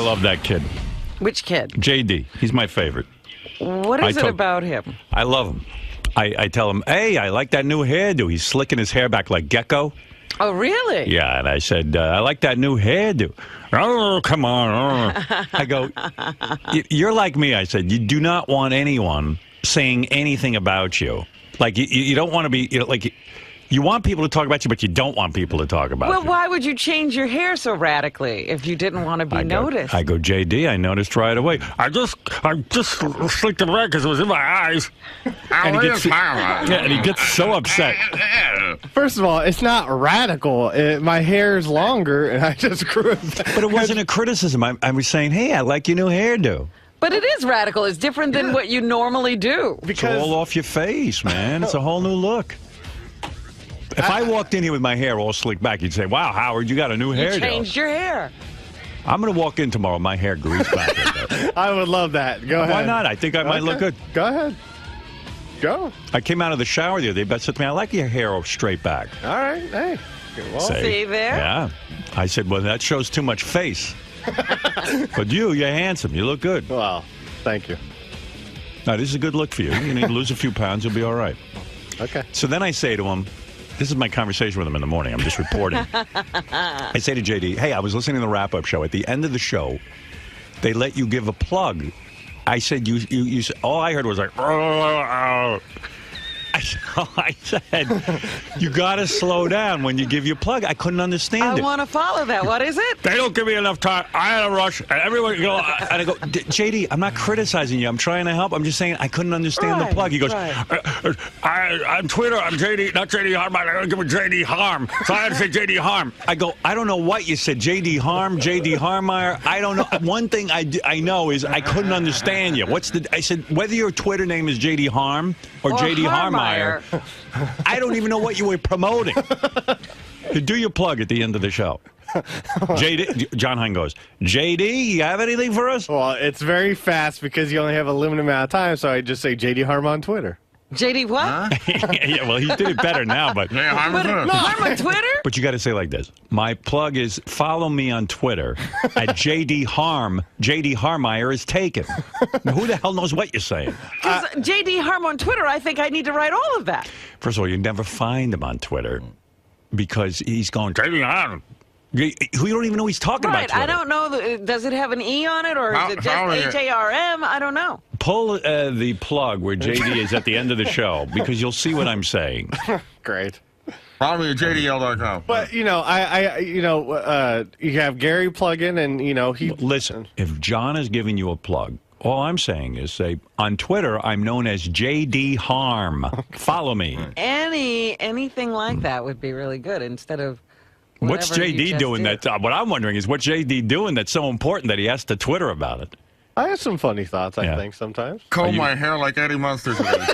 love that kid. Which kid? JD. He's my favorite. What is it about him? I love him. I tell him, hey, I like that new hairdo. He's slicking his hair back like Gecko. Oh, really? Yeah, and I said, I like that new hairdo. Oh, come on. I go, you're like me. I said, you do not want anyone saying anything about you. Like, you don't want to be, you want people to talk about you, but you don't want people to talk about you. Well, why would you change your hair so radically if you didn't want to be noticed? I go, JD, I noticed right away. I just slicked it back because it was in my eyes. And he gets so upset. First of all, it's not radical. My hair is longer, and I just grew it back. But it wasn't a criticism. I was saying, hey, I like your new hairdo. But it is radical. It's different than what you normally do. It's all off your face, man. It's a whole new look. If I walked in here with my hair all slicked back, you'd say, wow, Howard, you got a new hairdo. You changed your hair. I'm going to walk in tomorrow with my hair greased back like that. I would love that. Go ahead. Why not? I think I might look good. Go ahead. Go. I came out of the shower the other day. Beth said to me, I like your hair all straight back. All right. Hey. Well, see there? Yeah. I said, well, that shows too much face. But you're handsome. You look good. Well, thank you. No, this is a good look for you. You need to lose a few pounds. You'll be all right. Okay. So then I say to him, this is my conversation with him in the morning. I'm just reporting. I say to JD, hey, I was listening to the wrap-up show. At the end of the show, they let you give a plug. I said, you all I heard was like, I said, you got to slow down when you give your plug. I couldn't understand it. I want to follow that. What is it? They don't give me enough time. I had a rush. And everyone, and I go, JD, I'm not criticizing you. I'm trying to help. I'm just saying I couldn't understand the plug. He goes, on Twitter, I'm JD, not JD Harm. I don't give a JD Harm. So I had to say JD Harm. I go, I don't know what you said. JD Harm, JD Harmeyer. I don't know. One thing I know is I couldn't understand you. I said, whether your Twitter name is JD Harm or JD Harmeyer, I don't even know what you were promoting. You do your plug at the end of the show. JD, John Hine goes, JD, you have anything for us? Well, it's very fast because you only have a limited amount of time, so I just say JD Harm on Twitter. JD what? Yeah, well, he did it better now, but... Harm on Twitter? But you got to say like this. My plug is follow me on Twitter at JD Harm. JD Harmeyer is taken. Who the hell knows what you're saying? Because JD Harm on Twitter, I think I need to write all of that. First of all, you never find him on Twitter because he's going, JD Harm. You don't even know he's talking about Twitter. I don't know. Does it have an E on it, or is it just HARM? I don't know. Pull the plug where JD is at the end of the show, because you'll see what I'm saying. Great. Follow me at JDL.com. But, you have Gary plug in, and, he... Listen, if John is giving you a plug, all I'm saying is say, on Twitter, I'm known as JD Harm. Follow me. Anything like that would be really good instead of... What's JD doing that? What I'm wondering is what's JD doing that's so important that he has to Twitter about it? I have some funny thoughts, I think, sometimes. Comb my hair like Eddie Munster today.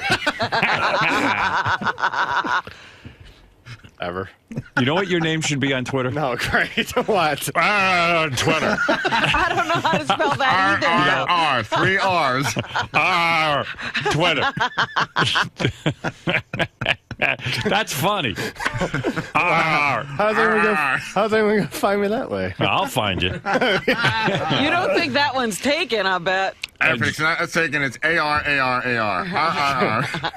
Ever. You know what your name should be on Twitter? No, great. What? Twitter. I don't know how to spell that R, 3 R's. Twitter. That's funny. How's anyone going to find me that way? I'll find you. You don't think that one's taken, I bet. If it's not taken, it's AR.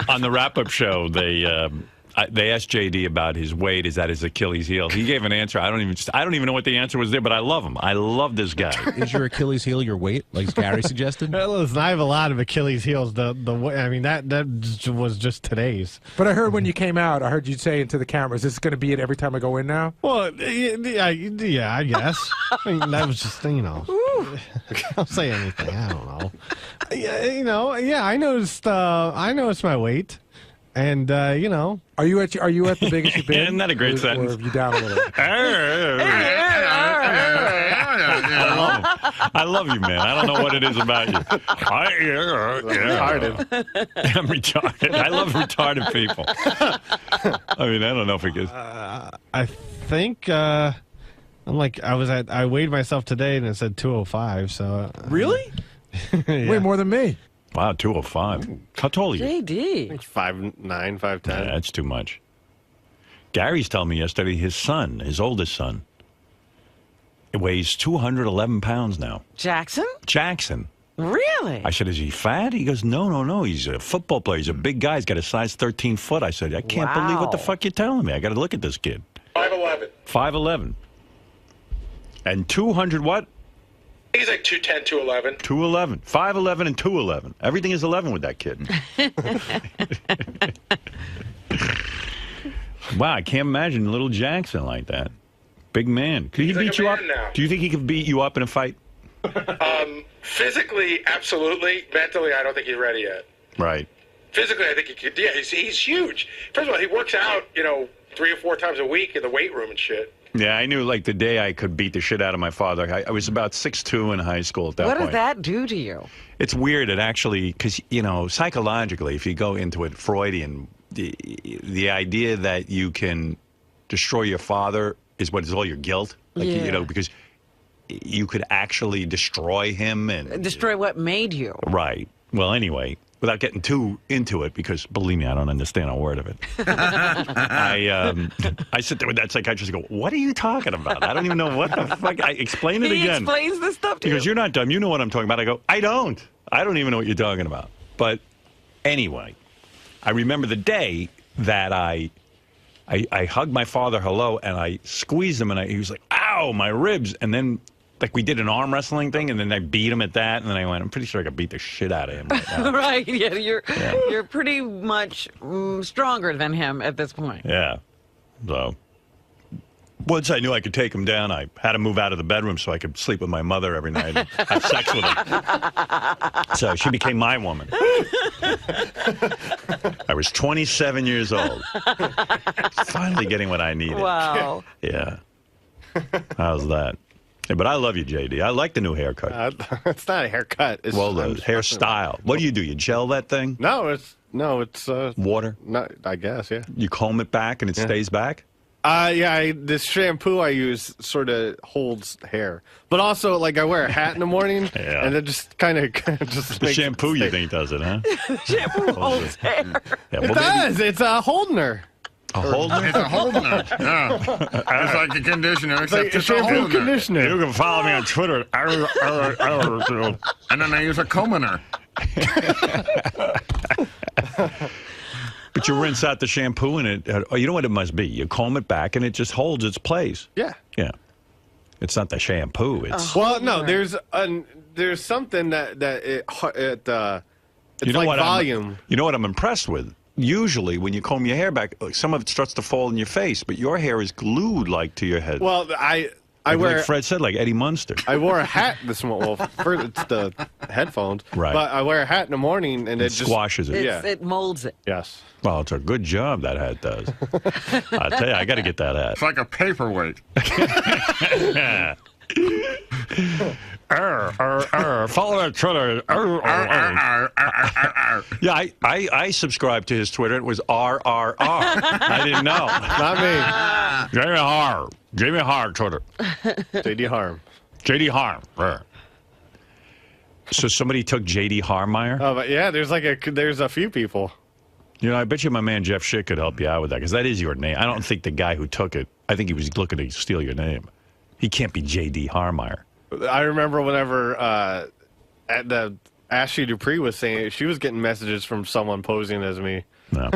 On the wrap-up show, they asked JD about his weight. Is that his Achilles heel? He gave an answer. I don't even know what the answer was there, but I love him. I love this guy. Is your Achilles heel your weight, like Gary suggested? Listen, I have a lot of Achilles heels. That was just today's. But I heard when you came out, I heard you say into the cameras, "This is going to be it every time I go in now." Well, yeah, I guess. I mean, that was just I'll say anything. I don't know. Yeah, I noticed my weight. And are you at the biggest you've been? Isn't that a great sentence? Or have you down a little? I love you, man. I don't know what it is about you. Retarded. I'm retarded. I love retarded people. I mean, I don't know if it gets. I think I weighed myself today and it said 205. So really? Yeah. Way more than me. Wow, 205. How tall are you? JD. 5'9", 5'10". Yeah, that's too much. Gary's telling me yesterday his oldest son, weighs 211 pounds now. Jackson? Jackson. Really? I said, is he fat? He goes, no. He's a football player. He's a big guy. He's got a size 13 foot. I said, I can't believe what the fuck you're telling me. I got to look at this kid. 5'11". 5'11". And 200 what? He's like 210, 211. 211. 5'11 and 211. Everything is 11 with that kid. Wow, I can't imagine little Jackson like that. Big man. Could he beat you up? Now. Do you think he could beat you up in a fight? Physically, absolutely. Mentally, I don't think he's ready yet. Right. Physically, I think he could. Yeah, he's huge. First of all, he works out, 3 or 4 times a week in the weight room and shit. Yeah, I knew like the day I could beat the shit out of my father. I was about 6'2" in high school at that point. What does that do to you? It's weird. It actually, because, psychologically, if you go into it, Freudian, the idea that you can destroy your father is what is all your guilt. Like, because you could actually destroy him and destroy what made you. Right. Well, anyway, without getting too into it, because believe me, I don't understand a word of it. I sit there with that psychiatrist and go, "What are you talking about? I don't even know what the fuck." I explain it again. He explains this stuff to you. Because you're not dumb. You know what I'm talking about. I go, I don't even know what you're talking about. But anyway, I remember the day that I hugged my father hello, and I squeezed him, and he was like, "Ow, my ribs!" And then, like, we did an arm wrestling thing, and then I beat him at that, and then I went, I'm pretty sure I could beat the shit out of him right now. Right, yeah, you're pretty much stronger than him at this point. Yeah. So, once I knew I could take him down, I had to move out of the bedroom so I could sleep with my mother every night and have sex with her. So she became my woman. I was 27 years old. Finally getting what I needed. Wow. Yeah. How's that? Yeah, but I love you, JD. I like the new haircut. It's not a haircut. It's the hairstyle. What do? You gel that thing? No, it's water. No, I guess, yeah. You comb it back and it stays back? This shampoo I use sort of holds hair, but also like I wear a hat in the morning, and it just kind of just the shampoo you think does it, huh? Shampoo holds hair. Yeah, well, it does. It's a Holdener. A Holdener? It's a Holdener. Yeah. It's like a conditioner, except like it's a a shampoo Holdener. conditioner. You can follow me on Twitter. And then I use a Commoner. But you rinse out the shampoo and it. You know what it must be? You comb it back and it just holds its place. Yeah. Yeah. It's not the shampoo. It's no. There's something that it's you know like what volume. You know what I'm impressed with? Usually, when you comb your hair back, some of it starts to fall in your face, but your hair is glued like to your head. Well, I wear. Like Fred said, like Eddie Munster. I wore a hat this morning. Well, first it's the headphones, right? But I wear a hat in the morning, and it just squashes it. It molds it. Yes. Well, it's a good job that hat does. I tell you, I got to get that hat. It's like a paperweight. Yeah. Follow that Twitter. Yeah, I subscribed to his Twitter. It was RRR. I didn't know. Not me. Jamie Har Twitter. JD Harm. JD Harm. So somebody took JD Harmeyer? Oh, but yeah, there's a few people. You know, I bet you my man Jeff Schick could help you out with that, because that is your name. I don't think the guy who took it, I think he was looking to steal your name. He can't be JD Harmeyer. I remember whenever at the Ashley Dupree was saying it, she was getting messages from someone posing as me. No.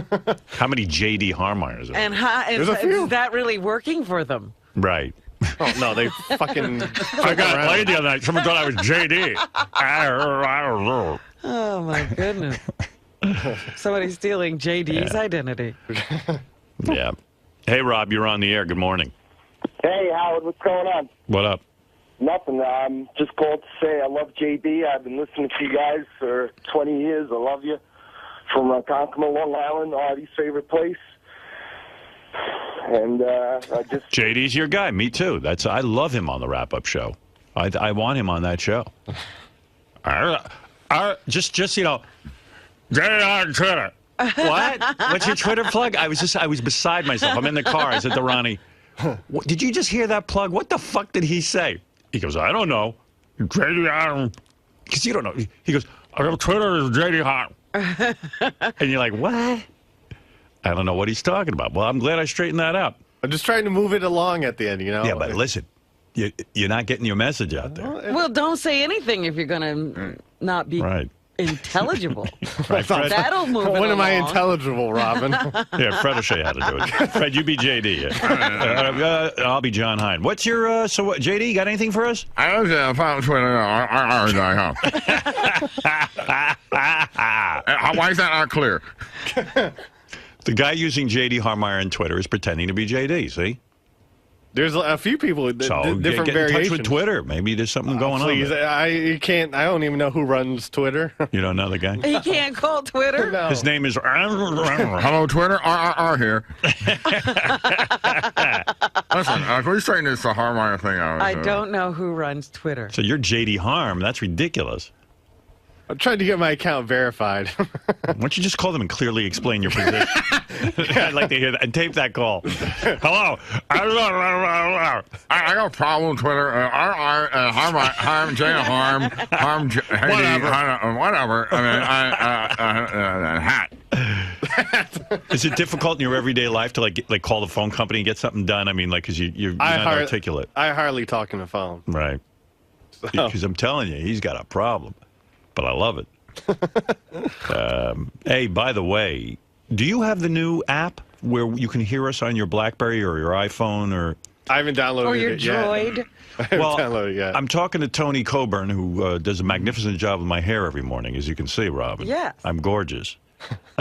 How many JD Harmeyers are there? And is that really working for them? Right. Oh, no, they fucking... I got laid the other night. Someone thought I was JD. Oh, my goodness. Somebody's stealing JD's identity. Yeah. Hey, Rob, you're on the air. Good morning. Hey, Howard, what's going on? What up? Nothing. I'm just called to say I love JD. I've been listening to you guys for 20 years. I love you. From Ronkonkoma, Long Island, Artie's favorite place. And I just... JD's your guy. Me too. I love him on the wrap-up show. I want him on that show. Just you know, JD on Twitter. What? What's your Twitter plug? I was beside myself. I'm in the car. I said to Ronnie, did you just hear that plug? What the fuck did he say? He goes, I don't know. JD, because you don't know. He goes, Twitter is JD Hart. And you're like, what? I don't know what he's talking about. Well, I'm glad I straightened that out. I'm just trying to move it along at the end, you know? Yeah, but listen, you're not getting your message out there. Well, don't say anything if you're going to not be intelligible. Right, Fred? That'll move When am I along. intelligible, Robin? Yeah, Fred will show you how to do it. Fred, you be JD. I'll be John Hine. What's your, so what, JD, you got anything for us? I was on Twitter. Why is that not clear? The guy using JD Harmeyer on Twitter is pretending to be JD, see? There's a few people with So different get in variations. touch with Twitter. Maybe there's something going Please, on. you can't. I don't even know who runs Twitter. You don't know the guy? He can't call Twitter. No. His name is... Hello, Twitter. here. Listen, can we straighten this Harmeyer thing out? I don't know who runs Twitter. So you're JD Harm. That's ridiculous. I'm trying to get my account verified. Why don't you just call them and clearly explain your position? I'd like to hear that. And tape that call. Hello. I got a problem with Twitter. Harm, Jada Harm, whatever. I mean, hat. Is it difficult in your everyday life to like call the phone company and get something done? I mean, like, because you're not articulate. I hardly talk on the phone. Right. Because I'm telling you, he's got a problem. But I love it. Hey, by the way, do you have the new app where you can hear us on your BlackBerry or your iPhone or? I haven't downloaded Or your it yet. droid. I haven't Well, downloaded it yet. I'm talking to Tony Coburn, who does a magnificent job with my hair every morning, as you can see, Robin. Yes. I'm gorgeous.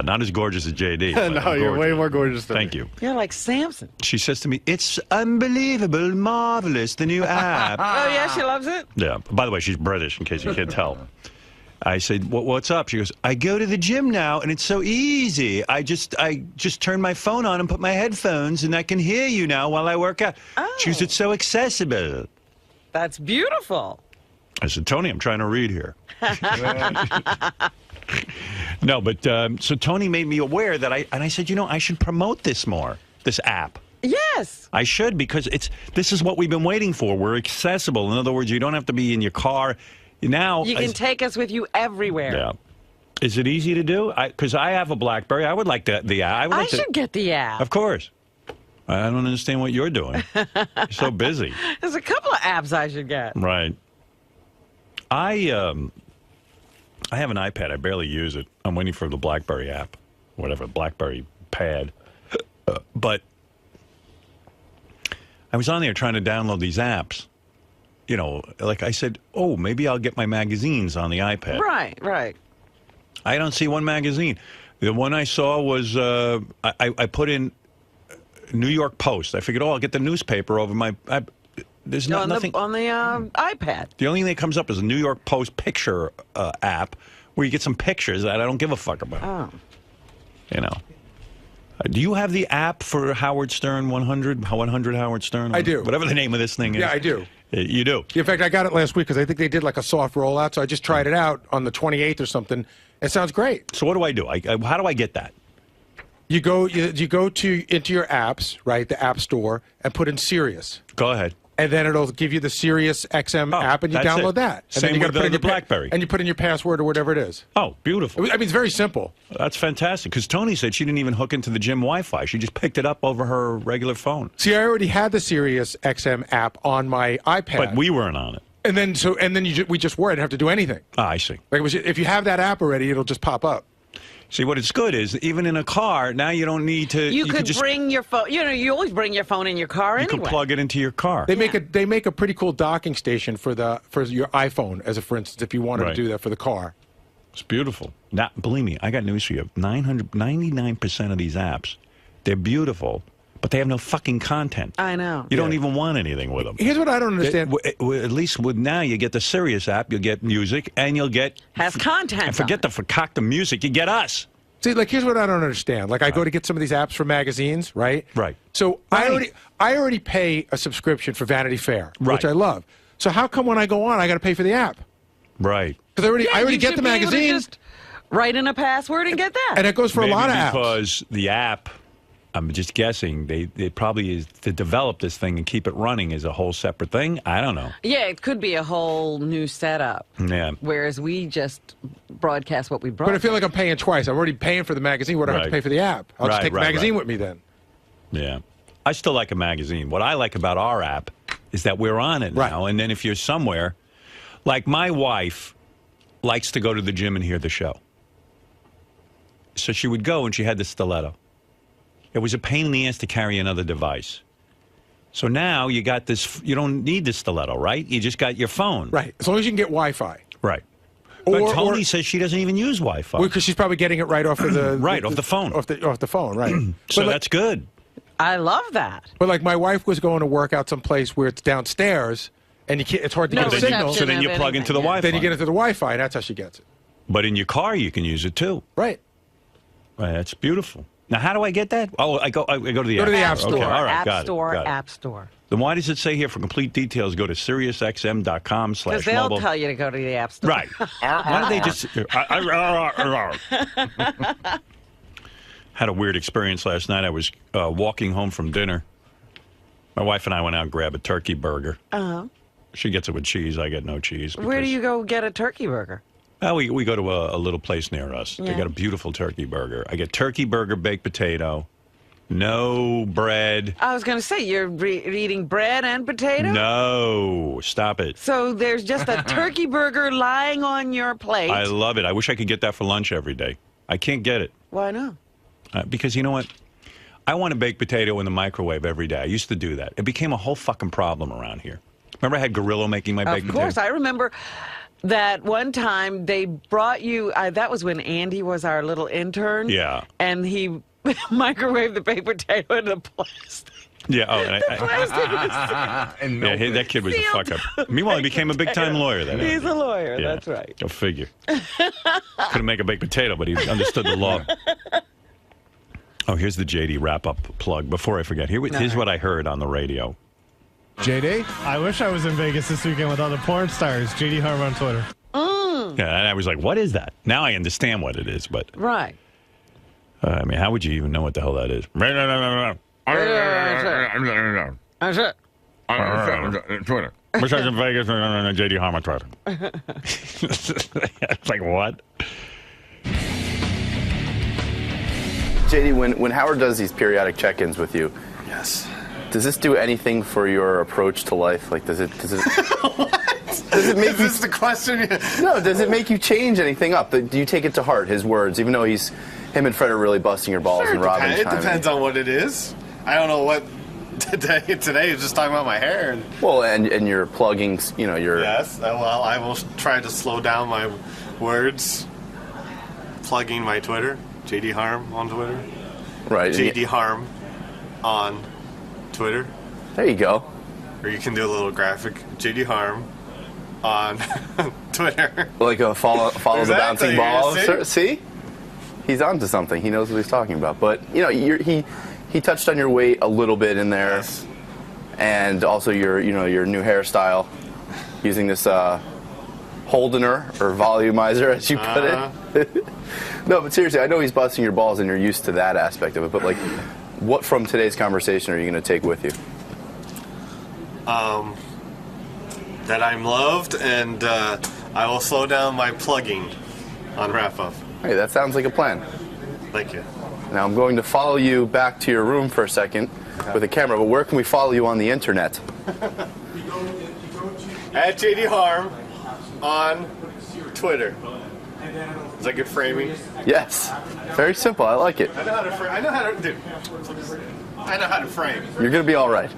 Not as gorgeous as JD. but No, I'm you're gorgeous. way more gorgeous than Thank me. you. You're like Samson. She says to me, "It's unbelievable, marvelous, the new app." Oh, yeah, she loves it? Yeah. By the way, she's British, in case you can't tell. I said, "What's up?" She goes, "I go to the gym now, and it's so easy. I just turn my phone on and put my headphones, and I can hear you now while I work out." Oh. She goes, "It's so accessible." That's beautiful. I said, "Tony, I'm trying to read here." No, but so Tony made me aware that I said, I should promote this more, this app. Yes. I should, because this is what we've been waiting for. We're accessible. In other words, you don't have to be in your car. Now You can take us with you everywhere. Yeah. Is it easy to do? Because I have a BlackBerry. I would like the app. I should get the app. Of course. I don't understand what you're doing. You're so busy. There's a couple of apps I should get. Right. I have an iPad. I barely use it. I'm waiting for the BlackBerry app, whatever, BlackBerry pad. But I was on there trying to download these apps. Like I said, maybe I'll get my magazines on the iPad. Right, right. I don't see one magazine. The one I saw was, I put in New York Post. I figured, I'll get the newspaper over my... There's nothing... On the iPad. The only thing that comes up is a New York Post picture app where you get some pictures that I don't give a fuck about. Oh. Do you have the app for Howard Stern 100 Howard Stern? I do. Whatever the name of this thing is. Yeah, I do. You do? In fact, I got it last week because I think they did like a soft rollout, so I just tried it out on the 28th or something. It sounds great. So what do I do? How do I get that? You go into your apps, right, the App Store, and put in Sirius. Go ahead. And then it'll give you the Sirius XM app, and you that's download it. that. And Same then you with gotta put in the your BlackBerry. And you put in your password or whatever it is. Oh, beautiful. I mean, it's very simple. That's fantastic, because Tony said she didn't even hook into the gym Wi-Fi. She just picked it up over her regular phone. See, I already had the Sirius XM app on my iPad. But we weren't on it. And then we just were. I didn't have to do anything. Ah, I see. Like if you have that app already, it'll just pop up. See, what it's good is, even in a car, now you don't need to... You could just bring your phone. You always bring your phone in your car anyway. You can plug it into your car. They make a pretty cool docking station for your iPhone, for instance, if you wanted to do that for the car. It's beautiful. Now, believe me, I got news for you. 99% of these apps, they're beautiful, but they have no fucking content. I know. You don't even want anything with them. Here's what I don't understand. At least with now, you get the Sirius app, you'll get music, and you'll get... Has content. And forget the fakakta music, you get us. See, like, here's what I don't understand. Like, I go to get some of these apps for magazines, right? Right. So I already pay a subscription for Vanity Fair, which I love. So how come when I go on, I got to pay for the app? Right. Because I already get the magazine. Just write in a password and get that. And it goes for a lot of apps. Because the app, I'm just guessing, they probably is to develop this thing and keep it running is a whole separate thing. I don't know. Yeah, it could be a whole new setup. Yeah. Whereas we just broadcast what we broadcast. But I feel like I'm paying twice. I'm already paying for the magazine. What do I have to pay for the app? I'll just take the magazine with me then. Yeah. I still like a magazine. What I like about our app is that we're on it now. And then if you're somewhere, like my wife likes to go to the gym and hear the show. So she would go and she had the stiletto. It was a pain in the ass to carry another device. So now you got this, you don't need the stiletto, right? You just got your phone. Right. As long as you can get Wi-Fi. Right. But Tony says she doesn't even use Wi-Fi. Well, because she's probably getting it right off of the... off the phone. Off the phone, right. So that's good. I love that. But like my wife was going to work out someplace where it's downstairs, and you can't, it's hard to get a signal. So then you plug into the Wi-Fi. Then you get into the Wi-Fi, and that's how she gets it. But in your car, you can use it too. Right. Right. That's beautiful. Now, how do I get that? Oh, I go to the App Store. Okay, all right, App got Store, it. App Store. Then why does it say here for complete details, go to SiriusXM.com/mobile? Because they'll tell you to go to the App Store. Right. Why do they just... Had a weird experience last night. I was walking home from dinner. My wife and I went out and grabbed a turkey burger. Uh-huh. She gets it with cheese. I get no cheese. Where do you go get a turkey burger? We go to a little place near us. Yeah. They got a beautiful turkey burger. I get turkey burger, baked potato, no bread. I was going to say, you're eating bread and potato? No, stop it. So there's just a turkey burger lying on your plate. I love it. I wish I could get that for lunch every day. I can't get it. Why not? Because you know what? I want a baked potato in the microwave every day. I used to do that. It became a whole fucking problem around here. Remember I had Gorillo making my baked potato? Of course. I remember that one time they brought you, that was when Andy was our little intern. Yeah. And he microwaved the baked potato in the plastic. Yeah, And that kid was a fuck up. Meanwhile, he became a big-time lawyer. He's a lawyer, that's right. Go figure. Couldn't make a baked potato, but he understood the law. Oh, here's the JD wrap-up plug. Before I forget, here's what I heard on the radio. JD? I wish I was in Vegas this weekend with all the porn stars. JD Harm on Twitter. Yeah, and I was like, what is that? Now I understand what it is, but... Right. I mean, how would you even know what the hell that is? That's it. Twitter. Wish I was in Vegas and JD Harm on Twitter. It's like, what? JD, when Howard does these periodic check-ins with you, yes, does this do anything for your approach to life? Like, does it? What? Does it make is this the question? No. Does it make you change anything up? Do you take it to heart, his words, even though him and Fred are really busting your balls and Robin? It depends on what it is. I don't know what today is just talking about my hair. And your plugging, your. Yes. Well, I will try to slow down my words. Plugging my Twitter. JD Harm on Twitter. Right. JD Harm on Twitter. There you go. Or you can do a little graphic. JD Harm on Twitter. Like a follow the bouncing ball. See? He's onto something. He knows what he's talking about. But, he touched on your weight a little bit in there. Yes. And also your new hairstyle. Using this Holdener or volumizer, as you put it. No, but seriously, I know he's busting your balls and you're used to that aspect of it, but like, what from today's conversation are you going to take with you? That I'm loved and I will slow down my plugging on wrap-up. Hey, that sounds like a plan. Thank you. Now I'm going to follow you back to your room for a second with a camera, but where can we follow you on the internet? At JD Harm on Twitter. Is that good framing? Yes. Very simple. I like it. I know how to frame. I know how to frame. You're going to be all right.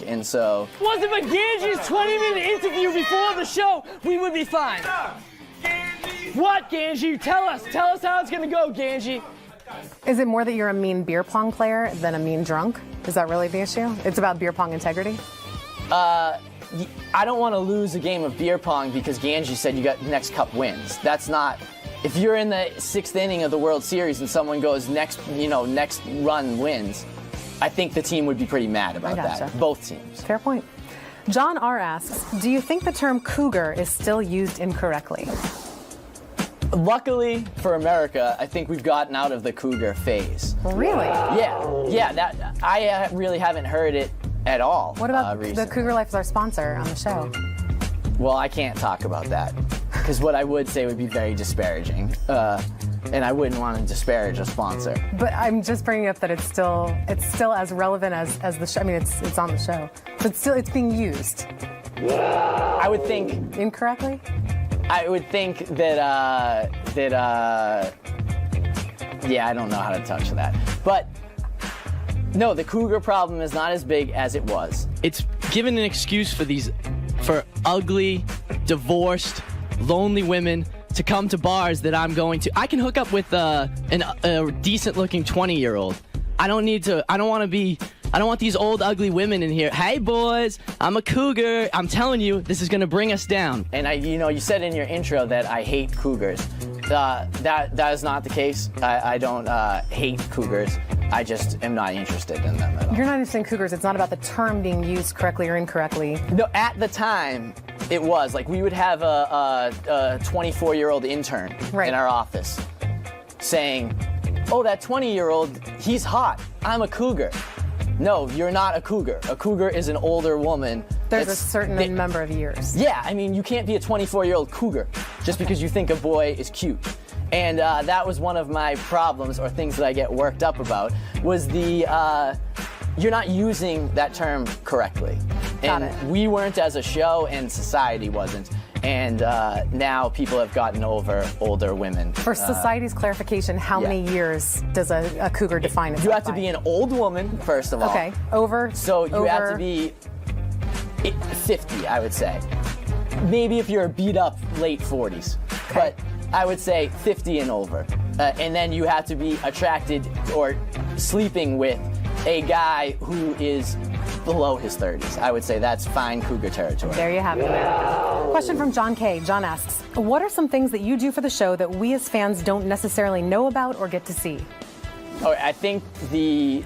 And so... Wasn't for Ganji's 20-minute interview before the show, we would be fine. What, Ganji? Tell us how it's gonna go, Ganji. Is it more that you're a mean beer pong player than a mean drunk? Is that really the issue? It's about beer pong integrity? I don't want to lose a game of beer pong because Ganji said you got next cup wins. That's not... If you're in the 6th inning of the World Series and someone goes next run wins, I think the team would be pretty mad about that. Both teams. Fair point. John R. asks, do you think the term cougar is still used incorrectly? Luckily for America, I think we've gotten out of the cougar phase. Really? Yeah. That I really haven't heard it at all. What about recently. the Cougar Life is our sponsor on the show? Well, I can't talk about that because what I would say would be very disparaging, and I wouldn't want to disparage a sponsor. But I'm just bringing up that it's still as relevant as the show. I mean, it's on the show, but still it's being used. I would think incorrectly. I would think that yeah, I don't know how to touch that, but. No, the cougar problem is not as big as it was. It's given an excuse for ugly, divorced, lonely women to come to bars that I'm going to. I can hook up with a decent-looking 20-year-old. I don't want these old, ugly women in here. Hey, boys, I'm a cougar. I'm telling you, this is going to bring us down. And you said in your intro that I hate cougars. That is not the case. I don't hate cougars. I just am not interested in them at all. You're not interested in cougars. It's not about the term being used correctly or incorrectly. No, at the time, it was. Like, we would have a 24-year-old intern in our office saying, oh, that 20-year-old, he's hot. I'm a cougar. No, you're not a cougar. A cougar is an older woman. There's a certain number of years. Yeah, I mean, you can't be a 24-year-old cougar just because you think a boy is cute. And that was one of my problems or things that I get worked up about was you're not using that term correctly. And we weren't as a show and society wasn't. And now people have gotten over older women. For society's clarification, how many years does a cougar define itself? You have to be an old woman, first of all. Okay, over. So you have to be 50, I would say. Maybe if you're a beat up late 40s. Okay. But I would say 50 and over. And then you have to be attracted or sleeping with a guy who is below his 30s. I would say that's fine cougar territory. There you have it, America. Question from John K. John asks, what are some things that you do for the show that we as fans don't necessarily know about or get to see? Oh, I think the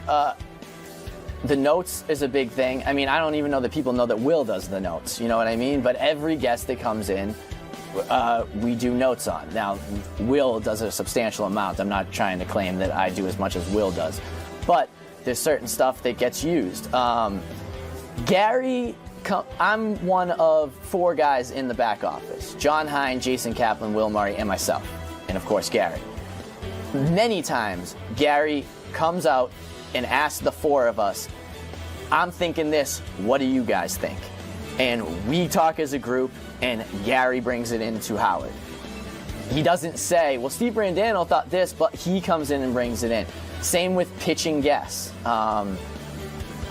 notes is a big thing. I mean, I don't even know that people know that Will does the notes. You know what I mean? But every guest that comes in, we do notes on. Now, Will does a substantial amount. I'm not trying to claim that I do as much as Will does. But there's certain stuff that gets used. Gary, I'm one of 4 guys in the back office. John Hine, Jason Kaplan, Will Murray, and myself. And of course, Gary. Many times, Gary comes out and asks the 4 of us, I'm thinking this, what do you guys think? And we talk as a group, and Gary brings it into Howard. He doesn't say, well, Steve Brandano thought this, but he comes in and brings it in. Same with pitching guests.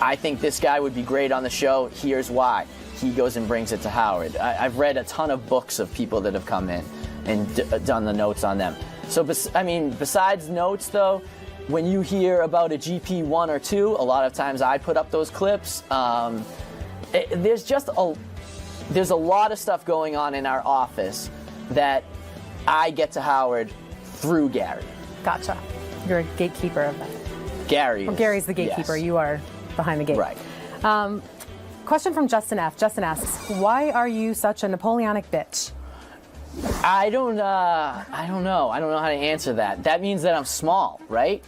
I think this guy would be great on the show. Here's why. He goes and brings it to Howard. I've read a ton of books of people that have come in and done the notes on them. So, besides notes, though, when you hear about a GP 1 or 2, a lot of times I put up those clips. There's a lot of stuff going on in our office that I get to Howard through Gary. Gotcha. You're a gatekeeper of that. Gary. Well, Gary's the gatekeeper. Yes. You are behind the gate. Right. Question from Justin F. Justin asks, why are you such a Napoleonic bitch? I don't know. I don't know how to answer that. That means that I'm small, right?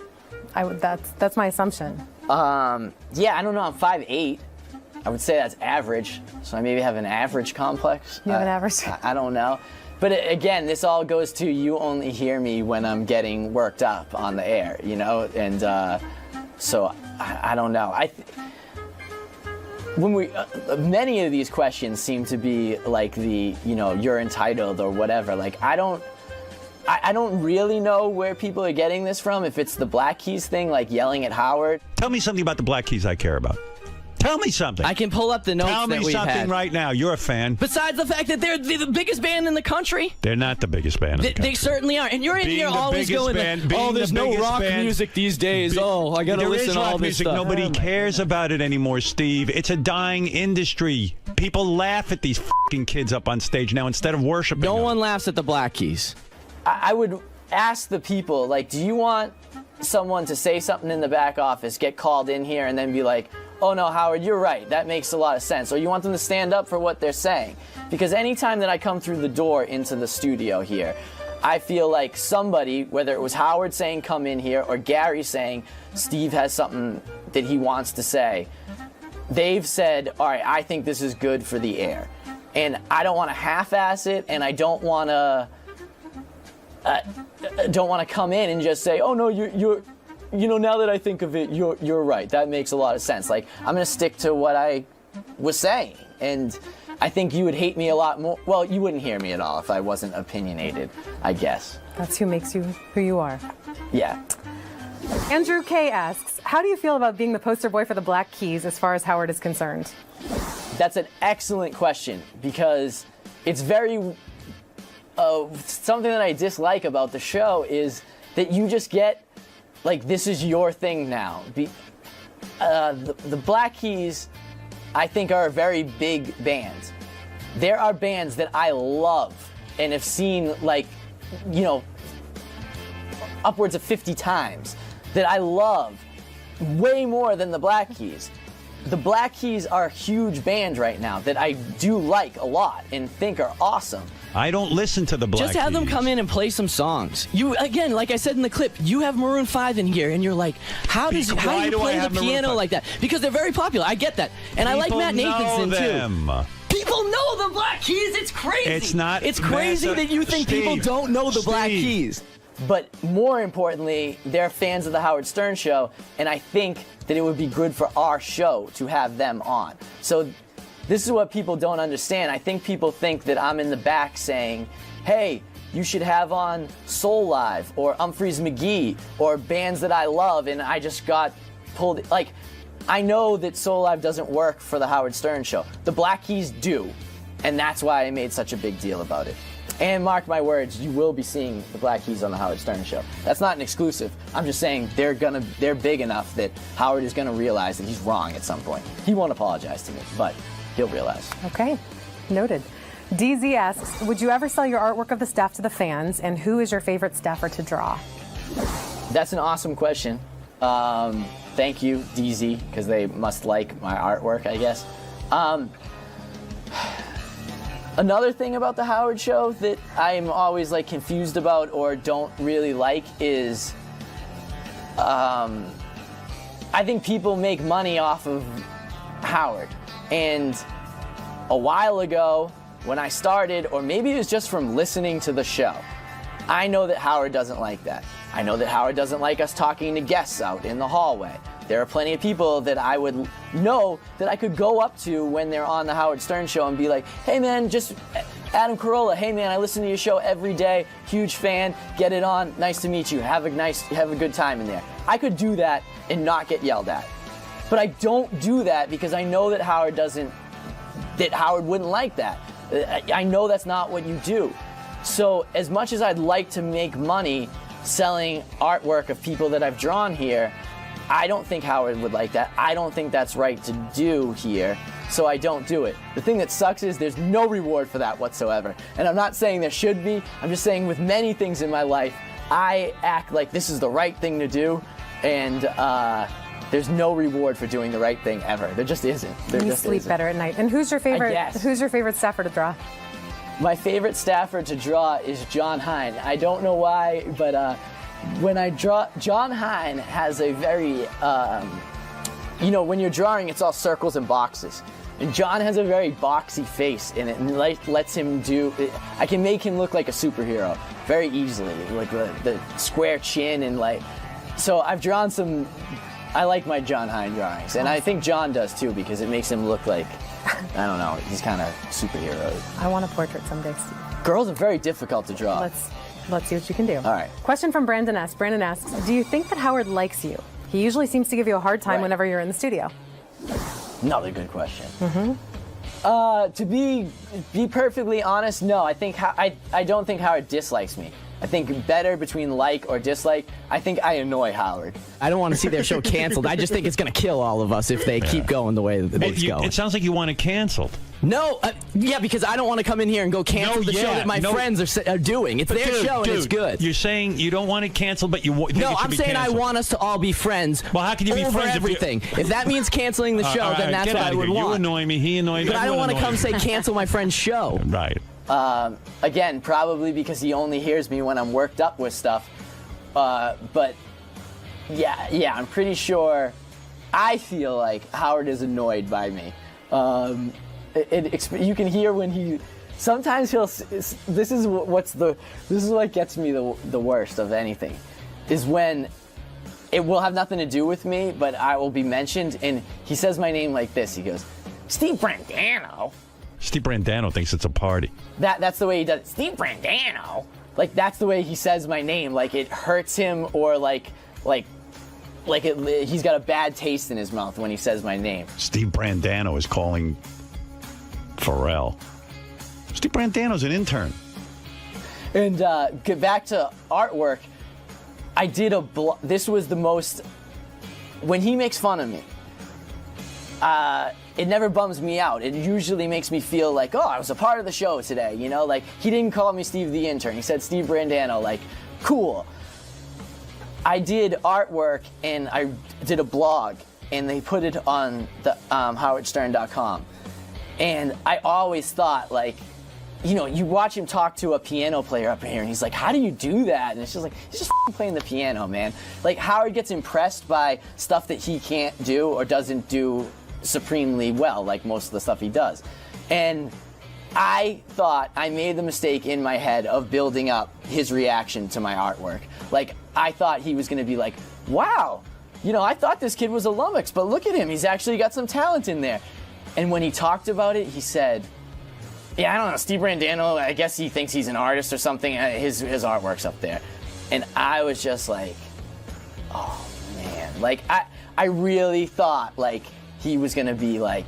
That's my assumption. Yeah, I don't know. I'm 5'8". I would say that's average. So I maybe have an average complex. You have an average? I don't know. But again, this all goes to you only hear me when I'm getting worked up on the air, you know? And so I don't know. Many of these questions seem to be like you're entitled or whatever. Like, I don't really know where people are getting this from. If it's the Black Keys thing, like yelling at Howard. Tell me something about the Black Keys I care about. Tell me something. I can pull up the notes Tell me that we've something had. right now. You're a fan. Besides the fact that they're the biggest band in the country. They're not the biggest band in the country. They certainly are. And you're in Being here the always biggest going, band, being oh, there's the no biggest rock band. music these days. I got to There listen is to all rock this music. stuff. Nobody cares about it anymore, Steve. It's a dying industry. People laugh at these fucking kids up on stage now instead of worshiping No them. one laughs at the Black Keys. I would ask the people, like, do you want someone to say something in the back office, get called in here, and then be like, oh no, Howard, you're right, that makes a lot of sense, or you want them to stand up for what they're saying? Because anytime that I come through the door into the studio here, I feel like somebody, whether it was Howard saying come in here or Gary saying Steve has something that he wants to say, they've said, all right, I think this is good for the air. And I don't want to half-ass it, and I don't want to come in and just say, oh no, you're now that I think of it, you're right. That makes a lot of sense. Like, I'm going to stick to what I was saying. And I think you would hate me a lot more. Well, you wouldn't hear me at all if I wasn't opinionated, I guess. That's who makes you who you are. Yeah. Andrew K. asks, how do you feel about being the poster boy for the Black Keys as far as Howard is concerned? That's an excellent question, because it's very... something that I dislike about the show is that you just get, like, this is your thing now. The Black Keys, I think, are a very big band. There are bands that I love and have seen, like, upwards of 50 times that I love way more than the Black Keys. The Black Keys are a huge band right now that I do like a lot and think are awesome. I don't listen to the Black Keys. Just have them come in and play some songs. You, again, like I said in the clip, you have Maroon 5 in here, and you're like, how do you play the piano like that? Because they're very popular. I get that. And I like Matt Nathanson, too. People know the Black Keys. It's crazy. It's crazy that you think people don't know the Black Keys. But more importantly, they're fans of the Howard Stern Show, and I think that it would be good for our show to have them on. So this is what people don't understand. I think people think that I'm in the back saying, hey, you should have on Soul Live or Humphreys McGee or bands that I love, and I just got pulled. Like, I know that Soul Live doesn't work for the Howard Stern Show. The Black Keys do, and that's why I made such a big deal about it. And mark my words, you will be seeing the Black Keys on the Howard Stern Show. That's not an exclusive. I'm just saying they're big enough that Howard is gonna realize that he's wrong at some point. He won't apologize to me, but he'll realize. Okay, noted. DZ asks, would you ever sell your artwork of the staff to the fans, and who is your favorite staffer to draw? That's an awesome question. Thank you, DZ, because they must like my artwork, I guess. Another thing about the Howard Show that I'm always like confused about or don't really like is I think people make money off of Howard. And a while ago when I started, or maybe it was just from listening to the show, I know that Howard doesn't like that. I know that Howard doesn't like us talking to guests out in the hallway. There are plenty of people that I would know that I could go up to when they're on the Howard Stern Show and be like, hey man, just Adam Carolla, hey man, I listen to your show every day, huge fan, get it on, nice to meet you, have a good time in there. I could do that and not get yelled at. But I don't do that because I know that Howard wouldn't like that. I know that's not what you do. So as much as I'd like to make money selling artwork of people that I've drawn here, I don't think Howard would like that. I don't think that's right to do here, so I don't do it. The thing that sucks is there's no reward for that whatsoever. And I'm not saying there should be. I'm just saying with many things in my life, I act like this is the right thing to do, and there's no reward for doing the right thing ever. There just isn't. You sleep better at night. And who's your favorite staffer to draw? My favorite staffer to draw is John Hine. I don't know why, but when I draw, John Hine has a very, when you're drawing, it's all circles and boxes. And John has a very boxy face in it, and lets him do, I can make him look like a superhero very easily, like the square chin and so I've drawn some, I like my John Hine drawings, and I think John does too, because it makes him look like, I don't know, he's kind of superhero. I want a portrait someday, Steve. Girls are very difficult to draw. Let's see what you can do. All right. Question from Brandon S. Brandon asks, do you think that Howard likes you? He usually seems to give you a hard time whenever you're in the studio. Another good question. To be perfectly honest, no. I don't think Howard dislikes me. I think better between like or dislike. I think I annoy Howard. I don't want to see their show canceled. I just think it's going to kill all of us if they keep going the way that it's going. It sounds like you want it canceled. No, yeah, because I don't want to come in here and go cancel the show that my friends are doing. It's their show and it's good. You're saying you don't want it canceled, but you think No, it should I'm be saying canceled. I want us to all be friends. Well, how can you be over friends everything? If that means canceling the show, then that's what I would want. You annoy me, he annoys me. But I don't want to come say cancel my friend's show. Right. Again, probably because he only hears me when I'm worked up with stuff. But yeah, I'm pretty sure. I feel like Howard is annoyed by me. You can hear when he. Sometimes he'll. This is what gets me the worst of anything, is when it will have nothing to do with me, but I will be mentioned, and he says my name like this. He goes, Steve Brandano. Steve Brandano thinks it's a party. That's the way he does it. Steve Brandano. Like, that's the way he says my name. Like, it hurts him, or he's got a bad taste in his mouth when he says my name. Steve Brandano is calling Pharrell. Steve Brandano's an intern. And get back to artwork. I did this was the most. When he makes fun of me, it never bums me out. It usually makes me feel like, oh, I was a part of the show today, you know? Like, he didn't call me Steve the intern. He said Steve Brandano, like, cool. I did artwork, and I did a blog, and they put it on the howardstern.com. And I always thought, like, you know, you watch him talk to a piano player up here, and he's like, how do you do that? And it's just like, he's just playing the piano, man. Like, Howard gets impressed by stuff that he can't do or doesn't do supremely well, like most of the stuff he does. And I thought I made the mistake in my head of building up his reaction to my artwork. Like, I thought he was going to be like, wow, you know, I thought this kid was a lummox, but look at him, he's actually got some talent in there. And when he talked about it, he said, yeah, I don't know, Steve Brandano, I guess he thinks he's an artist or something, his artwork's up there. And I was just like, oh man, like, I really thought, like, he was going to be like,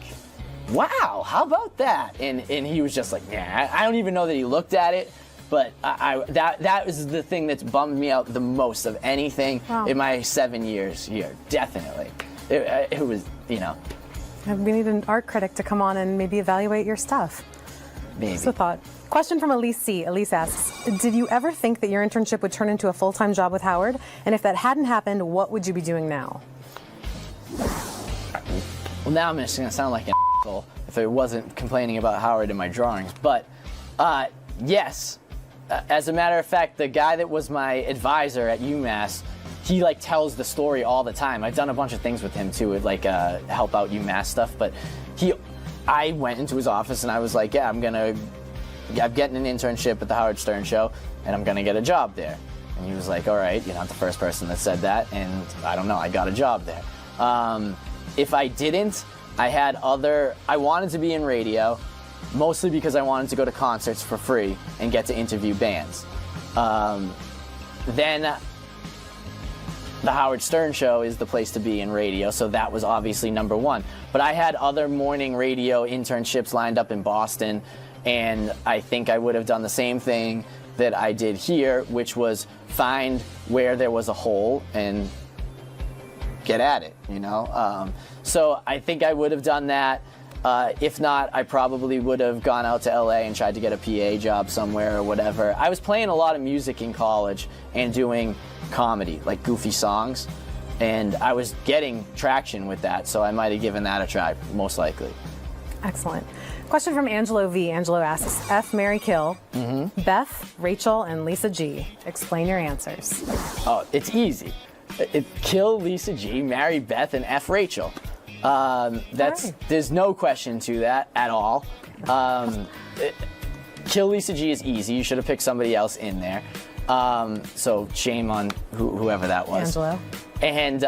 wow, how about that? And he was just like, nah. I don't even know that he looked at it, but that was the thing that's bummed me out the most of anything in my 7 years here. Definitely. It was, you know. We need an art critic to come on and maybe evaluate your stuff. Maybe. Just a thought. Question from Elise C. Elise asks, did you ever think that your internship would turn into a full-time job with Howard? And if that hadn't happened, what would you be doing now? Well, now I'm just going to sound like an asshole if I wasn't complaining about Howard in my drawings. But, yes. As a matter of fact, the guy that was my advisor at UMass, he, like, tells the story all the time. I've done a bunch of things with him, too, with, like, help out UMass stuff. But I went into his office, and I was like, yeah, I'm getting an internship at the Howard Stern Show, and I'm going to get a job there. And he was like, all right, you're not the first person that said that, and I don't know, I got a job there. If I didn't, I wanted to be in radio, mostly because I wanted to go to concerts for free and get to interview bands. Then the Howard Stern Show is the place to be in radio, so that was obviously number one. But I had other morning radio internships lined up in Boston, and I think I would have done the same thing that I did here, which was find where there was a hole and get at it, you know? So I think I would have done that. If not, I probably would have gone out to LA and tried to get a PA job somewhere or whatever. I was playing a lot of music in college and doing comedy, like goofy songs, and I was getting traction with that, so I might have given that a try, most likely. Excellent. Question from Angelo V. Angelo asks, F, marry, kill, Beth, Rachel, and Lisa G. Explain your answers. Oh, it's easy. Kill Lisa G, marry Beth, and F Rachel. There's no question to that at all. Kill Lisa G is easy. You should have picked somebody else in there. So shame on whoever that was. Angelo. And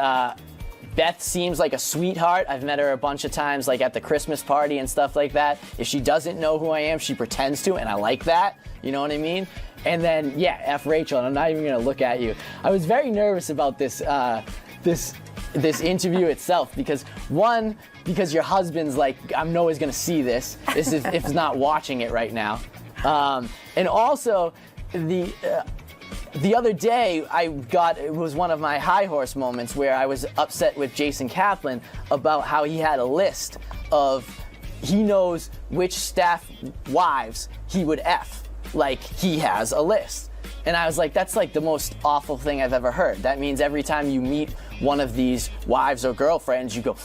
Beth seems like a sweetheart. I've met her a bunch of times, like at the Christmas party and stuff like that. If she doesn't know who I am, she pretends to, and I like that. You know what I mean? And then, yeah, F Rachel, and I'm not even going to look at you. I was very nervous about this this interview itself because your husband's like, I'm always going to see this if he's not watching it right now. And also, the other day, it was one of my high horse moments where I was upset with Jason Kaplan about how he had a list of, he knows which staff wives he would F. Like, he has a list. And I was like, that's like the most awful thing I've ever heard. That means every time you meet one of these wives or girlfriends, you go,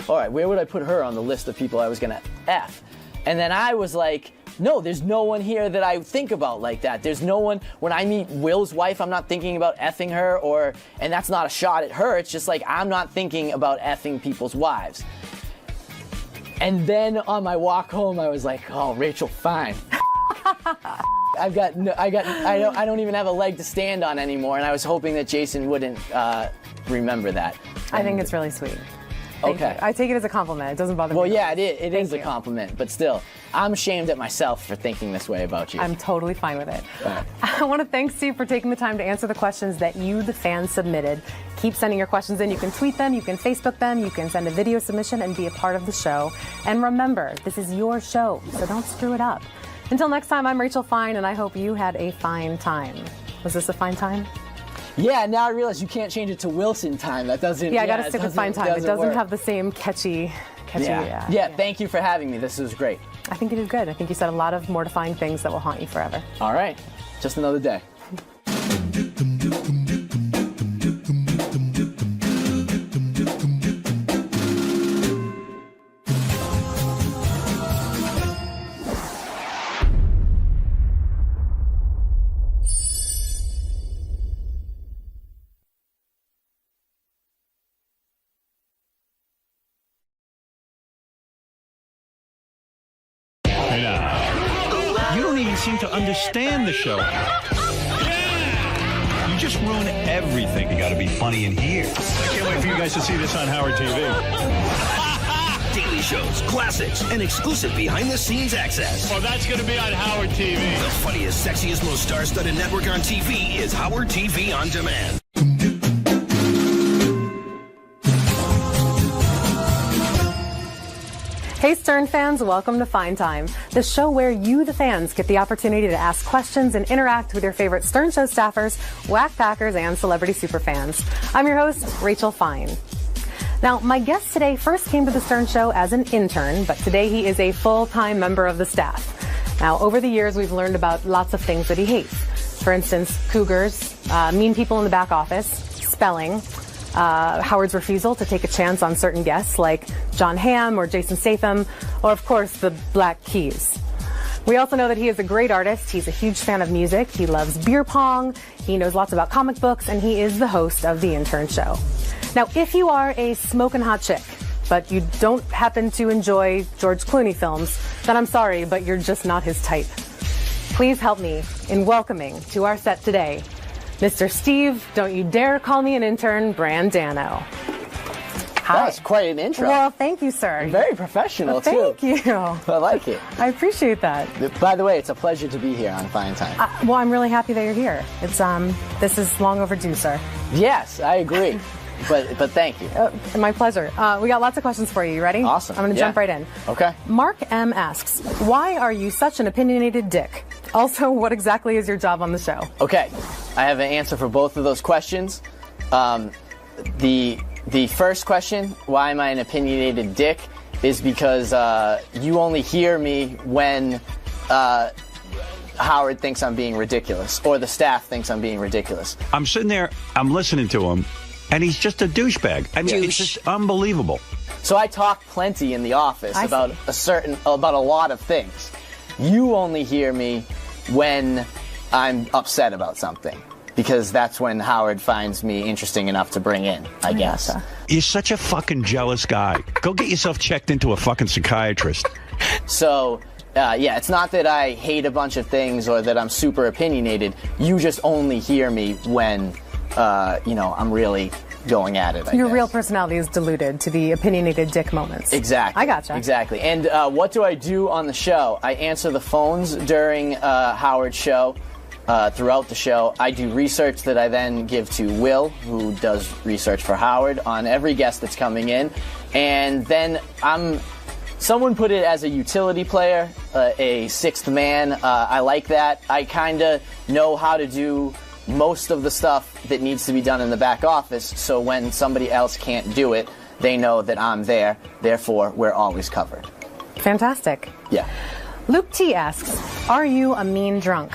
all right, where would I put her on the list of people I was going to F? And then I was like, no, there's no one here that I think about like that. There's no one, when I meet Will's wife, I'm not thinking about effing her, and that's not a shot at her. It's just like, I'm not thinking about effing people's wives. And then on my walk home, I was like, oh, Rachel, fine. I don't even have a leg to stand on anymore, and I was hoping that Jason wouldn't remember that. I think it's really sweet. Thank Okay. you. I take it as a compliment. It doesn't bother me. Well, yeah, it is a compliment, but still, I'm ashamed at myself for thinking this way about you. I'm totally fine with it. I want to thank Steve for taking the time to answer the questions that you, the fans, submitted. Keep sending your questions in. You can tweet them, you can Facebook them, you can send a video submission and be a part of the show. And remember, this is your show, so don't screw it up. Until next time, I'm Rachel Fine, and I hope you had a fine time. Was this a fine time? Yeah, now I realize you can't change it to Wilson time. That doesn't. Yeah, I got to stick with fine time. It doesn't have the same catchy. Yeah, thank you for having me. This was great. I think you did good. I think you said a lot of mortifying things that will haunt you forever. All right, just another day. You don't even seem to understand the show. You just ruin everything. You got to be funny in here. I can't wait for you guys to see this on Howard TV. Daily shows, classics, and exclusive behind-the-scenes access. Well, that's going to be on Howard TV. The funniest, sexiest, most star-studded network on TV is Howard TV On Demand. Hey Stern fans, welcome to Fine Time, the show where you, the fans, get the opportunity to ask questions and interact with your favorite Stern Show staffers, whack packers, and celebrity superfans. I'm your host, Rachel Fine. Now, my guest today first came to the Stern Show as an intern, but today he is a full-time member of the staff. Now, over the years, we've learned about lots of things that he hates. For instance, cougars, mean people in the back office, spelling, Howard's refusal to take a chance on certain guests like John Hamm or Jason Statham, or of course the Black Keys. We also know that he is a great artist. He's a huge fan of music. He loves beer pong. He knows lots about comic books, and he is the host of The Intern Show. Now, if you are a smoking hot chick, but you don't happen to enjoy George Clooney films, then I'm sorry, but you're just not his type. Please help me in welcoming to our set today, Mr. Steve, don't you dare call me an intern, Brandano. Hi. That's quite an intro. Well, thank you, sir. And very professional, too. Thank you. I like it. I appreciate that. By the way, it's a pleasure to be here on Fine Time. Well, I'm really happy that you're here. It's this is long overdue, sir. Yes, I agree. But thank you. My pleasure. We got lots of questions for you. You ready? Awesome. I'm going to jump right in. Okay. Mark M. asks, why are you such an opinionated dick? Also, what exactly is your job on the show? Okay. I have an answer for both of those questions. The first question, why am I an opinionated dick, is because you only hear me when Howard thinks I'm being ridiculous, or the staff thinks I'm being ridiculous. I'm sitting there, I'm listening to him, and he's just a douchebag. I mean, it's just unbelievable. So I talk plenty in the office about a lot of things. You only hear me when I'm upset about something, because that's when Howard finds me interesting enough to bring in, I guess. You're such a fucking jealous guy. Go get yourself checked into a fucking psychiatrist. So, it's not that I hate a bunch of things or that I'm super opinionated. You just only hear me when, I'm really going at it, I Your guess. real personality is diluted to the opinionated dick moments. Exactly. I gotcha. Exactly. And what do I do on the show? I answer the phones during Howard's show. throughout the show. I do research that I then give to Will, who does research for Howard on every guest that's coming in. And then someone put it as a utility player, a sixth man. I like that. I kind of know how to do most of the stuff that needs to be done in the back office, so when somebody else can't do it, they know that I'm there. Therefore, we're always covered. Fantastic. Yeah. Luke T asks, are you a mean drunk?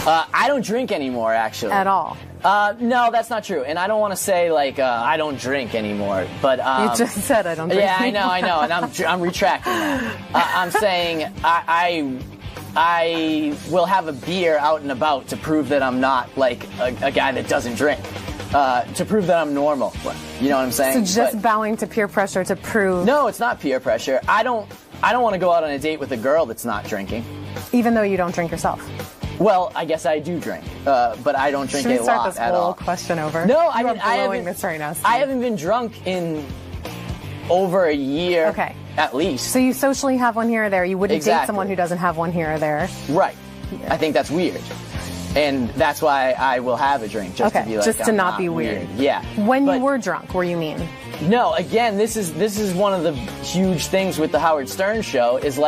I don't drink anymore, actually. At all? No, that's not true. And I don't want to say, I don't drink anymore. But you just said I don't drink anymore. I know. And I'm retracting that. I'm saying I will have a beer out and about to prove that I'm not, a guy that doesn't drink. To prove that I'm normal. You know what I'm saying? So just bowing to peer pressure to prove... No, it's not peer pressure. I don't want to go out on a date with a girl that's not drinking. Even though you don't drink yourself? Well, I guess I do drink, but I don't drink a lot at all. Should we start this whole question over? No, I haven't been drunk in over a year. Okay. At least. So you socially have one here or there. You wouldn't Exactly. date someone who doesn't have one here or there. Right. Yeah. I think that's weird. And that's why I will have a drink, just to be like, just to not be weird. Yeah. When you were drunk, were you mean? No, again, this is one of the huge things with the Howard Stern show is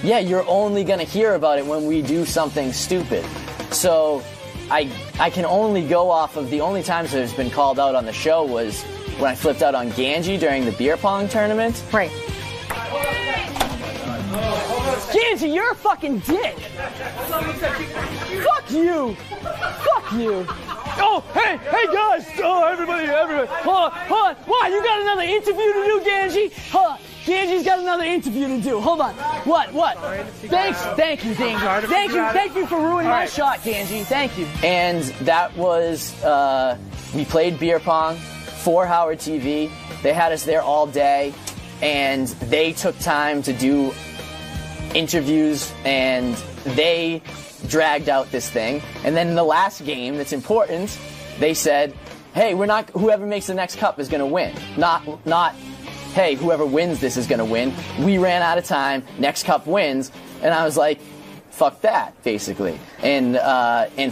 you're only going to hear about it when we do something stupid. So I can only go off of the only times that it's been called out on the show was when I flipped out on Ganji during the beer pong tournament. Right. Ganji, you're a fucking dick. Fuck you. Fuck you. Oh, hey guys. Oh, everybody. Hold on. What? You got another interview to do, Ganji? Hold on. Ganji's got another interview to do. Hold on. What? Thank you, Ganji. Thank you for ruining my shot, Ganji. Thank you. And that was, we played beer pong for Howard TV. They had us there all day, and they took time to do interviews, and they dragged out this thing. And then in the last game that's important, they said, hey, whoever makes the next cup is going to win. Not, hey, whoever wins this is going to win. We ran out of time. Next cup wins. And I was like, fuck that, basically. And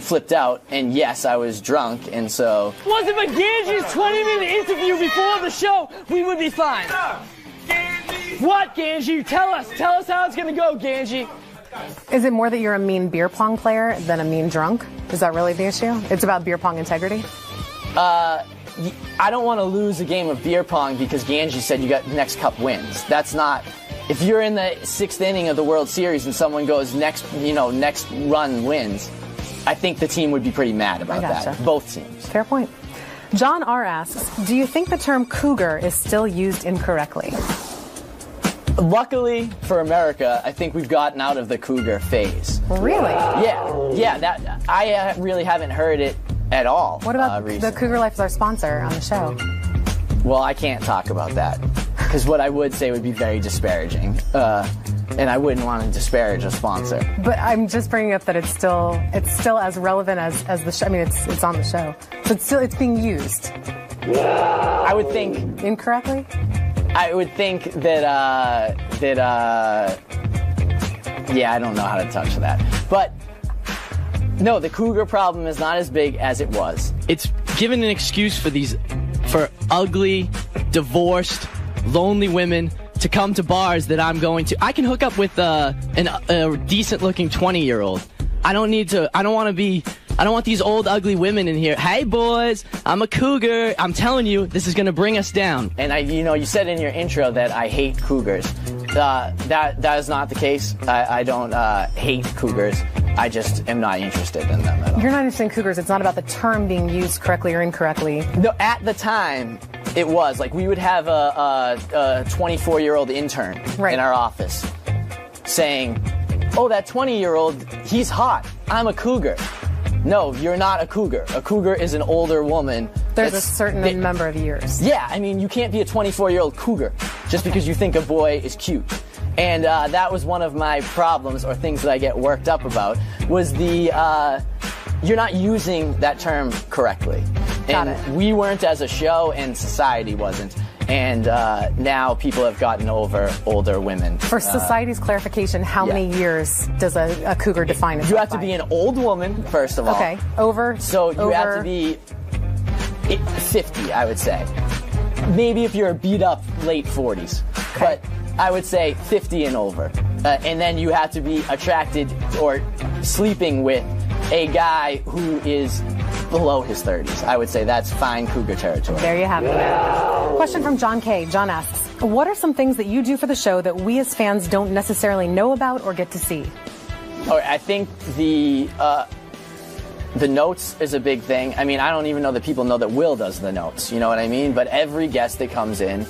flipped out. And yes, I was drunk. And so... Wasn't but Ganji's 20-minute interview before the show, we would be fine. What, Ganji? Tell us how it's going to go, Ganji. Is it more that you're a mean beer pong player than a mean drunk? Is that really the issue? It's about beer pong integrity? I don't want to lose a game of beer pong because Ganji said you got next cup wins. That's not... If you're in the 6th inning of the World Series and someone goes next run wins, I think the team would be pretty mad about that. Both teams. Fair point. John R. asks, do you think the term cougar is still used incorrectly? Luckily for America, I think we've gotten out of the cougar phase. Really? Yeah. That I really haven't heard it at all. What about the Cougar Life is our sponsor on the show? Well, I can't talk about that because what I would say would be very disparaging, and I wouldn't want to disparage a sponsor. But I'm just bringing up that it's still as relevant as the show. I mean, it's on the show, so it's being used. I would think incorrectly. I would think that I don't know how to touch that. But no, the cougar problem is not as big as it was. It's given an excuse for ugly, divorced, lonely women to come to bars that I'm going to. I can hook up with a decent-looking 20-year-old. I don't want these old, ugly women in here. Hey, boys, I'm a cougar. I'm telling you, this is going to bring us down. And you said in your intro that I hate cougars. That is not the case. I don't hate cougars. I just am not interested in them at all. You're not interested in cougars. It's not about the term being used correctly or incorrectly. No, at the time, it was. Like, we would have a 24-year-old intern in our office saying, oh, that 20-year-old, he's hot. I'm a cougar. No, you're not a cougar. A cougar is an older woman. There's a certain number of years. Yeah, I mean, you can't be a 24-year-old cougar just because you think a boy is cute. And that was one of my problems or things that I get worked up about was you're not using that term correctly. Got it. We weren't as a show and society wasn't. and now people have gotten over older women. For society's clarification, how many years does a cougar define itself? You have to be an old woman, first of all. Okay, over. So you have to be 50, I would say. Maybe if you're beat up, late 40s. But I would say 50 and over. And then you have to be attracted or sleeping with a guy who is below his 30s. I would say that's fine cougar territory. There you have it. Question from John K. John asks, what are some things that you do for the show that we as fans don't necessarily know about or get to see? All right, I think the notes is a big thing. I mean, I don't even know that people know that Will does the notes. You know what I mean? But every guest that comes in,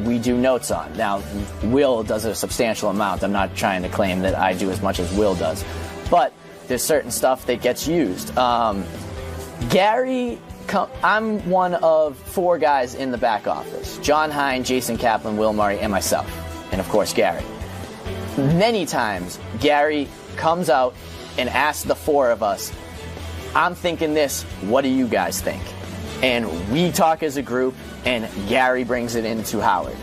we do notes on. Now, Will does a substantial amount. I'm not trying to claim that I do as much as Will does. But there's certain stuff that gets used. Gary, I'm one of 4 guys in the back office. John Hine, Jason Kaplan, Will Murray, and myself. And, of course, Gary. Many times, Gary comes out and asks the 4 of us, I'm thinking this, what do you guys think? And we talk as a group, and Gary brings it into Howard.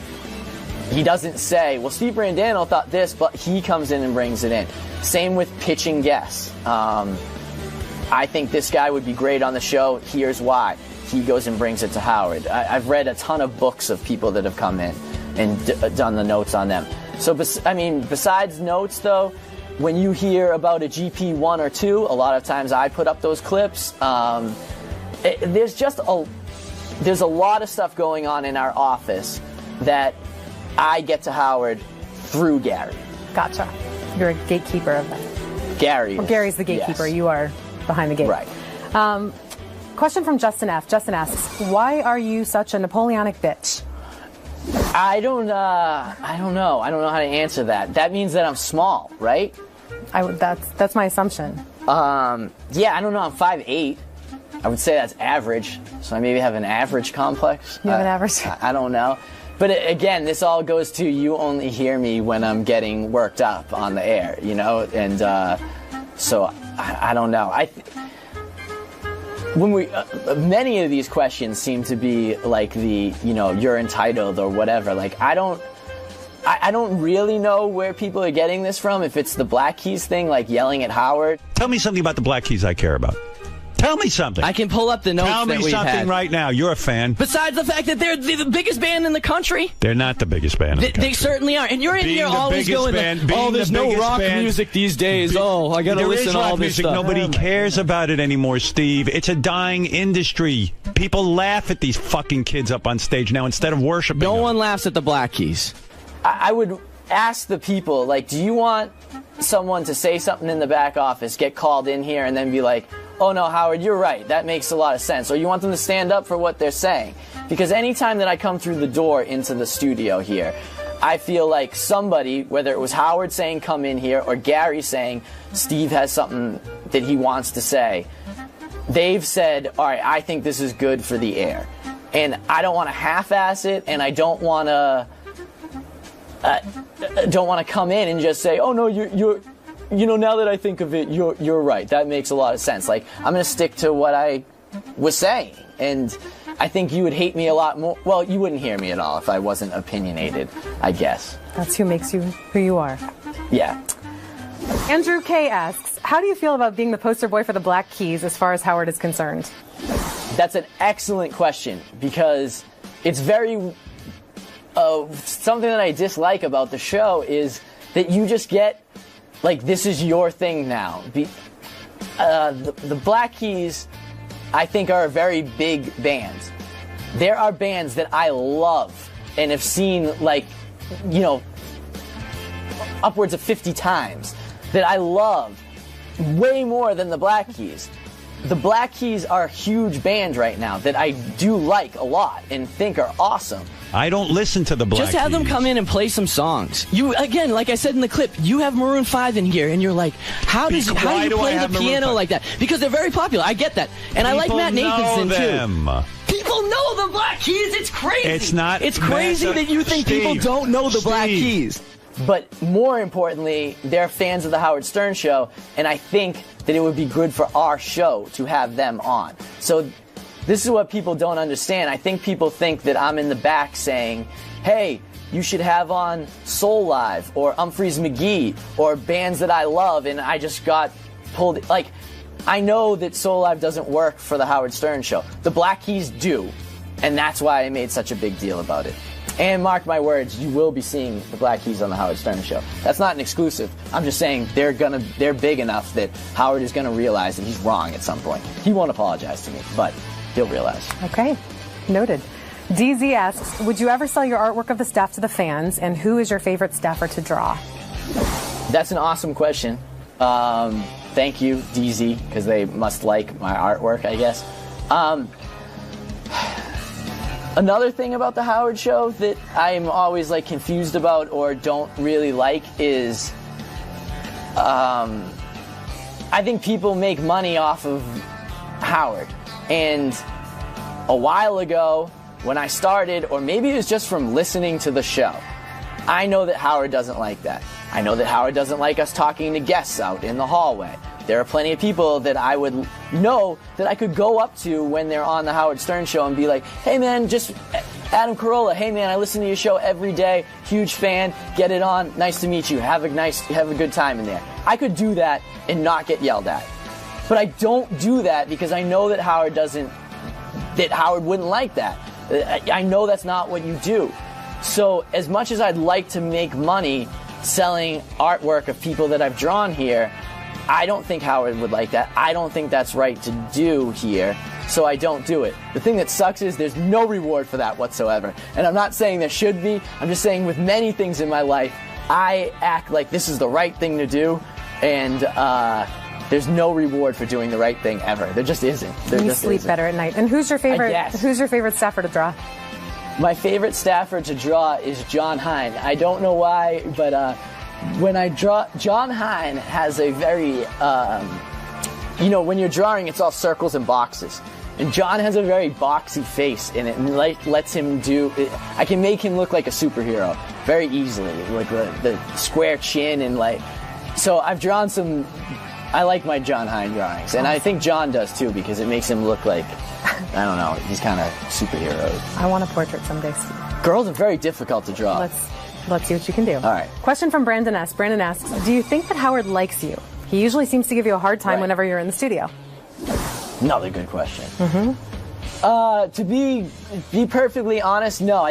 He doesn't say, well, Steve Brandano thought this, but he comes in and brings it in. Same with pitching guests. I think this guy would be great on the show. Here's why. He goes and brings it to Howard. I've read a ton of books of people that have come in and done the notes on them. So, besides notes, though, when you hear about a GP 1 or 2, a lot of times I put up those clips. There's a lot of stuff going on in our office that I get to Howard through Gary. Gotcha. You're a gatekeeper of that. Gary. Well, Gary's the gatekeeper. Yes. You are behind the gate. Right. Question from Justin F. Justin asks, why are you such a Napoleonic bitch? I don't know. I don't know how to answer that. That means that I'm small, right? That's my assumption. Yeah, I don't know. I'm 5'8". I would say that's average. So I maybe have an average complex. You have an average? I don't know. But again, this all goes to you only hear me when I'm getting worked up on the air, you know? And so I don't know. Many of these questions seem to be like you're entitled or whatever. Like, I don't really know where people are getting this from. If it's the Black Keys thing, like yelling at Howard. Tell me something about the Black Keys I care about. Tell me something. I can pull up the notes Tell that me we've something had. right now. You're a fan. Besides the fact that they're the biggest band in the country. They're not the biggest band in the country. They certainly are. And you're in Being here the always biggest going, band, oh, there's being the no biggest rock band, music these days. I got to listen to all this stuff. Nobody cares about it anymore, Steve. It's a dying industry. People laugh at these fucking kids up on stage now instead of worshiping them. No one laughs at the Black Keys. I would ask the people, like, do you want someone to say something in the back office, get called in here, and then be like, oh no, Howard, you're right, that makes a lot of sense? Or you want them to stand up for what they're saying? Because anytime that I come through the door into the studio here, I feel like somebody, whether it was Howard saying come in here or Gary saying Steve has something that he wants to say, they've said, all right, I think this is good for the air. And I don't want to half-ass it, and I don't want to come in and just say, oh no, you're now that I think of it, you're right. That makes a lot of sense. Like, I'm going to stick to what I was saying. And I think you would hate me a lot more. Well, you wouldn't hear me at all if I wasn't opinionated, I guess. That's who makes you who you are. Yeah. Andrew K. asks, how do you feel about being the poster boy for the Black Keys as far as Howard is concerned? That's an excellent question, because it's very... something that I dislike about the show is that you just get... like, this is your thing now. The Black Keys, I think, are a very big band. There are bands that I love and have seen, like, upwards of 50 times that I love way more than the Black Keys. The Black Keys are a huge band right now that I do like a lot and think are awesome. I don't listen to the Black Keys. Just have them come in and play some songs. You, again, like I said in the clip, you have Maroon 5 in here, and you're like, how do you play the piano like that? Because they're very popular. I get that. And I like Matt Nathanson, too. People know the Black Keys. It's crazy. It's not. It's crazy that you think people don't know the Black Keys. But more importantly, they're fans of the Howard Stern Show, and I think that it would be good for our show to have them on. So this is what people don't understand. I think people think that I'm in the back saying, hey, you should have on Soul Live or Humphreys McGee or bands that I love, and I just got pulled. Like, I know that Soul Live doesn't work for the Howard Stern show. The Black Keys do, and that's why I made such a big deal about it. And mark my words, you will be seeing the Black Keys on the Howard Stern show. That's not an exclusive. I'm just saying they're big enough that Howard is gonna realize that he's wrong at some point. He won't apologize to me, but he'll realize. Okay, noted. DZ asks, would you ever sell your artwork of the staff to the fans, and who is your favorite staffer to draw? That's an awesome question. Thank you, DZ, because they must like my artwork, I guess. Another thing about the Howard show that I'm always like confused about or don't really like is I think people make money off of Howard. And a while ago, when I started, or maybe it was just from listening to the show, I know that Howard doesn't like that. I know that Howard doesn't like us talking to guests out in the hallway. There are plenty of people that I would know that I could go up to when they're on the Howard Stern show and be like, hey man, just Adam Carolla, hey man, I listen to your show every day, huge fan, get it on, nice to meet you, have a good time in there. I could do that and not get yelled at. But I don't do that because I know that Howard wouldn't like that. I know that's not what you do. So as much as I'd like to make money selling artwork of people that I've drawn here, I don't think Howard would like that. I don't think that's right to do here, so I don't do it. The thing that sucks is there's no reward for that whatsoever. And I'm not saying there should be. I'm just saying with many things in my life, I act like this is the right thing to do, and there's no reward for doing the right thing ever. There just isn't. You sleep better at night. And who's your favorite staffer to draw? My favorite staffer to draw is John Hine. I don't know why, but when I draw, John Hine has a very, when you're drawing, it's all circles and boxes. And John has a very boxy face in it, and lets him do it. I can make him look like a superhero very easily, like the square chin and so I've drawn some. I like my John Hine drawings, and I think John does too, because it makes him look like, I don't know, he's kind of superhero. I want a portrait someday, Steve. Girls are very difficult to draw. Let's see what you can do. All right. Question from Brandon S. Brandon asks, do you think that Howard likes you? He usually seems to give you a hard time whenever you're in the studio. Another good question. To be perfectly honest, no. I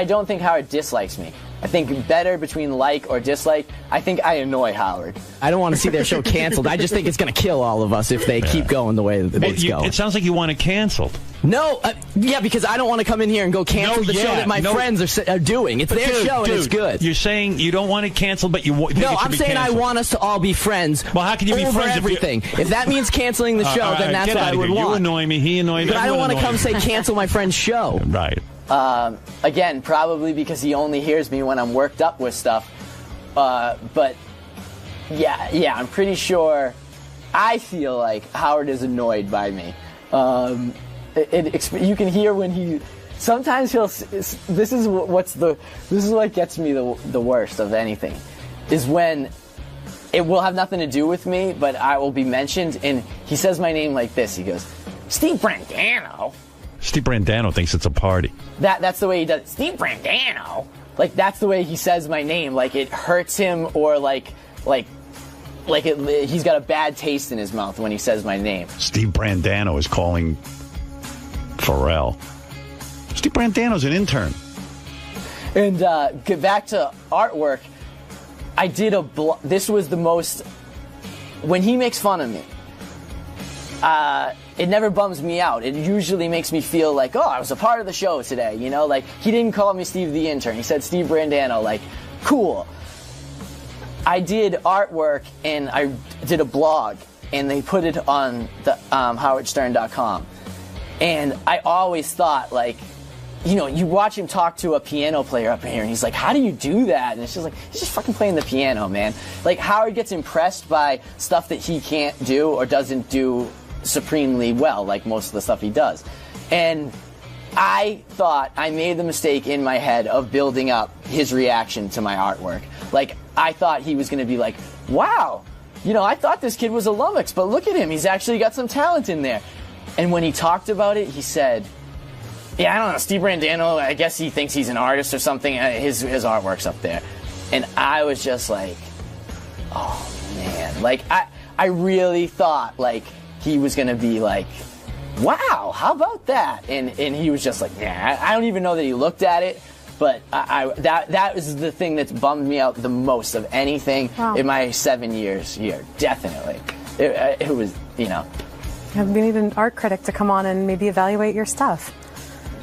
don't think Howard dislikes me. I think better between like or dislike, I think I annoy Howard. I don't want to see their show canceled. I just think it's going to kill all of us if they keep going the way that it's going. It sounds like you want it canceled. No, because I don't want to come in here and go cancel the show that my friends are doing. It's their show and it's good. You're saying you don't want it canceled, but you want. No, I'm saying I want us to all be friends. Well, how can you be friends everything? If that means canceling the show, then that's what I would want. You annoy me. He annoys me. But I don't want to come say cancel my friend's show. Right. Again, probably because he only hears me when I'm worked up with stuff. But yeah, I'm pretty sure. I feel like Howard is annoyed by me. You can hear when he. Sometimes he'll. This is what gets me the worst of anything, is when it will have nothing to do with me, but I will be mentioned, and he says my name like this. He goes, Steve Brandano. Steve Brandano thinks it's a party. That's the way he does it. Steve Brandano. Like, that's the way he says my name. Like, it hurts him, or he's got a bad taste in his mouth when he says my name. Steve Brandano is calling Pharrell. Steve Brandano's an intern. And get back to artwork. I did this was the most. When he makes fun of me, it never bums me out. It usually makes me feel like, oh, I was a part of the show today. You know, like, he didn't call me Steve the intern. He said Steve Brandano. Like, cool. I did artwork, and I did a blog, and they put it on the howardstern.com. And I always thought, like, you watch him talk to a piano player up here, and he's like, how do you do that? And it's just like, he's just fucking playing the piano, man. Like, Howard gets impressed by stuff that he can't do or doesn't do supremely well, like most of the stuff he does. And I thought I made the mistake in my head of building up his reaction to my artwork. Like, I thought he was going to be like, wow, I thought this kid was a lummox, but look at him, he's actually got some talent in there. And when he talked about it, he said, yeah, I don't know, Steve Brandano, I guess he thinks he's an artist or something. His artwork's up there. And I was just like, oh, man. Like, I really thought, like, he was going to be like, wow, how about that? And he was just like, nah, I don't even know that he looked at it. But that was the thing that's bummed me out the most of anything in my 7 years here. Definitely. It was, you know. We need an art critic to come on and maybe evaluate your stuff.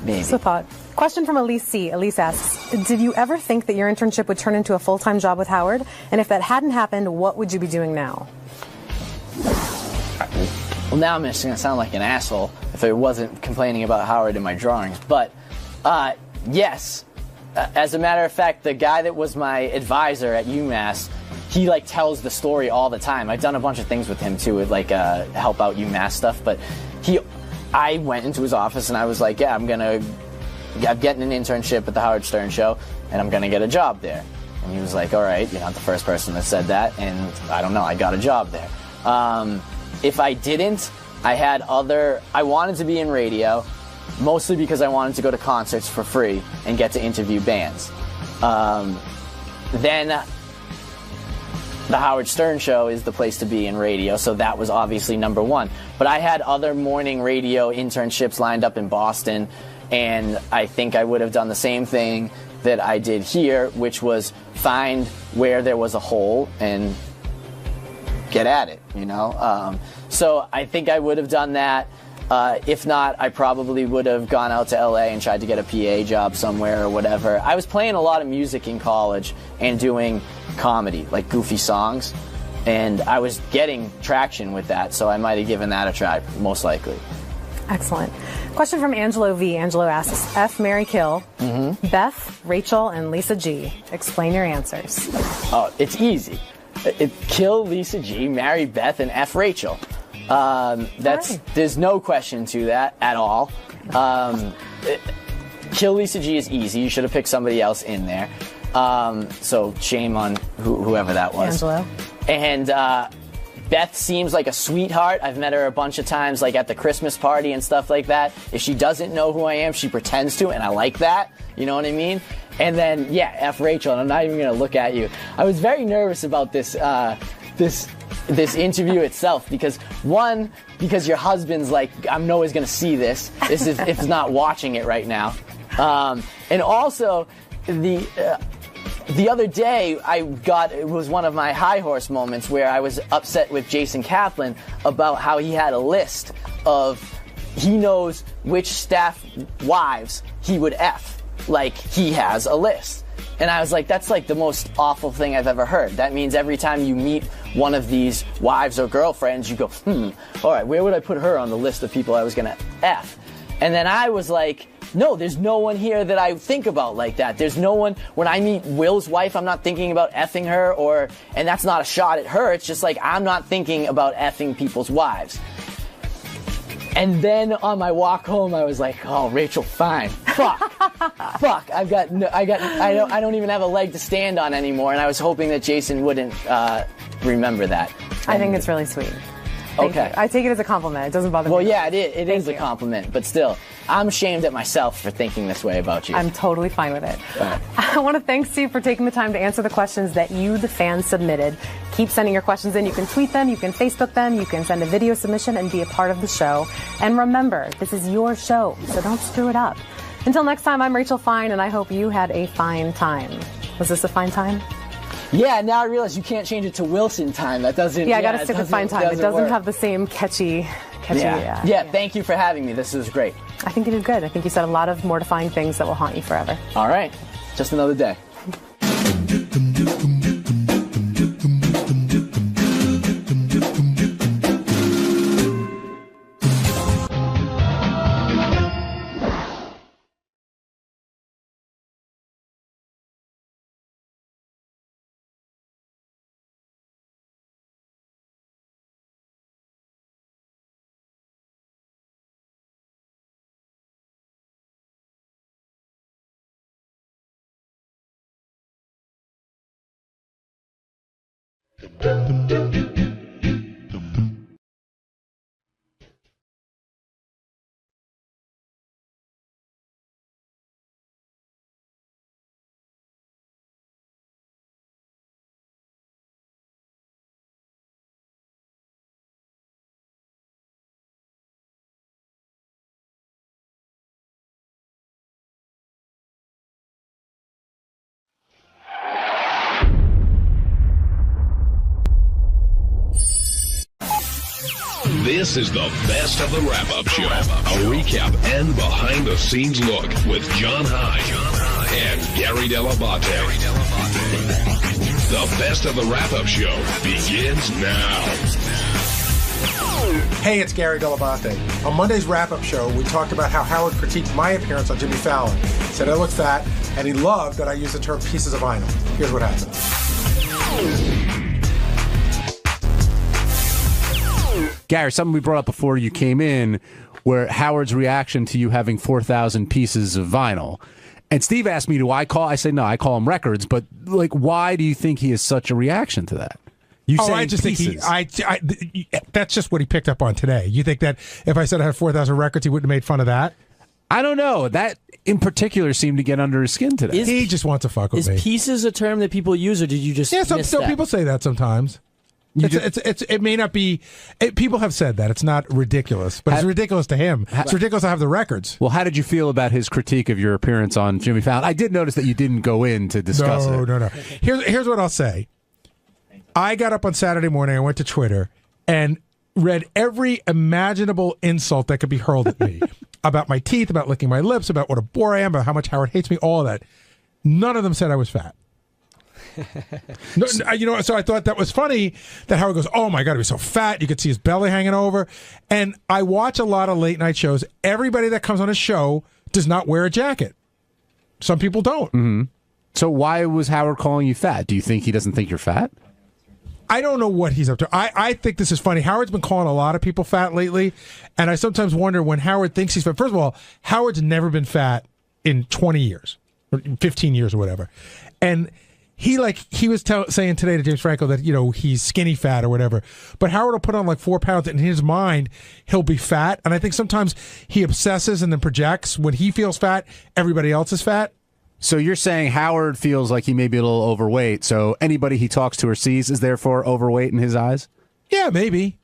Maybe. Just a thought. Question from Elise C. Elise asks, did you ever think that your internship would turn into a full-time job with Howard? And if that hadn't happened, what would you be doing now? Well, now I'm just going to sound like an asshole if I wasn't complaining about Howard in my drawings. But, yes. As a matter of fact, the guy that was my advisor at UMass, he like tells the story all the time. I've done a bunch of things with him too, with like help out UMass stuff. But I went into his office and I was like, yeah, I'm getting an internship at the Howard Stern Show, and I'm gonna get a job there. And he was like, all right, you're not the first person that said that, and I don't know, I got a job there. If I didn't, I wanted to be in radio. Mostly because I wanted to go to concerts for free and get to interview bands. Then the Howard Stern Show is the place to be in radio, so that was obviously number one. But I had other morning radio internships lined up in Boston, and I think I would have done the same thing that I did here, which was find where there was a hole and get at it, you know? So I think I would have done that. If not, I probably would have gone out to LA and tried to get a PA job somewhere or whatever. I was playing a lot of music in college and doing comedy, like goofy songs, and I was getting traction with that, so I might have given that a try, most likely. Excellent. Question from Angelo V. Angelo asks, F, Mary, Kill, Beth, Rachel, and Lisa G. Explain your answers. Oh, it's easy. Kill Lisa G, marry Beth, and F Rachel. There's no question to that at all. Kill Lisa G is easy. You should have picked somebody else in there. So shame on whoever that was. Angelo. And Beth seems like a sweetheart. I've met her a bunch of times, like at the Christmas party and stuff like that. If she doesn't know who I am, she pretends to, and I like that. You know what I mean? And then, yeah, F Rachel, and I'm not even going to look at you. I was very nervous about this interview itself because your husband's like, I'm always going to see this if he's not watching it right now. And also, the other day, it was one of my high horse moments where I was upset with Jason Kaplan about how he had a list of, he knows which staff wives he would F. Like, he has a list. And I was like, that's like the most awful thing I've ever heard. That means every time you meet one of these wives or girlfriends, you go, all right, where would I put her on the list of people I was going to F? And then I was like, no, there's no one here that I think about like that. There's no one, when I meet Will's wife, I'm not thinking about effing her, and that's not a shot at her. It's just like, I'm not thinking about effing people's wives. And then on my walk home, I was like, oh, Rachel, fine. Fuck. I don't even have a leg to stand on anymore. And I was hoping that Jason wouldn't remember that. I think it's really sweet. Thank you. I take it as a compliment. It doesn't bother me. Well, yeah, it is a compliment. But still, I'm ashamed at myself for thinking this way about you. I'm totally fine with it. I want to thank Steve for taking the time to answer the questions that you, the fans, submitted. Keep sending your questions in. You can tweet them, you can Facebook them, you can send a video submission and be a part of the show. And remember, this is your show, so don't screw it up. Until next time, I'm Rachel Fine, and I hope you had a fine time. Was this a fine time? Yeah, now I realize you can't change it to Wilson time. That doesn't. Yeah, I got to stick with fine time. It doesn't have the same catchy. Yeah, thank you for having me. This was great. I think you did good. I think you said a lot of mortifying things that will haunt you forever. All right. Just another day. This is the best of the wrap-up show. A recap and behind-the-scenes look with John Hine and Gary Dell'Abate. The best of the wrap-up show begins now. Hey, it's Gary Dell'Abate. On Monday's wrap-up show, we talked about how Howard critiqued my appearance on Jimmy Fallon. Said I look fat, and he loved that I used the term pieces of vinyl. Here's what happened. Gary, something we brought up before you came in, where Howard's reaction to you having 4,000 pieces of vinyl. And Steve asked me, do I call? I say, no, I call them records. But, like, why do you think he has such a reaction to that? I just think that's just what he picked up on today. You think that if I said I had 4,000 records, he wouldn't have made fun of that? I don't know. That, in particular, seemed to get under his skin today. He just wants to fuck with me. Is pieces a term that people use, or did you just miss that? People say that sometimes. It may not be. People have said that. It's not ridiculous, but it's ridiculous to him. It's ridiculous to have the records. Well, how did you feel about his critique of your appearance on Jimmy Fallon? I did notice that you didn't go in to discuss it. No. Here's what I'll say. I got up on Saturday morning, I went to Twitter, and read every imaginable insult that could be hurled at me. About my teeth, about licking my lips, about what a bore I am, about how much Howard hates me, all of that. None of them said I was fat. No, so I thought that was funny that Howard goes, oh my God, he's so fat. You could see his belly hanging over. And I watch a lot of late night shows. Everybody that comes on a show does not wear a jacket. Some people don't. Mm-hmm. So why was Howard calling you fat? Do you think he doesn't think you're fat? I don't know what he's up to. I think this is funny. Howard's been calling a lot of people fat lately, and I sometimes wonder when Howard thinks he's fat. First of all, Howard's never been fat in 20 years, or 15 years or whatever. And he was saying today to James Franco that, he's skinny fat or whatever. But Howard will put on like 4 pounds, and in his mind, he'll be fat. And I think sometimes he obsesses and then projects when he feels fat, everybody else is fat. So you're saying Howard feels like he may be a little overweight, so anybody he talks to or sees is therefore overweight in his eyes? Yeah, maybe.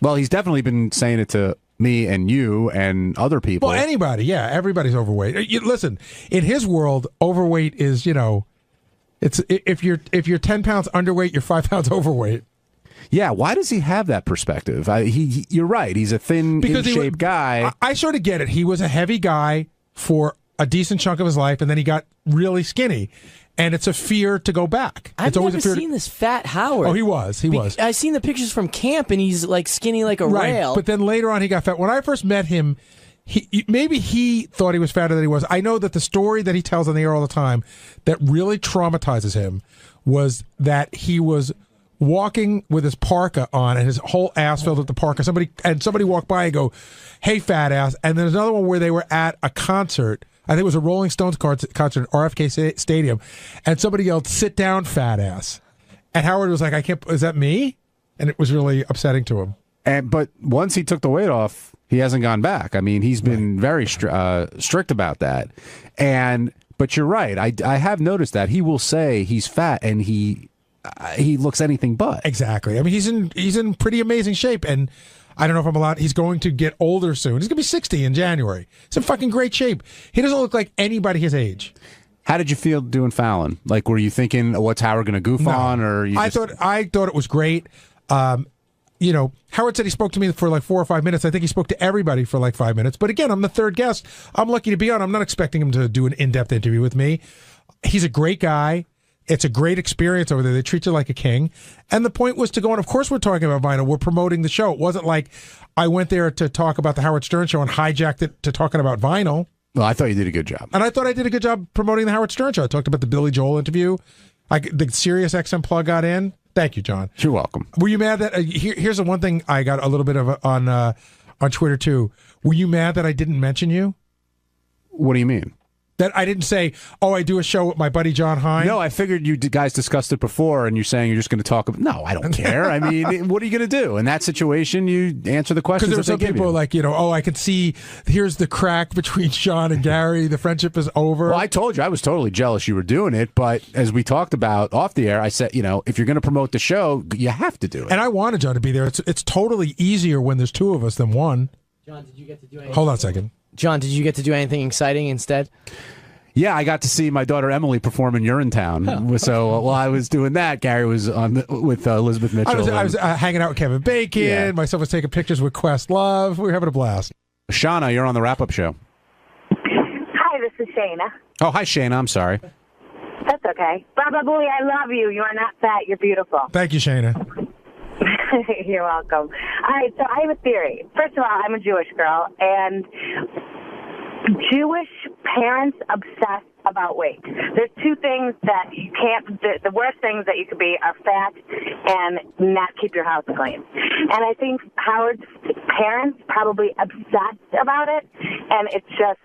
Well, he's definitely been saying it to me and you and other people. Well, anybody, yeah, everybody's overweight. Listen, in his world, overweight is, it's if you're 10 pounds underweight, you're 5 pounds overweight. Yeah, why does he have that perspective? You're right. He's a thin, in-shape guy. I sort of get it. He was a heavy guy for a decent chunk of his life, and then he got really skinny, and it's a fear to go back. I've never seen this fat Howard. Oh, he was. I've seen the pictures from camp, and he's like skinny like a rail. But then later on, he got fat. When I first met him, maybe he thought he was fatter than he was. I know that the story that he tells on the air all the time that really traumatizes him was that he was walking with his parka on and his whole ass filled with the parka. Somebody walked by and go, "Hey, fat ass!" And there's another one where they were at a concert. I think it was a Rolling Stones concert at RFK Stadium, and somebody yelled, "Sit down, fat ass!" And Howard was like, "I can't. Is that me?" And it was really upsetting to him. But once he took the weight off, he hasn't gone back. I mean, he's been very strict about that. But you're right. I have noticed that he will say he's fat, and he looks anything but. Exactly. I mean, he's in pretty amazing shape, and I don't know if I'm allowed. He's going to get older soon. He's going to be 60 in January. He's in fucking great shape. He doesn't look like anybody his age. How did you feel doing Fallon? Like, were you thinking, what's Howard going to goof on? Or I thought it was great. Howard said he spoke to me for like 4 or 5 minutes. I think he spoke to everybody for like 5 minutes. But again, I'm the third guest. I'm lucky to be on. I'm not expecting him to do an in-depth interview with me. He's a great guy. It's a great experience over there. They treat you like a king. And the point was to go on. Of course, we're talking about vinyl. We're promoting the show. It wasn't like I went there to talk about the Howard Stern show and hijacked it to talking about vinyl. Well, I thought you did a good job. And I thought I did a good job promoting the Howard Stern show. I talked about the Billy Joel interview. The Sirius XM plug got in. Thank you, John. You're welcome. Were you mad that here's the one thing I got a little bit of on Twitter too. Were you mad that I didn't mention you? What do you mean? That I didn't say, oh, I do a show with my buddy John Hine? No, I figured you guys discussed it before, and you're saying you're just going to talk about... No, I don't care. I mean, what are you going to do? In that situation, you answer the questions that they give you. Because there were some people like, oh, I can see, here's the crack between Sean and Gary. The friendship is over. Well, I told you, I was totally jealous you were doing it, but as we talked about off the air, I said, if you're going to promote the show, you have to do it. And I wanted John to be there. It's totally easier when there's two of us than one. John, did you get to do anything? Hold on a second. John, did you get to do anything exciting instead? Yeah, I got to see my daughter Emily perform in Urinetown. So while I was doing that, Gary was on with Elizabeth Mitchell. I was hanging out with Kevin Bacon. Yeah. Myself was taking pictures with Questlove. We were having a blast. Shauna, you're on the wrap-up show. Hi, this is Shayna. Oh, hi, Shayna. I'm sorry. That's okay. Baba Booey, I love you. You are not fat. You're beautiful. Thank you, Shayna. You're welcome. All right, so I have a theory. First of all, I'm a Jewish girl, and Jewish parents obsess about weight. There's two things that you can't, the worst things that you could be are fat and not keep your house clean. And I think Howard's parents probably obsessed about it, and it's just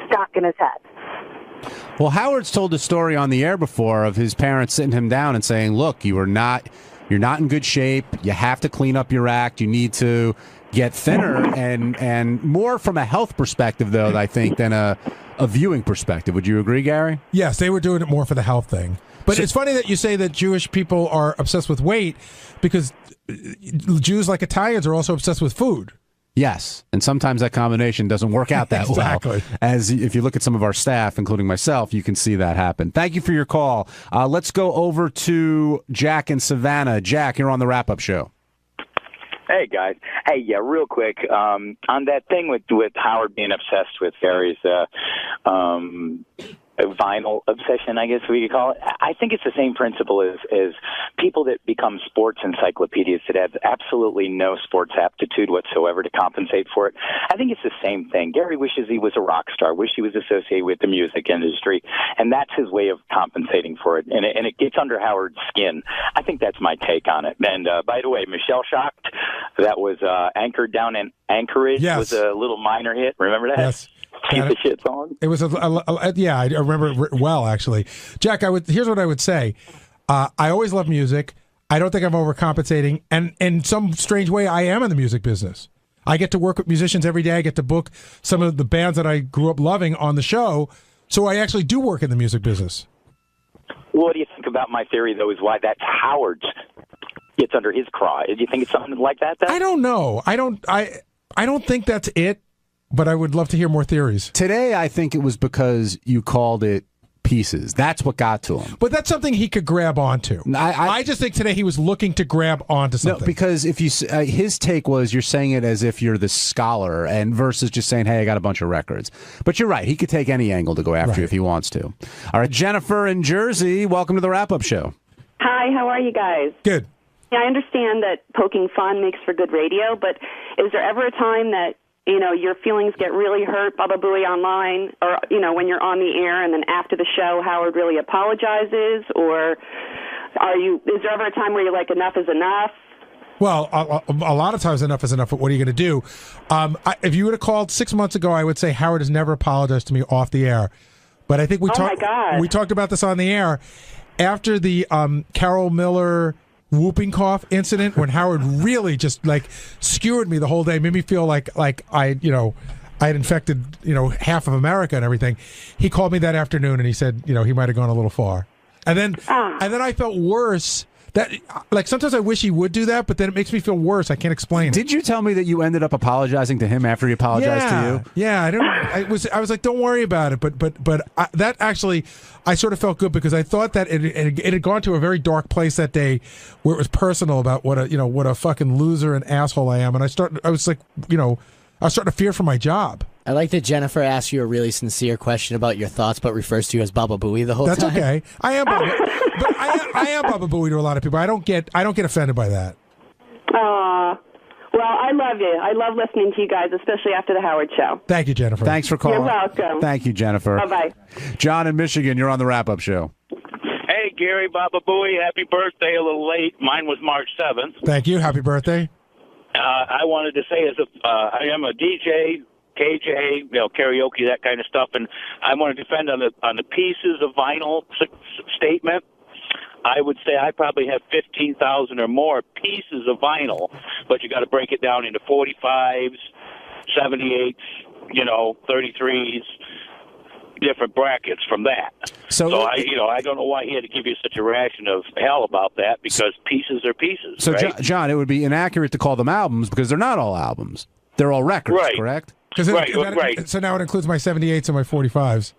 stuck in his head. Well, Howard's told a story on the air before of his parents sitting him down and saying, look, you're not in good shape. You have to clean up your act. You need to get thinner, and more from a health perspective, though, I think, than a viewing perspective. Would you agree, Gary? Yes, they were doing it more for the health thing. But it's funny that you say that Jewish people are obsessed with weight, because Jews, like Italians, are also obsessed with food. Yes, and sometimes that combination doesn't work out that Exactly. well. As if you look at some of our staff, including myself, you can see that happen. Thank you for your call. Let's go over to Jack in Savannah. Jack, you're on the wrap-up show. Hey, guys. Hey, yeah, real quick. On that thing with Howard being obsessed with Gary's vinyl obsession, I guess we could call it. I think it's the same principle as people that become sports encyclopedias that have absolutely no sports aptitude whatsoever to compensate for it. I think it's the same thing. Gary wishes he was a rock star, wish he was associated with the music industry, and that's his way of compensating for it. And it gets under Howard's skin. I think that's my take on it. And by the way, Michelle Shocked, that was anchored down in Anchorage, was a little minor hit. Remember that? Yes. Keep the shit song. It was yeah, I remember it well, actually. Jack, here's what I would say. I always love music. I don't think I'm overcompensating, and in some strange way, I am in the music business. I get to work with musicians every day. I get to book some of the bands that I grew up loving on the show, so I actually do work in the music business. What do you think about my theory, though, is why that's Howard's gets under his craw? Do you think it's something like that, though? I don't know. I don't think that's it. But I would love to hear more theories. Today, I think it was because you called it pieces. That's what got to him. But that's something he could grab onto. I just think today he was looking to grab onto something. No, because if you his take was you're saying it as if you're the scholar, and versus just saying, hey, I got a bunch of records. But you're right. He could take any angle to go after you if he wants to. All right, Jennifer in Jersey, welcome to the wrap-up show. Hi, how are you guys? Good. Yeah, I understand that poking fun makes for good radio, but is there ever a time that your feelings get really hurt, Baba Booey, online, or, when you're on the air and then after the show, Howard really apologizes? Or is there ever a time where you're like, enough is enough? Well, a lot of times enough is enough, but what are you going to do? If you would have called 6 months ago, I would say Howard has never apologized to me off the air. But I think we talked about this on the air. After the Carol Miller whooping cough incident, when Howard really just skewered me the whole day, made me feel like I had infected half of America and everything. He called me that afternoon and he said he might have gone a little far, and then I felt worse. That sometimes I wish he would do that, but then it makes me feel worse. I can't explain it. Did you tell me that you ended up apologizing to him after he apologized to you? Yeah, I was like, don't worry about it. But that actually, I sort of felt good because I thought that it had gone to a very dark place that day, where it was personal about what a fucking loser and asshole I am, and I was starting to fear for my job. I like that Jennifer asked you a really sincere question about your thoughts, but refers to you as Baba Booey the whole time. That's okay. I am Baba, but I am Baba Booey to a lot of people. I don't get offended by that. Well, I love you. I love listening to you guys, especially after the Howard show. Thank you, Jennifer. Thanks for calling. You're welcome. Thank you, Jennifer. Bye-bye. John in Michigan, you're on the wrap-up show. Hey, Gary, Baba Booey, happy birthday. A little late. Mine was March 7th. Thank you. Happy birthday. I wanted to say, I am a DJ, KJ, karaoke, that kind of stuff, and I want to defend on the pieces of vinyl statement. I would say I probably have 15,000 or more pieces of vinyl, but you got to break it down into 45s, 78s, 33s, different brackets from that. So I don't know why he had to give you such a ration of hell about that, because pieces are pieces. So, right? John, it would be inaccurate to call them albums because they're not all albums. They're all records, correct? Right. So now it includes my 78s and my 45s.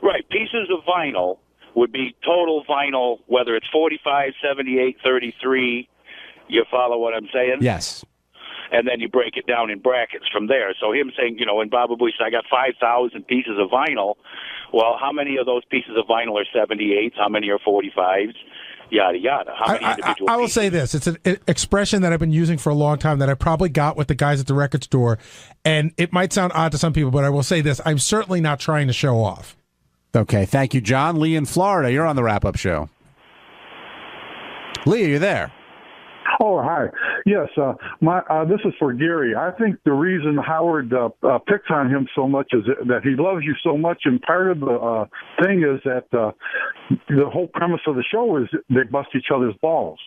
Right, pieces of vinyl would be total vinyl, whether it's 45, 78, 33. You follow what I'm saying? Yes. And then you break it down in brackets from there. So him saying, when Baba Booey said, I got 5,000 pieces of vinyl, well, how many of those pieces of vinyl are 78s? How many are 45s? Yada, yada. How many individual I will say this. It's an expression that I've been using for a long time that I probably got with the guys at the record store, and it might sound odd to some people, but I will say this. I'm certainly not trying to show off. Okay, thank you, John. Lee in Florida, you're on the wrap-up show. Lee, are you there? Oh, hi. Yes, this is for Gary. I think the reason Howard picks on him so much is that he loves you so much, and part of the thing is that the whole premise of the show is they bust each other's balls.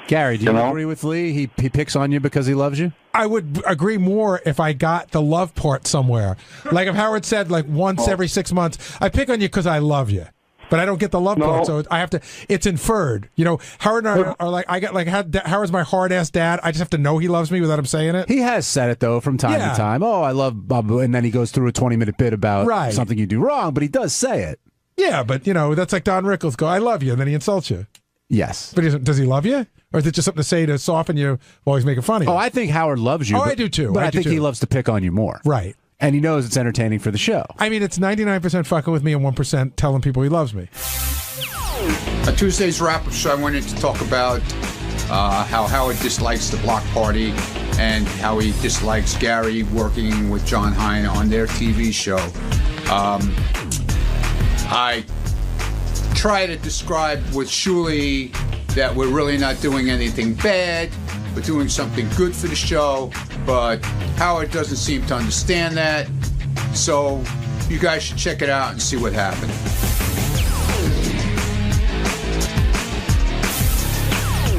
Gary, do you agree with Lee? He picks on you because he loves you? I would agree more if I got the love part somewhere. Like if Howard said, like, once every 6 months, I pick on you because I love you. But I don't get the love part, so I have to. It's inferred, Howard and I are like, Howard's my hard ass dad. I just have to know he loves me without him saying it. He has said it though from time to time. Oh, I love Babu, and then he goes through a 20-minute bit about something you do wrong, but he does say it. Yeah, but that's like Don Rickles go, I love you, and then he insults you. Yes, but does he love you, or is it just something to say to soften you while he's making fun of you? Oh, I think Howard loves you. Oh, I do too. But I think he loves to pick on you more. Right. And he knows it's entertaining for the show. I mean, it's 99% fucking with me and 1% telling people he loves me. Tuesday's wrap-up show, I wanted to talk about how Howard dislikes the block party and how he dislikes Gary working with John Hein on their TV show. I try to describe with Shuli that we're really not doing anything bad. We're doing something good for the show, but Howard doesn't seem to understand that. So you guys should check it out and see what happened.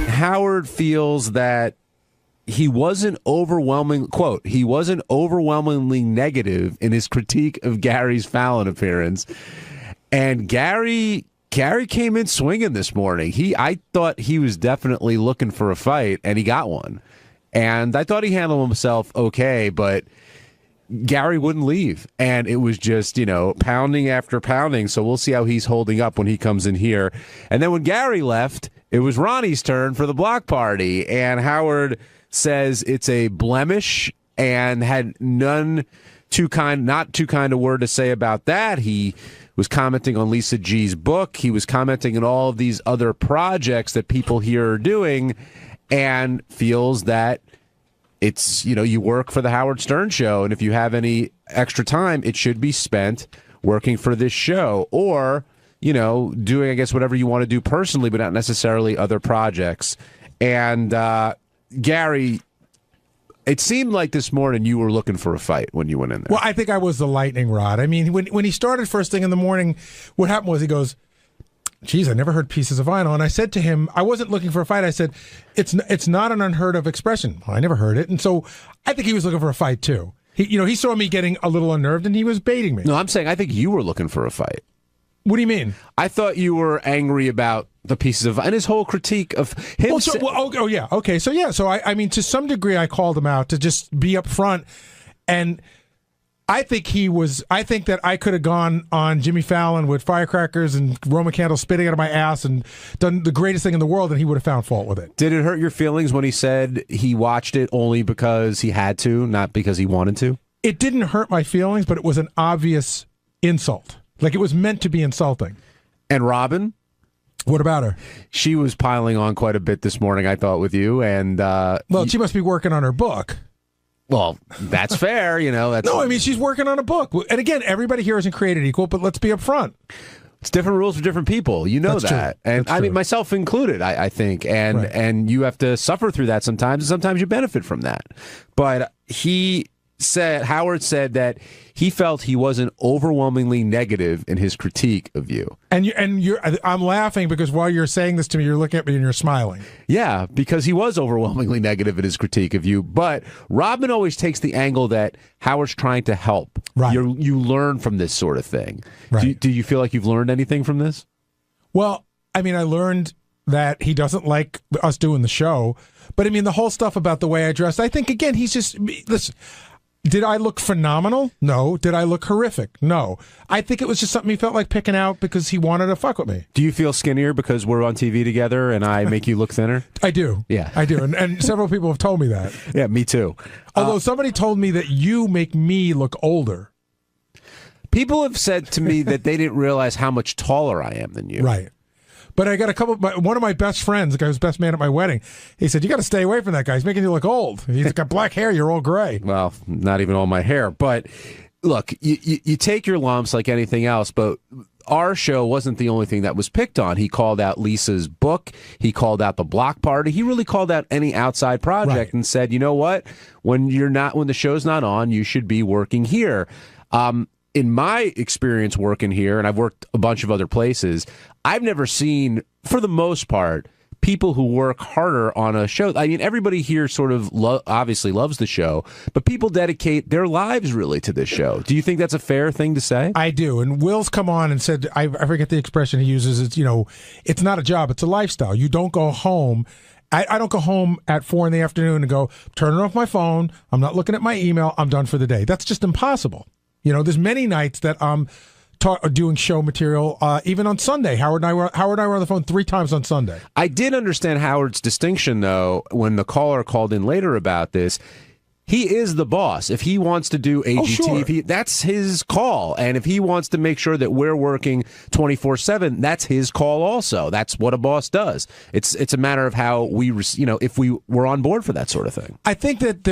Howard feels that he wasn't he wasn't overwhelmingly negative in his critique of Gary's Fallon appearance. And Gary came in swinging this morning. I thought he was definitely looking for a fight, and he got one. And I thought he handled himself okay, but Gary wouldn't leave. And it was just, pounding after pounding. So we'll see how he's holding up when he comes in here. And then when Gary left, it was Ronnie's turn for the block party. And Howard says it's a blemish and had not too kind a word to say about that. He was commenting on Lisa G's book. He was commenting on all of these other projects that people here are doing, and feels that it's, you work for the Howard Stern show, and if you have any extra time, it should be spent working for this show or, doing, I guess, whatever you want to do personally, but not necessarily other projects. And Gary, it seemed like this morning you were looking for a fight when you went in there. Well, I think I was the lightning rod. I mean, when he started first thing in the morning, what happened was he goes, geez, I never heard pieces of vinyl. And I said to him, I wasn't looking for a fight. I said, it's not an unheard of expression. Well, I never heard it. And so I think he was looking for a fight too. He saw me getting a little unnerved and he was baiting me. No, I'm saying I think you were looking for a fight. What do you mean? I thought you were angry about the pieces of, and his whole critique of him. Yeah. Okay. So I mean, to some degree, I called him out to just be up front. And I think that I could have gone on Jimmy Fallon with firecrackers and Roman candles spitting out of my ass and done the greatest thing in the world, and he would have found fault with it. Did it hurt your feelings when he said he watched it only because he had to, not because he wanted to? It didn't hurt my feelings, but it was an obvious insult. Like, it was meant to be insulting. And Robin? What about her? She was piling on quite a bit this morning, I thought, with you. And she must be working on her book. Well, that's fair, That's No, I mean, she's working on a book. And again, everybody here isn't created equal, but let's be upfront. It's different rules for different people. That's that. True. And I mean, myself included, I think. And you have to suffer through that sometimes, and sometimes you benefit from that. But Howard said that he felt he wasn't overwhelmingly negative in his critique of you. I'm laughing because while you're saying this to me, you're looking at me and you're smiling. Yeah, because he was overwhelmingly negative in his critique of you. But Robin always takes the angle that Howard's trying to help. Right. You learn from this sort of thing. Right. Do you feel like you've learned anything from this? Well, I mean, I learned that he doesn't like us doing the show. But I mean, the whole stuff about the way I dressed, I think, again, he's just, listen, Did I look phenomenal? No. Did I look horrific? No. I think it was just something he felt like picking out because he wanted to fuck with me. Do you feel skinnier because we're on TV together and I make you look thinner? I do. Yeah. I do. And several people have told me that. Yeah, me too. Although somebody told me that you make me look older. People have said to me that they didn't realize how much taller I am than you. Right. But I got one of my best friends, the guy who's best man at my wedding, he said, you got to stay away from that guy. He's making you look old. He's got black hair. You're all gray. Well, not even all my hair. But look, you take your lumps like anything else, but our show wasn't the only thing that was picked on. He called out Lisa's book. He called out the block party. He really called out any outside project and said, you know what? When the show's not on, you should be working here. In my experience working here, and I've worked a bunch of other places, I've never seen, for the most part, people who work harder on a show. I mean, everybody here sort of obviously loves the show, but people dedicate their lives really to this show. Do you think that's a fair thing to say? I do. And Will's come on and said, I forget the expression he uses. It's, it's not a job, it's a lifestyle. You don't go home. I don't go home at 4 in the afternoon and go, turning off my phone. I'm not looking at my email. I'm done for the day. That's just impossible. There's many nights that I'm doing show material, even on Sunday. Howard and I were on the phone 3 times on Sunday. I did understand Howard's distinction, though, when the caller called in later about this. He is the boss. If he wants to do AGT, that's his call. And if he wants to make sure that we're working 24/7, that's his call also. That's what a boss does. It's a matter of how we, if we were on board for that sort of thing. I think that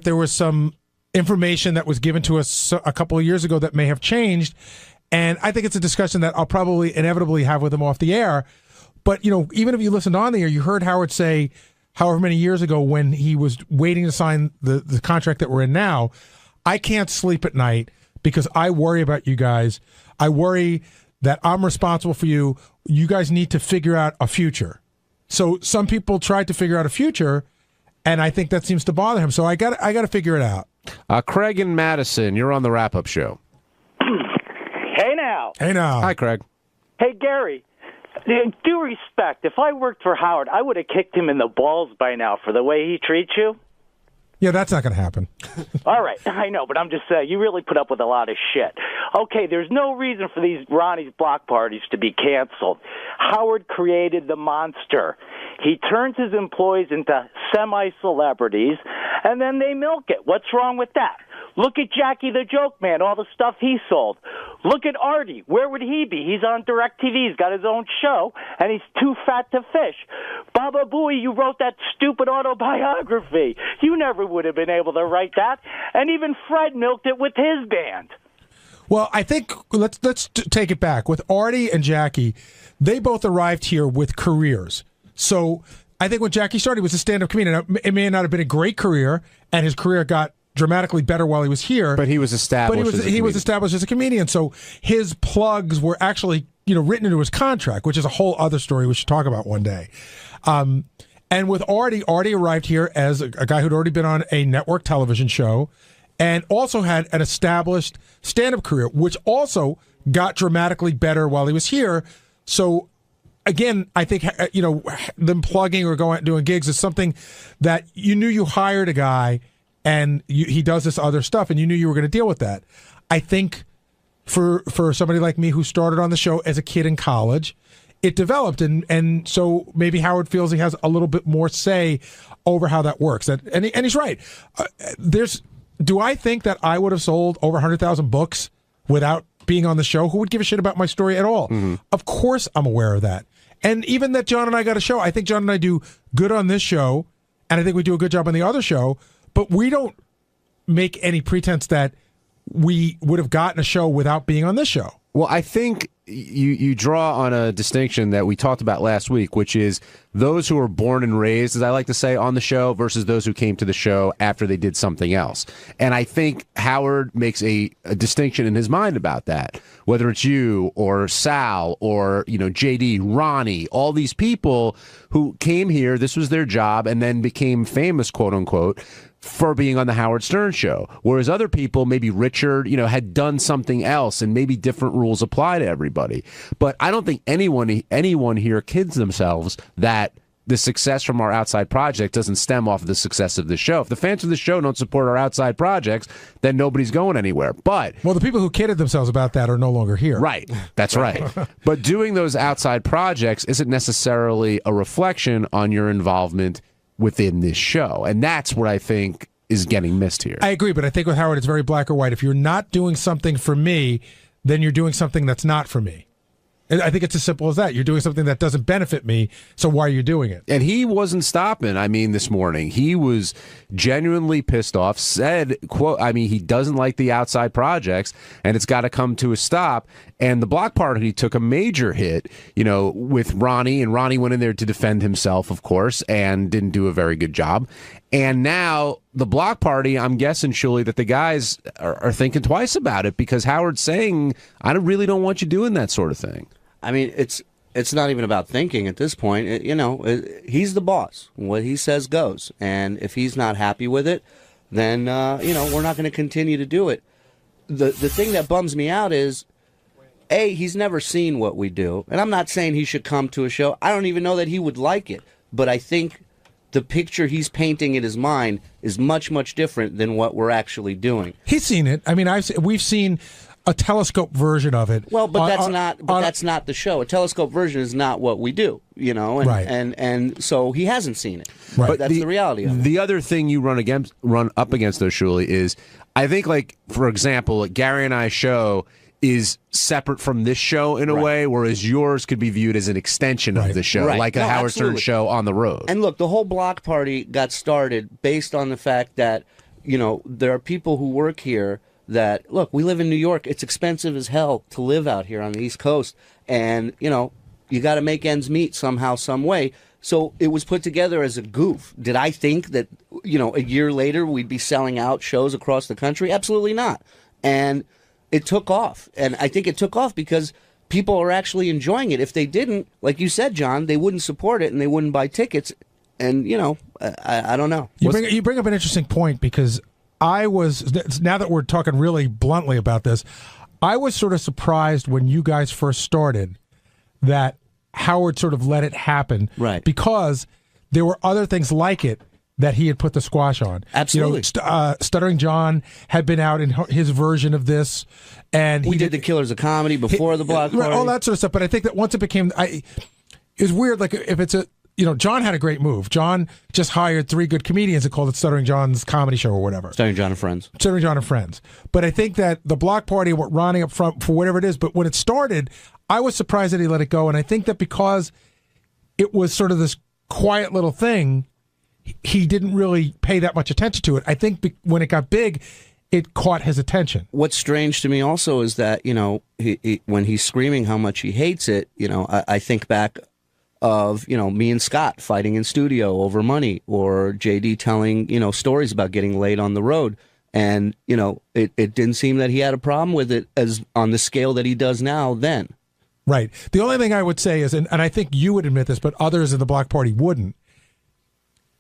there was some information that was given to us a couple of years ago that may have changed, and I think it's a discussion that I'll probably inevitably have with him off the air. But even if you listened on the air, you heard Howard say, however many years ago, when he was waiting to sign the contract that we're in now, I can't sleep at night because I worry about you guys. I worry that I'm responsible for you. You guys need to figure out a future. So some people tried to figure out a future, and I think that seems to bother him. So I got to figure it out. Craig and Madison, you're on the wrap-up show. Hey now. Hey now. Hi, Craig. Hey, Gary. Due respect, if I worked for Howard, I would have kicked him in the balls by now for the way he treats you. Yeah, that's not going to happen. All right, I know, but I'm just saying, you really put up with a lot of shit. Okay, there's no reason for these Ronnie's block parties to be canceled. Howard created the monster. He turns his employees into semi-celebrities, and then they milk it. What's wrong with that? Look at Jackie the Joke Man, all the stuff he sold. Look at Artie. Where would he be? He's on DirecTV. He's got his own show, and he's too fat to fish. Baba Booey, you wrote that stupid autobiography. You never would have been able to write that. And even Fred milked it with his band. Well, I think let's take it back. With Artie and Jackie, they both arrived here with careers. So I think when Jackie started, he was a stand-up comedian. It may not have been a great career, and his career got dramatically better while he was here. But he was established. But he was established as a comedian. So his plugs were actually, written into his contract, which is a whole other story we should talk about one day. And with Artie arrived here as a guy who'd already been on a network television show, and also had an established stand-up career, which also got dramatically better while he was here. So again, I think them plugging or going out and doing gigs is something that you knew you hired a guy. And he does this other stuff, and you knew you were going to deal with that. I think for somebody like me who started on the show as a kid in college, it developed, and so maybe Howard feels he has a little bit more say over how that works. And he's right. Do I think that I would have sold over 100,000 books without being on the show? Who would give a shit about my story at all? Mm-hmm. Of course I'm aware of that. And even that John and I got a show, I think John and I do good on this show, and I think we do a good job on the other show. But we don't make any pretense that we would have gotten a show without being on this show. Well, I think you draw on a distinction that we talked about last week, which is those who were born and raised, as I like to say, on the show versus those who came to the show after they did something else. And I think Howard makes a distinction in his mind about that, whether it's you or Sal or, JD, Ronnie, all these people who came here, this was their job, and then became famous, quote unquote, for being on the Howard Stern show. Whereas other people, maybe Richard, had done something else and maybe different rules apply to everybody. But I don't think anyone here kids themselves that the success from our outside project doesn't stem off of the success of the show. If the fans of the show don't support our outside projects, then nobody's going anywhere. But well, the people who kidded themselves about that are no longer here. Right. That's right. But doing those outside projects isn't necessarily a reflection on your involvement within this show. And that's what I think is getting missed here. I agree, but I think with Howard, it's very black or white. If you're not doing something for me, then you're doing something that's not for me. I think it's as simple as that. You're doing something that doesn't benefit me, so why are you doing it? And he wasn't stopping. I mean, this morning, he was genuinely pissed off, said, quote, I mean, he doesn't like the outside projects, and it's got to come to a stop. And the Block Party took a major hit, you know, with Ronnie, and Ronnie went in there to defend himself, of course, and didn't do a very good job. And now the Block Party, I'm guessing, Shuli, that the guys are thinking twice about it because Howard's saying, I really don't want you doing that sort of thing. I mean, it's not even about thinking at this point. He's the boss. What he says goes. And if he's not happy with it, then, we're not going to continue to do it. The thing that bums me out is, A, he's never seen what we do. And I'm not saying he should come to a show. I don't even know that he would like it. But I think the picture he's painting in his mind is much, much different than what we're actually doing. He's seen it. I mean, we've seen a telescope version of it. Well, but that's not the show. A telescope version is not what we do, and, right. and so he hasn't seen it. Right. But that's the reality of it. The other thing you run up against though, Shuli, is I think, like, for example, Gary and I's show is separate from this show in a way, whereas yours could be viewed as an extension of the show, like a Howard Stern show on the road. And look, the whole Block Party got started based on the fact that, there are people who work here that, look, we live in New York. It's expensive as hell to live out here on the East Coast. And, you got to make ends meet somehow, some way. So it was put together as a goof. Did I think that, a year later we'd be selling out shows across the country? Absolutely not. And it took off. And I think it took off because people are actually enjoying it. If they didn't, like you said, John, they wouldn't support it and they wouldn't buy tickets. And, I don't know. You bring up an interesting point because I was, now that we're talking really bluntly about this, I was sort of surprised when you guys first started that Howard sort of let it happen. Right. Because there were other things like it that he had put the squash on. Absolutely. Stuttering John had been out in his version of this. And we did the Killers of Comedy before the Block Party. All that sort of stuff. But I think that once it became, it was weird, like if it's a, John had a great move. John just hired 3 good comedians and called it Stuttering John's Comedy Show or whatever. Stuttering John and Friends. Stuttering John and Friends. But I think that the Block Party, what Ronnie up front for whatever it is, but when it started, I was surprised that he let it go. And I think that because it was sort of this quiet little thing, he didn't really pay that much attention to it. I think when it got big, it caught his attention. What's strange to me also is that, when he's screaming how much he hates it, I think back of, me and Scott fighting in studio over money, or JD telling, stories about getting late on the road. And, it didn't seem that he had a problem with it as on the scale that he does now then. Right. The only thing I would say is, and I think you would admit this, but others in the Block Party wouldn't,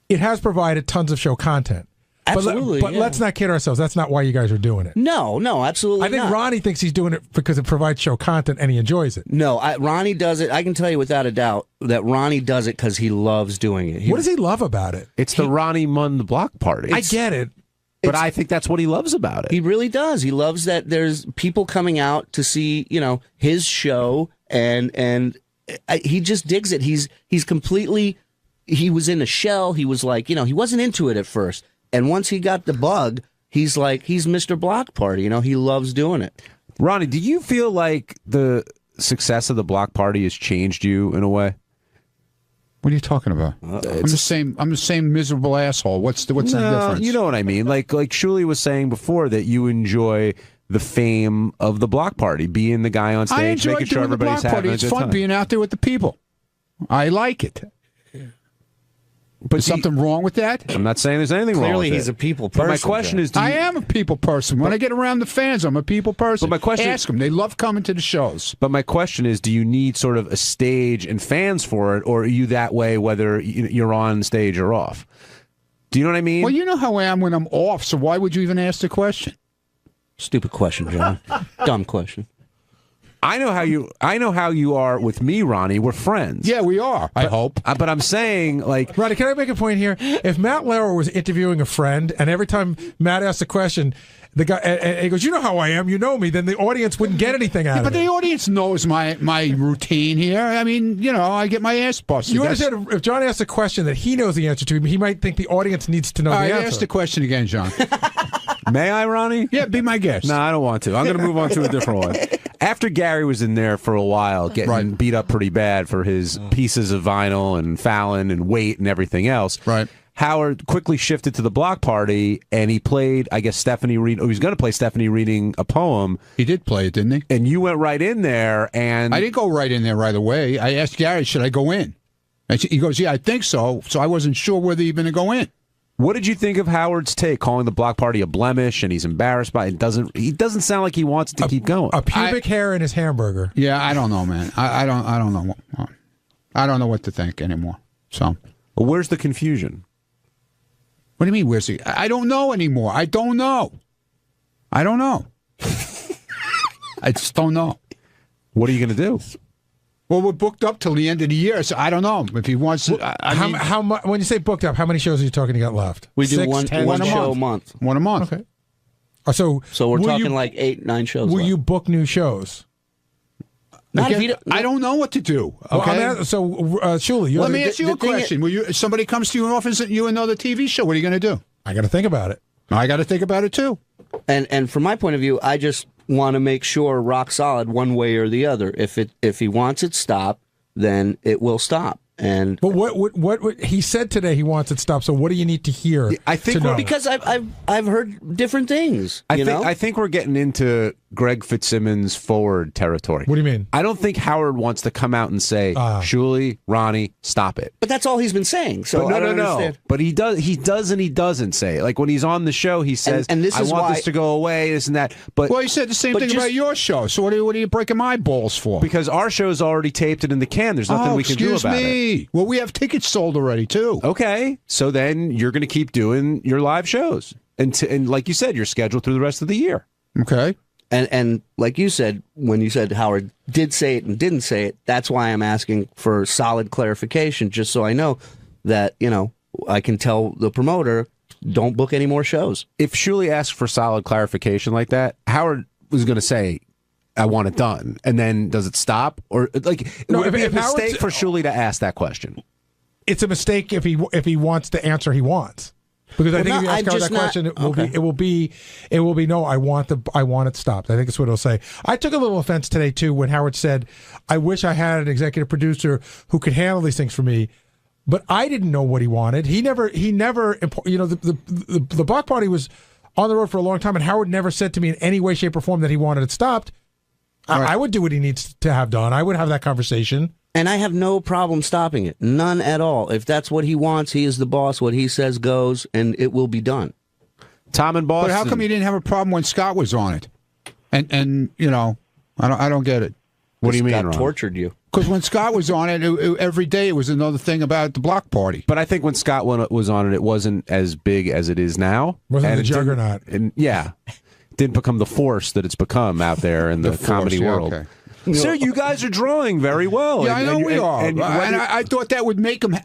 it has provided tons of show content. Absolutely. But let's not kid ourselves. That's not why you guys are doing it. No, absolutely I think not. Ronnie thinks he's doing it because it provides show content and he enjoys it. No, Ronnie does it. I can tell you without a doubt that Ronnie does it because he loves doing it. What does he love about it? It's the Ronnie Munn the Block Party. I get it. But I think that's what he loves about it. He really does. He loves that there's people coming out to see, his show, and he just digs it. He was in a shell. He was like, he wasn't into it at first. And once he got the bug, he's like, he's Mr. Block Party. He loves doing it. Ronnie, do you feel like the success of the Block Party has changed you in a way? What are you talking about? I'm the same miserable asshole. What's the difference? You know what I mean. Like Shuli was saying before, that you enjoy the fame of the Block Party, being the guy on stage, making sure everybody's having a good time. It's fun being out there with the people. I like it. But is something wrong with that? I'm not saying there's anything wrong with it. Clearly, he's a people person. But my question is, I am a people person. When I get around the fans, I'm a people person. But my question, ask them. They love coming to the shows. But my question is, do you need sort of a stage and fans for it, or are you that way whether you're on stage or off? Do you know what I mean? Well, you know how I am when I'm off, so why would you even ask the question? Stupid question, John. Dumb question. I know how you are with me, Ronnie. We're friends. Yeah, we are. I hope. But I'm saying, like, Ronnie, can I make a point here? If Matt Lauer was interviewing a friend, and every time Matt asked a question, the guy and he goes, "You know how I am. You know me." Then the audience wouldn't get anything out of it. But the audience knows my routine here. I mean, I get my ass busted. You understand? If John asks a question that he knows the answer to, he might think the audience needs to know the answer. Ask the question again, John. May I, Ronnie? Yeah, be my guest. No, I don't want to. I'm going to move on to a different one. After Gary was in there for a while, getting beat up pretty bad for his pieces of vinyl and Fallon and weight and everything else, Howard quickly shifted to the block party, and he played, I guess, Stephanie Reed. Oh, he was going to play Stephanie reading a poem. He did play it, didn't he? And you went right in there, and... I didn't go right in there right away. I asked Gary, should I go in? He goes, yeah, I think so. So I wasn't sure whether you're going to go in. What did you think of Howard's take, calling the block party a blemish, and he's embarrassed by it? He doesn't sound like he wants it to keep going. A pubic hair in his hamburger. Yeah, I don't know, man. I don't know. I don't know what to think anymore. So, well, where's the confusion? What do you mean? Where's he? I don't know anymore. I don't know. I just don't know. What are you going to do? Well, we're booked up till the end of the year, so I don't know if he wants to. How much? When you say booked up, how many shows are you talking to get left? We do 6, one 10? show a month. One a month. Okay. So we're talking like 8, 9 shows. Will left. you book new shows? I don't know what to do. Okay. Well, Shuli, let me ask you a question. If somebody comes to you and offers you another TV show, what are you going to do? I got to think about it. I got to think about it too. And from my point of view, I just want to make sure rock solid one way or the other. If he wants it stopped, then it will stop. But what he said today, he wants it stopped. So what do you need to hear? I think because I've heard different things. I think we're getting into Greg Fitzsimmons forward territory. What do you mean? I don't think Howard wants to come out and say, Shuli, Ronnie, stop it. But that's all he's been saying. So but I don't understand. But he does and he doesn't say it. Like when he's on the show, he says, and this I is want why, this to go away, this and that. But well, he said the same thing about your show. So what are you breaking my balls for? Because our show's already taped and in the can. There's nothing we can do about it. Well, we have tickets sold already too. Okay, so then you're going to keep doing your live shows, and like you said, you're scheduled through the rest of the year. Okay. And like you said, when you said Howard did say it and didn't say it, that's why I'm asking for solid clarification, just so I know that, I can tell the promoter, don't book any more shows. If Shuli asked for solid clarification like that, Howard was going to say, I want it done. And then does it stop? Or like, it would be a mistake for Shuli to ask that question. It's a mistake if he wants the answer he wants. Because I think if you ask Howard that question, it will be no. I want it stopped. I think that's what it'll say. I took a little offense today too when Howard said, "I wish I had an executive producer who could handle these things for me," but I didn't know what he wanted. He never. The block party was on the road for a long time, and Howard never said to me in any way, shape, or form that he wanted it stopped. I would do what he needs to have done. I would have that conversation. And I have no problem stopping it. None at all. If that's what he wants, he is the boss. What he says goes, and it will be done. Tom and Boston. But how come you didn't have a problem when Scott was on it? And I don't get it. What do you mean, Scott Ron? tortured you? Because when Scott was on it, every day it was another thing about the block party. But I think when Scott was on it, it wasn't as big as it is now. Wasn't the juggernaut. Yeah. Didn't become the force that it's become out there in the comedy world. Okay. Sir, you guys are drawing very well. Yeah, I know we are. And I thought that would make him,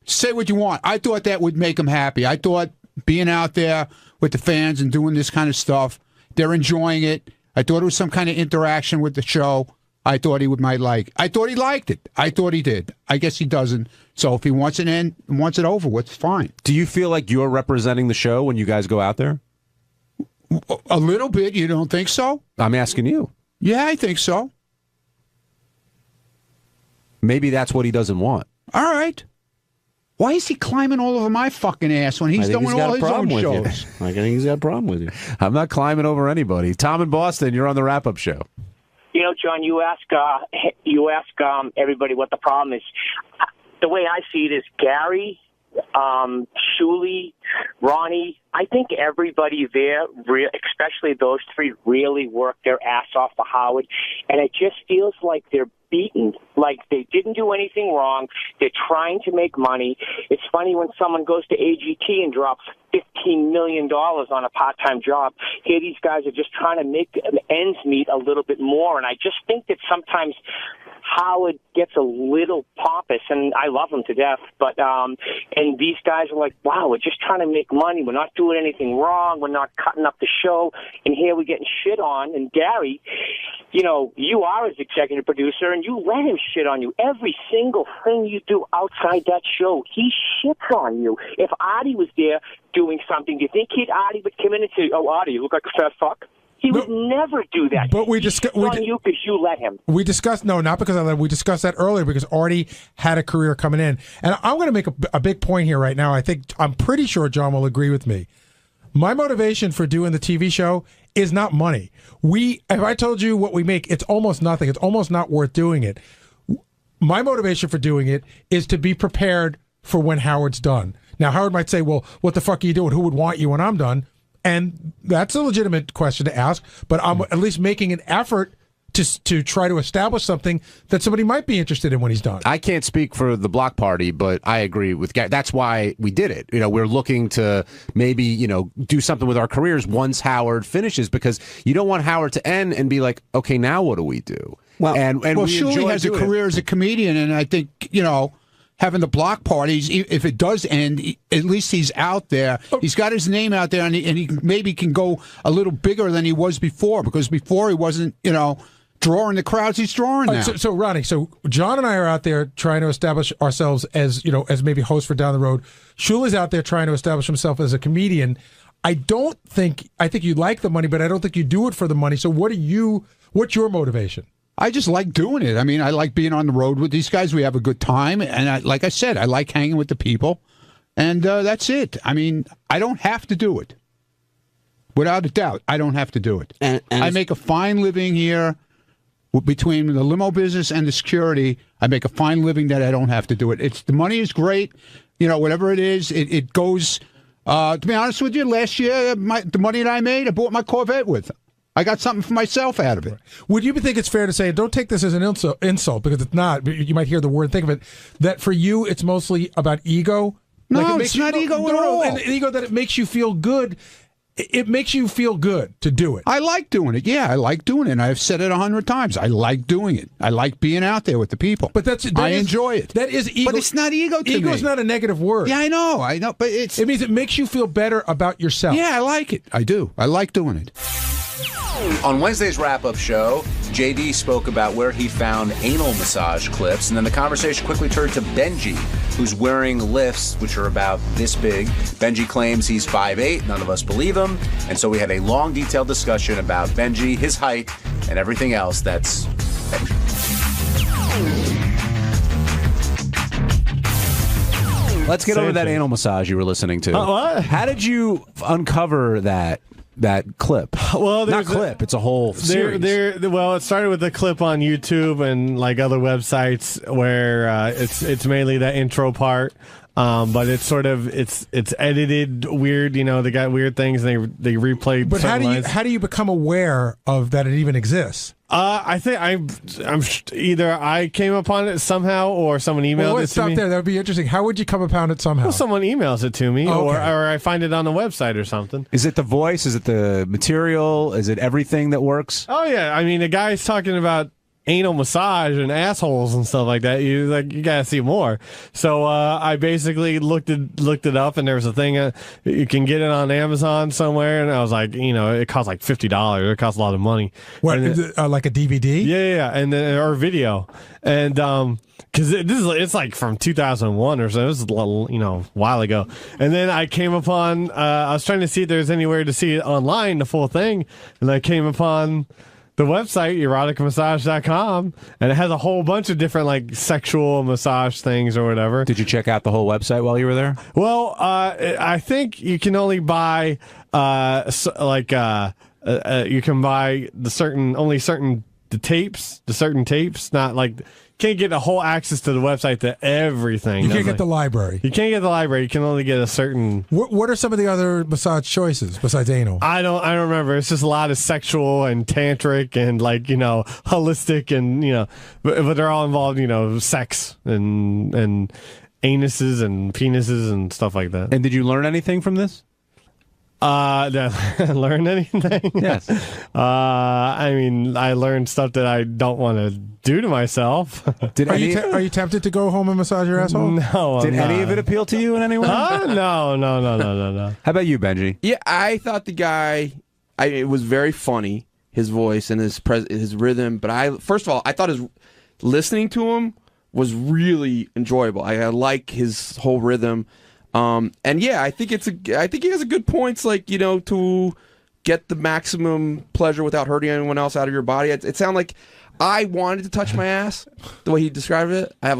say what you want. I thought that would make him happy. I thought being out there with the fans and doing this kind of stuff, they're enjoying it. I thought it was some kind of interaction with the show. I thought he might like. I thought he liked it. I thought he did. I guess he doesn't. So if he wants it in, wants it over with, fine. Do you feel like you're representing the show when you guys go out there? A little bit. You don't think so? I'm asking you. Yeah, I think so. Maybe that's what he doesn't want. All right. Why is he climbing all over my fucking ass when he's doing all his own shows? I think he's got a problem with you. I'm not climbing over anybody. Tom in Boston, you're on the wrap-up show. John, you ask everybody what the problem is. The way I see it is Gary, Shuli, Ronnie, I think everybody there, especially those three, really worked their ass off for Howard, and it just feels like they're beaten, like they didn't do anything wrong. They're trying to make money. It's funny when someone goes to AGT and drops $15 million on a part-time job. Here these guys are just trying to make ends meet a little bit more. And I just think that sometimes Howard gets a little pompous, and I love him to death, but and these guys are like, wow, we're just trying to make money. We're not doing anything wrong. We're not cutting up the show, and here we're getting shit on. And Gary, you know, you are his executive producer, and you let him shit on you. Every single thing you do outside that show, he shits on you. If Artie was there doing something, do you think Artie would come in and say, oh, Artie, you look like a fat fuck? He would never do that. But we discussed on you because you let him. We discussed not because I let him. We discussed that earlier because Artie had a career coming in, and I'm going to make a big point here right now. I'm pretty sure John will agree with me. My motivation for doing the TV show is not money. If I told you what we make, it's almost nothing. It's almost not worth doing it. My motivation for doing it is to be prepared for when Howard's done. Now Howard might say, "Well, what the fuck are you doing? Who would want you when I'm done?" And that's a legitimate question to ask, but I'm at least making an effort to try to establish something that somebody might be interested in when he's done. I can't speak for the block party, but I agree with Gary. That's why we did it. You know, we're looking to maybe, you know, do something with our careers once Howard finishes, because you don't want Howard to end and be like, okay, now what do we do? Well, we Shuley has a career as a comedian, and I think, you know, having the block parties, if it does end, at least he's out there. He's got his name out there, and he maybe can go a little bigger than he was before, because before he wasn't, you know, drawing the crowds he's drawing now. So Ronnie, so John and I are out there trying to establish ourselves as, you know, as maybe hosts for down the road. Shuley's out there trying to establish himself as a comedian. I think you like the money, but I don't think you do it for the money. So what's your motivation? I just like doing it. I mean, I like being on the road with these guys. We have a good time. And like I said, I like hanging with the people. And that's it. I mean, I don't have to do it. Without a doubt, I don't have to do it. And I make a fine living here between the limo business and the security. I make a fine living that I don't have to do it. The money is great. You know, whatever it is, it goes. To be honest with you, last year, the money that I made, I bought my Corvette with. I got something for myself out of it. Would you think it's fair to say, don't take this as an insult, because it's not, you might hear the word and think of it, that for you it's mostly about ego? No, it's not ego at all. And ego that it makes you feel good. It makes you feel good to do it. I like doing it. Yeah, I like doing it. I've said it 100 times. I like doing it. I like being out there with the people. But I enjoy it. That is ego. But it's not ego to me. Ego is not a negative word. Yeah, I know. But it means it makes you feel better about yourself. Yeah, I like it. I do. I like doing it. On Wednesday's wrap-up show, JD spoke about where he found anal massage clips, and then the conversation quickly turned to Benji, who's wearing lifts, which are about this big. Benji claims he's 5'8", none of us believe him, and so we had a long, detailed discussion about Benji, his height, and everything else that's Benji. Let's get over that anal massage you were listening to. What? How did you uncover that clip? Well, it's a whole series. Well, it started with a clip on YouTube and like other websites where it's mainly the intro part. But it's sort of it's edited weird, you know. They got weird things and they replay. But how do you become aware of that it even exists? I think I'm either I came upon it somehow or someone emailed it to me. Stop there. That would be interesting. How would you come upon it somehow? Well, someone emails it to me, Oh, okay. or I find it on the website or something. Is it the voice? Is it the material? Is it everything that works? Oh yeah, I mean the guy's talking about anal massage and assholes and stuff like that. You gotta see more. So I basically looked it up, and there was a thing you can get it on Amazon somewhere, and I was like, you know, it costs like $50. It costs a lot of money. What, like a DVD? Yeah, and then or video, and because it's like from 2001 or so. It was a little, you know, while ago. And then I came upon I was trying to see if there's anywhere to see it online, the full thing, and I came upon the website, eroticmassage.com, and it has a whole bunch of different like sexual massage things or whatever. Did you check out the whole website while you were there? Well, I think you can only buy you can buy the certain tapes, not like can't get the whole access to the website to everything. You can't get the library. You can't get the library. You can only get a certain. What are some of the other massage choices besides anal? I don't remember. It's just a lot of sexual and tantric and like, you know, holistic and, you know, but they're all involved, you know, sex and anuses and penises and stuff like that. And did you learn anything from this? Did I learn anything? Yes. I mean, I learned stuff that I don't want to do to myself. Are you tempted to go home and massage your asshole? No. Did any of it appeal to you in any way? No. How about you, Benji? Yeah, I thought the guy. It was very funny, his voice and his rhythm. But first of all, I thought listening to him was really enjoyable. I like his whole rhythm. And yeah, I think he has a good points, like, to get the maximum pleasure without hurting anyone else out of your body. It sounded like I wanted to touch my ass the way he described it. I have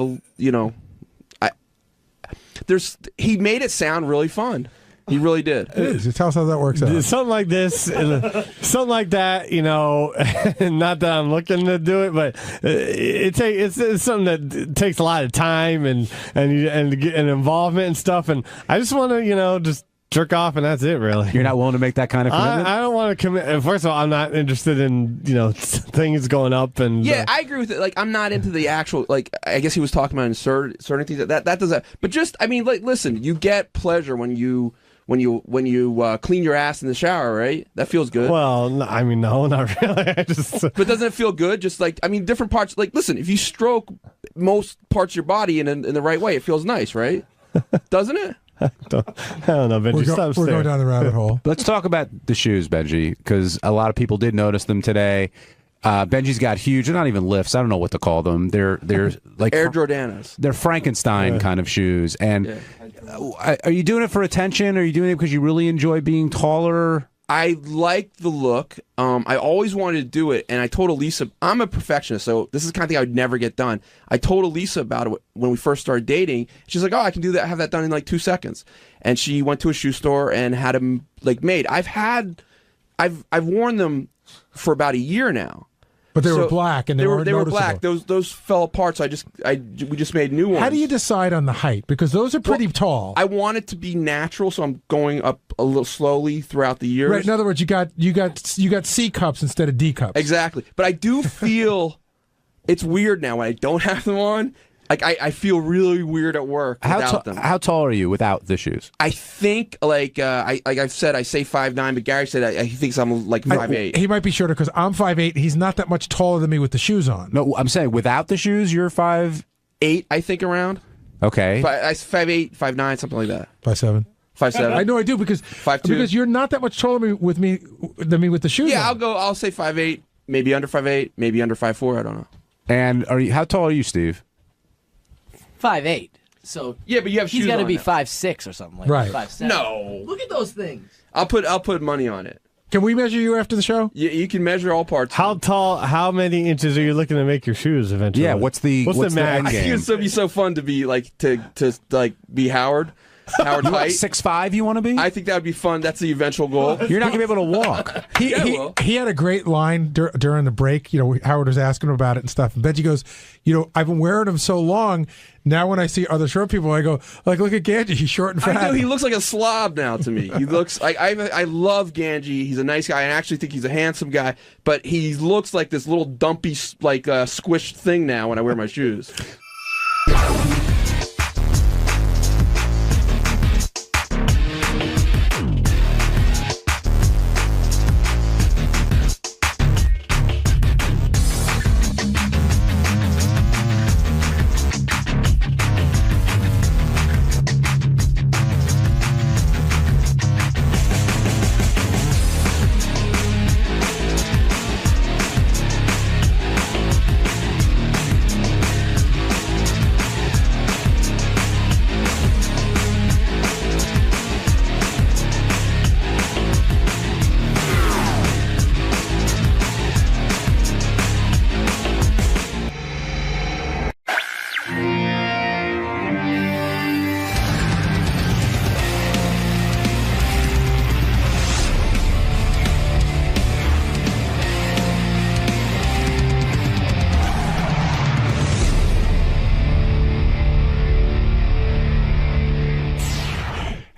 he made it sound really fun. He really did. It is. Tell us how that works out. Something like this, something like that, not that I'm looking to do it, but it's something that takes a lot of time and involvement and stuff. And I just want to, just jerk off and that's it, really. You're not willing to make that kind of commitment? I don't want to commit. First of all, I'm not interested in, things going up. And yeah, I agree with it. Like, I'm not into the actual, like, I guess he was talking about certain things. That does that. But just, I mean, like, listen, you get pleasure when you clean your ass in the shower, right? That feels good. Well, I mean, no, not really. But doesn't it feel good? Just like, I mean, different parts. Like, listen, if you stroke most parts of your body in the right way, it feels nice, right? Doesn't it? I don't know, Benji. We're going down the rabbit hole. Let's talk about the shoes, Benji, because a lot of people did notice them today. Benji's got huge. They're not even lifts. I don't know what to call them. They're like Air Jordanas. They're Frankenstein kind of shoes. And are you doing it for attention? Or are you doing it because you really enjoy being taller? I like the look. I always wanted to do it, and I told Elisa, I'm a perfectionist, so this is the kind of thing I would never get done. I told Elisa about it when we first started dating. She's like, oh, I can do that, have that done in like 2 seconds. And she went to a shoe store and had them like made. I've worn them for about a year now. But they were black, and they were black. Those fell apart, so we just made new ones. How do you decide on the height? Because those are pretty tall. I want it to be natural, so I'm going up a little slowly throughout the years. Right. In other words, you got C cups instead of D cups. Exactly. But I do feel it's weird now when I don't have them on. Like, I feel really weird at work without them. How tall are you without the shoes? I think, like I've said, I say 5'9", but Gary said he thinks I'm like 5'8". He might be shorter because I'm 5'8". He's not that much taller than me with the shoes on. No, I'm saying without the shoes, you're 5'8", I think, around. Okay. 5'8", 5'9", something like that. 5'7". 5'7". I know I do because 5'2". Because you're not that much taller than me with the shoes on. Yeah, I'll say 5'8", maybe under 5'8", maybe under 5'4", I don't know. And how tall are you, Steve? 5'8". So yeah, but you have shoes. He's got to be now. 5'6" or something like right. that. 5'7". No, look at those things. I'll put money on it. Can we measure you after the show? Yeah, you can measure all parts. How tall? How many inches are you looking to make your shoes eventually? Yeah, what's the mag I think game? it'd be so fun to be like to be Howard height. 6'5" you want to be? I think that would be fun. That's the eventual goal. You're not going to be able to walk. He had a great line during the break. Howard was asking him about it and stuff. And Benji goes, I've been wearing them so long. Now when I see other short people, I go, like, look at Ganji. He's short and fat. I do. He looks like a slob now to me. He looks like I love Ganji. He's a nice guy. I actually think he's a handsome guy. But he looks like this little dumpy, like squished thing now when I wear my shoes.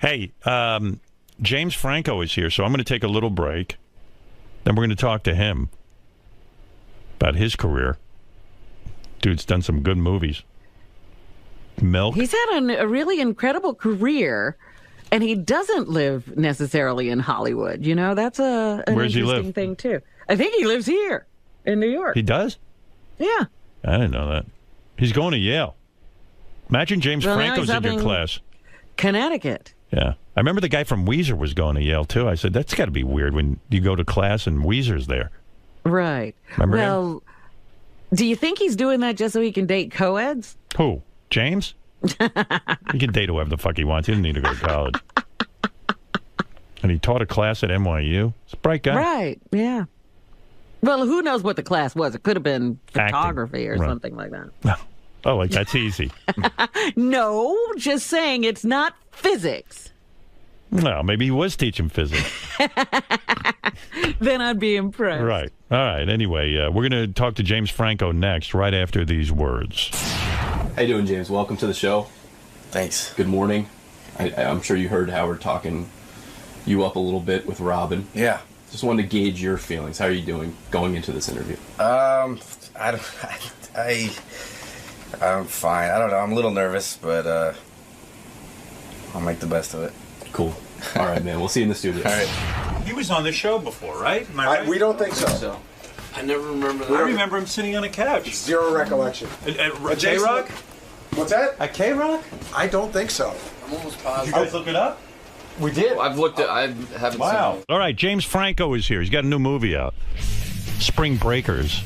Hey, James Franco is here, so I'm going to take a little break. Then we're going to talk to him about his career. Dude's done some good movies. Milk. He's had a really incredible career. And he doesn't live necessarily in Hollywood. You know, that's an Where's he interesting live? thing, too. I think he lives here in New York. He does? Yeah. I didn't know that. He's going to Yale. Imagine James Well, now Franco's he's in your up in class. Connecticut. Yeah. I remember the guy from Weezer was going to Yale, too. I said, that's got to be weird when you go to class and Weezer's there. Right. Remember him? Well, do you think he's doing that just so he can date co-eds? Who? James? He can date whoever the fuck he wants. He didn't need to go to college. And he taught a class at NYU. He's a bright guy. Right, yeah. Well, who knows what the class was? It could have been photography or Right. something like that. Oh, like that's easy. No, just saying it's not physics. Well, maybe he was teaching physics. Then I'd be impressed. Right. All right. Anyway, we're going to talk to James Franco next, right after these words. How you doing, James? Welcome to the show. Thanks. Good morning. I'm sure you heard Howard talking you up a little bit with Robin. Yeah. Just wanted to gauge your feelings. How are you doing going into this interview? I'm fine. I don't know. I'm a little nervous, but I'll make the best of it. Cool. All right, man. We'll see you in the studio. All right. He was on the show before, right? Am I right? We don't think so. I never remember I remember him sitting on a couch. Zero recollection. At K-Rock? What's that? At K-Rock? I don't think so. I'm almost Did positive. you guys look it up? We did. I've looked at. I haven't Wow. seen. All right, James Franco is here. He's got a new movie out, Spring Breakers.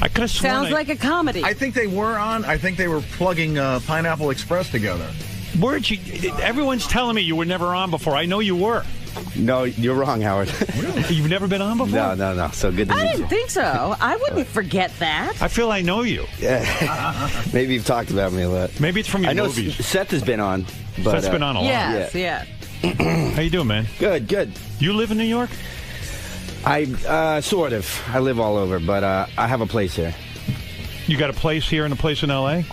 I could have sworn. Sounds like a comedy. I think they were on. I think they were plugging Pineapple Express together. Where'd you? Everyone's telling me you were never on before. I know you were. No, you're wrong, Howard. You've never been on before? No. So good to I meet you. didn't think so. I wouldn't forget that. I feel I know you. Yeah. Maybe you've talked about me a lot. Maybe it's from your I know movies. Seth has been on. But, Seth's been on a lot. Yes. How you doing, man? Good. You live in New York? I sort of. I live all over, but I have a place here. You got a place here and a place in L.A.?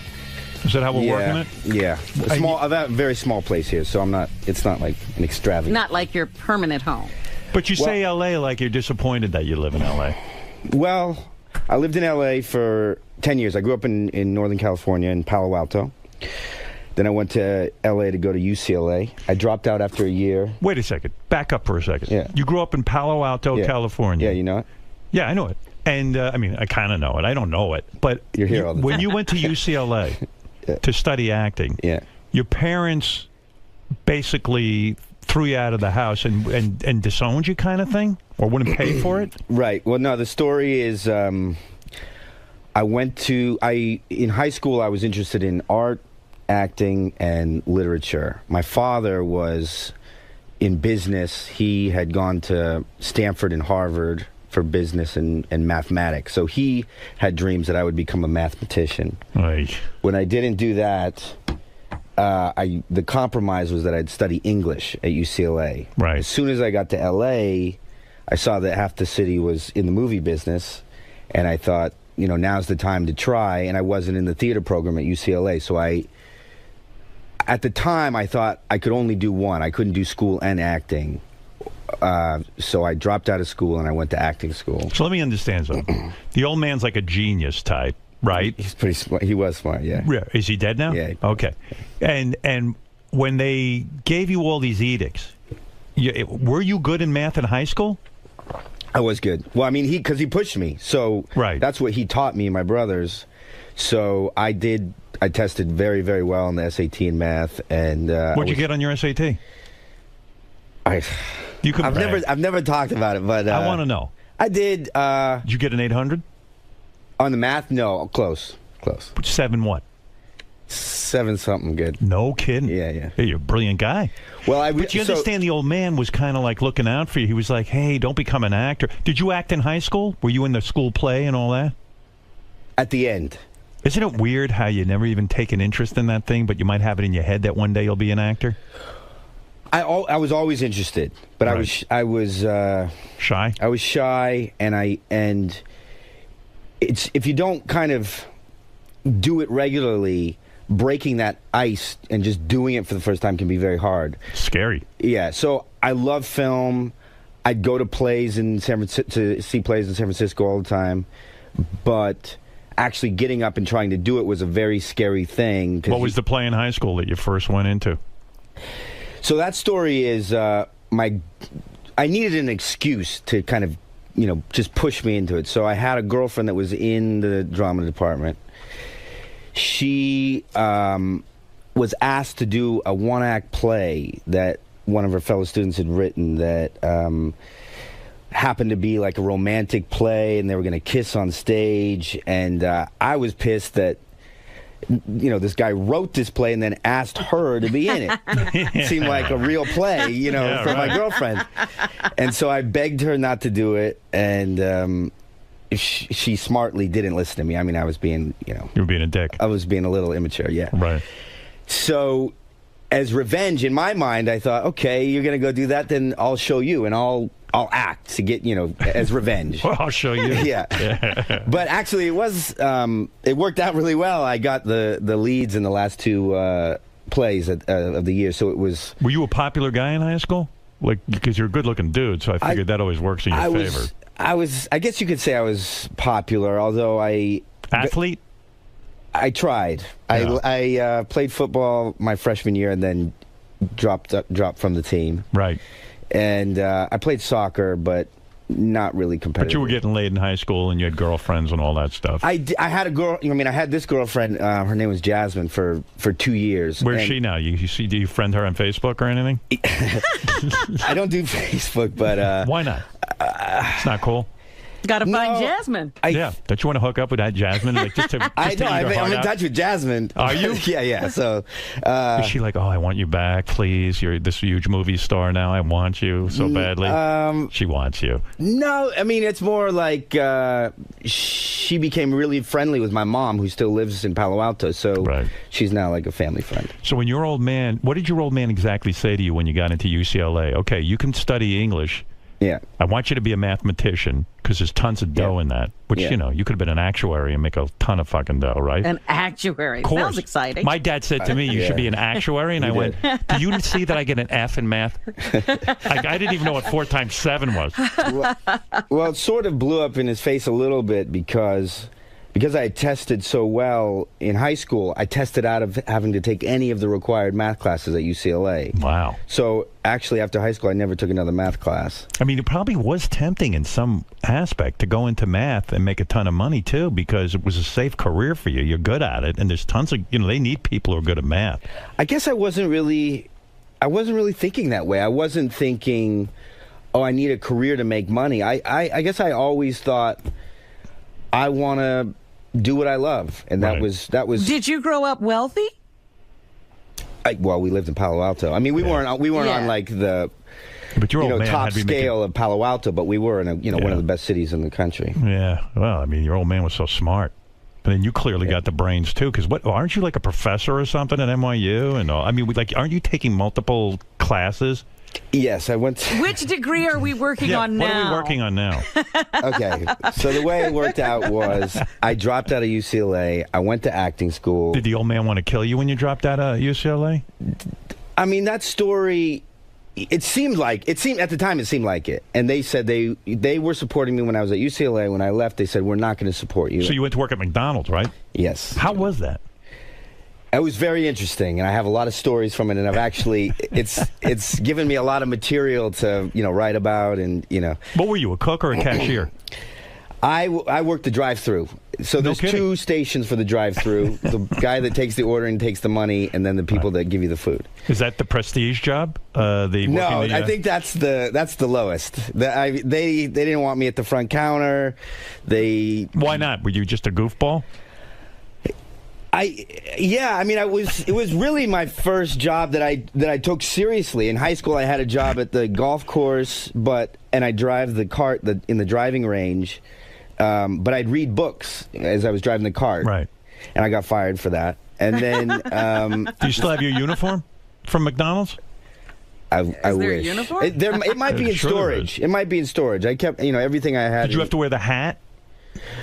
Is that how we're working it? Yeah. I have a very small place here, so I'm not. It's not like an extravagant. Not like your permanent home. But you say L.A. like you're disappointed that you live in L.A. Well, I lived in L.A. for 10 years. I grew up in Northern California, in Palo Alto. Then I went to L.A. to go to UCLA. I dropped out after a year. Wait a second. Back up for a second. Yeah. You grew up in Palo Alto, California. Yeah, you know it? Yeah, I know it. And, I mean, I kind of know it. I don't know it. But you're here all the time. When you went to UCLA to study acting, your parents basically threw you out of the house and disowned you kind of thing? Or wouldn't pay for it? Right. Well, no, the story is in high school, I was interested in art, acting, and literature. My father was in business. He had gone to Stanford and Harvard for business and mathematics. So he had dreams that I would become a mathematician. Right. When I didn't do that, the compromise was that I'd study English at UCLA. Right. As soon as I got to LA, I saw that half the city was in the movie business, and I thought, now's the time to try, and I wasn't in the theater program at UCLA, so at the time, I thought I could only do one. I couldn't do school and acting. So I dropped out of school and I went to acting school. So let me understand something. The old man's like a genius type, right? He's pretty smart. He was smart, yeah. Is he dead now? Yeah. Okay. And when they gave you all these edicts, were you good in math in high school? I was good. Well, I mean, because he pushed me. So that's what he taught me and my brothers. So I tested very, very well on the SAT in math. And what'd you get on your SAT? You could brag. I've never talked about it, but I want to know. I did. Did you get an 800? On the math? No, close. 7 what? 7 something good. No kidding. Yeah. Hey, you're a brilliant guy. Well, but you understand the old man was kind of like looking out for you. He was like, hey, don't become an actor. Did you act in high school? Were you in the school play and all that? At the end. Isn't it weird how you never even take an interest in that thing, but you might have it in your head that one day you'll be an actor? I was always interested, but right. I was shy. I was shy, and it's if you don't kind of do it regularly, breaking that ice and just doing it for the first time can be very hard. Scary. Yeah. So I love film. I'd go to plays in San Francisco to see plays in San Francisco all the time, but actually getting up and trying to do it was a very scary thing. What was the play in high school that you first went into? So that story is I needed an excuse to kind of, just push me into it. So I had a girlfriend that was in the drama department. She was asked to do a one-act play that one of her fellow students had written that happened to be like a romantic play, and they were going to kiss on stage. And I was pissed that this guy wrote this play and then asked her to be in it. It seemed like a real play, for my girlfriend. And so I begged her not to do it, and she smartly didn't listen to me. I mean, I was being, You were being a dick. I was being a little immature, yeah. Right. So, as revenge, in my mind, I thought, okay, you're going to go do that, then I'll show you, and I'll act to get, as revenge. Well, I'll show you. Yeah. But actually, it worked out really well. I got the leads in the last two plays of the year, so it was... Were you a popular guy in high school? Like, because you're a good-looking dude, so I figured that always works in your favor. I guess you could say I was popular, although Athlete? I tried. Yeah. I played football my freshman year and then dropped from the team. Right. And I played soccer, but not really competitive. But you were getting laid in high school, and you had girlfriends and all that stuff. I had a girl. I had this girlfriend. Her name was Jasmine for 2 years. Where's she now? Do you friend her on Facebook or anything? I don't do Facebook, but why not? It's not cool. Got to find Jasmine. Don't you want to hook up with that Jasmine? Like, just to I know. I'm in touch with Jasmine. Are you? Yeah. So is she like, oh, I want you back, please? You're this huge movie star now. I want you so badly. She wants you. No, it's more like she became really friendly with my mom, who still lives in Palo Alto. So she's now like a family friend. So when your old man, what did your old man exactly say to you when you got into UCLA? Okay, you can study English. Yeah. I want you to be a mathematician because there's tons of dough in that. Which, you could have been an actuary and make a ton of fucking dough, right? An actuary. Of course. Sounds exciting. My dad said to me, you should be an actuary. And I went, do you see that I get an F in math? I didn't even know what 4 times 7 was. Well, it sort of blew up in his face a little bit because I tested so well in high school. I tested out of having to take any of the required math classes at UCLA. Wow. So actually, after high school, I never took another math class. It probably was tempting in some aspect to go into math and make a ton of money, too, because it was a safe career for you. You're good at it, and there's tons of, they need people who are good at math. I guess I wasn't really thinking that way. I wasn't thinking, oh, I need a career to make money. I guess I always thought, I want to do what I love, and that was. Did you grow up wealthy? We lived in Palo Alto. We weren't on like the top scale of Palo Alto, but we were in one of the best cities in the country. Yeah. Well, your old man was so smart. But then you clearly got the brains too, because aren't you like a professor or something at NYU and all? Aren't you taking multiple classes? Yes, I went to... Which degree are we working on now? What are we working on now? Okay, so the way it worked out was I dropped out of UCLA. I went to acting school. Did the old man want to kill you when you dropped out of UCLA? That story... at the time it seemed like it, and they said they were supporting me when I was at UCLA. When I left, they said, we're not going to support you. So you went to work at McDonald's, right? Yes. How was that? It was very interesting, and I have a lot of stories from it, and I've actually it's given me a lot of material to write about, and What were you, a cook or a cashier? I worked the drive-through. So there's 2 stations for the drive-through: the guy that takes the order and takes the money, and then the people that give you the food. Is that the prestige job? I think that's the lowest. They didn't want me at the front counter. Why not? Were you just a goofball? It was really my first job that I took seriously. In high school, I had a job at the golf course, and I drive the cart in the driving range. But I'd read books as I was driving the cart. Right. And I got fired for that. And then... Do you still have your uniform from McDonald's? I wish. There a uniform? It might be in storage. It might be in storage. I kept, everything I had. Did you have to wear the hat?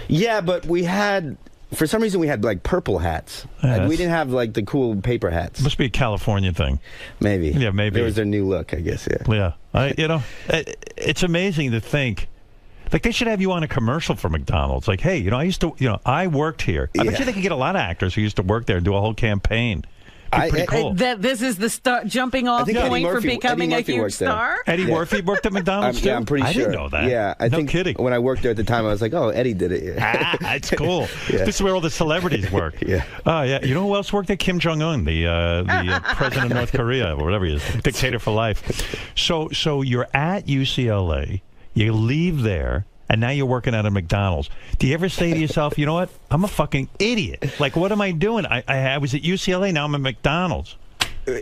Yeah, but we had... For some reason, we had, purple hats. We didn't have, the cool paper hats. Must be a California thing. Maybe. Yeah, maybe. It was their new look, I guess, yeah. Yeah. It's amazing to think. They should have you on a commercial for McDonald's. Hey, I used to, I worked here. I bet you they could get a lot of actors who used to work there and do a whole campaign. Pretty cool. That this is the jumping off point for becoming a huge star? Eddie Murphy worked at McDonald's, too? Yeah, I'm pretty sure. I didn't know that. Yeah, I think kidding. when I worked there at the time, I was like, oh, Eddie did it. That's cool. Yeah. This is where all the celebrities work. Yeah. Oh, yeah. You know who else worked there? Kim Jong-un, the president of North Korea, or whatever he is, dictator for life. So you're at UCLA, you leave there, and now you're working at a McDonald's. Do you ever say to yourself, you know what? I'm a fucking idiot. Like, what am I doing? I was at UCLA, now I'm at McDonald's.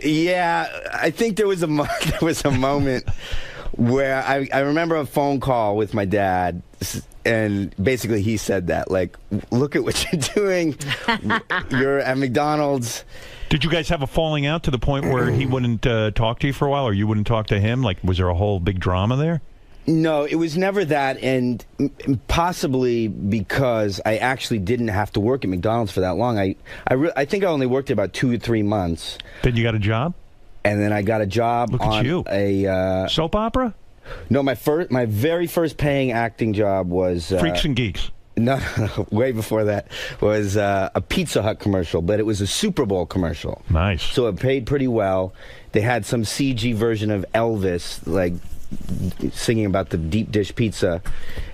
Yeah, I think there was a moment where I remember a phone call with my dad, and basically he said that, like, look at what you're doing. You're at McDonald's. Did you guys have a falling out to the point where he wouldn't talk to you for a while, or you wouldn't talk to him? Like, was there a whole big drama there? No, it was never that, and possibly because I actually didn't have to work at McDonald's for that long. I think I only worked there about 2 or 3 months. Then you got a job? And then I got a job on a soap opera? No, my very first paying acting job was Freaks and Geeks. No, way before that was a Pizza Hut commercial, but it was a Super Bowl commercial. Nice. So it paid pretty well. They had some CG version of Elvis, like singing about the deep dish pizza,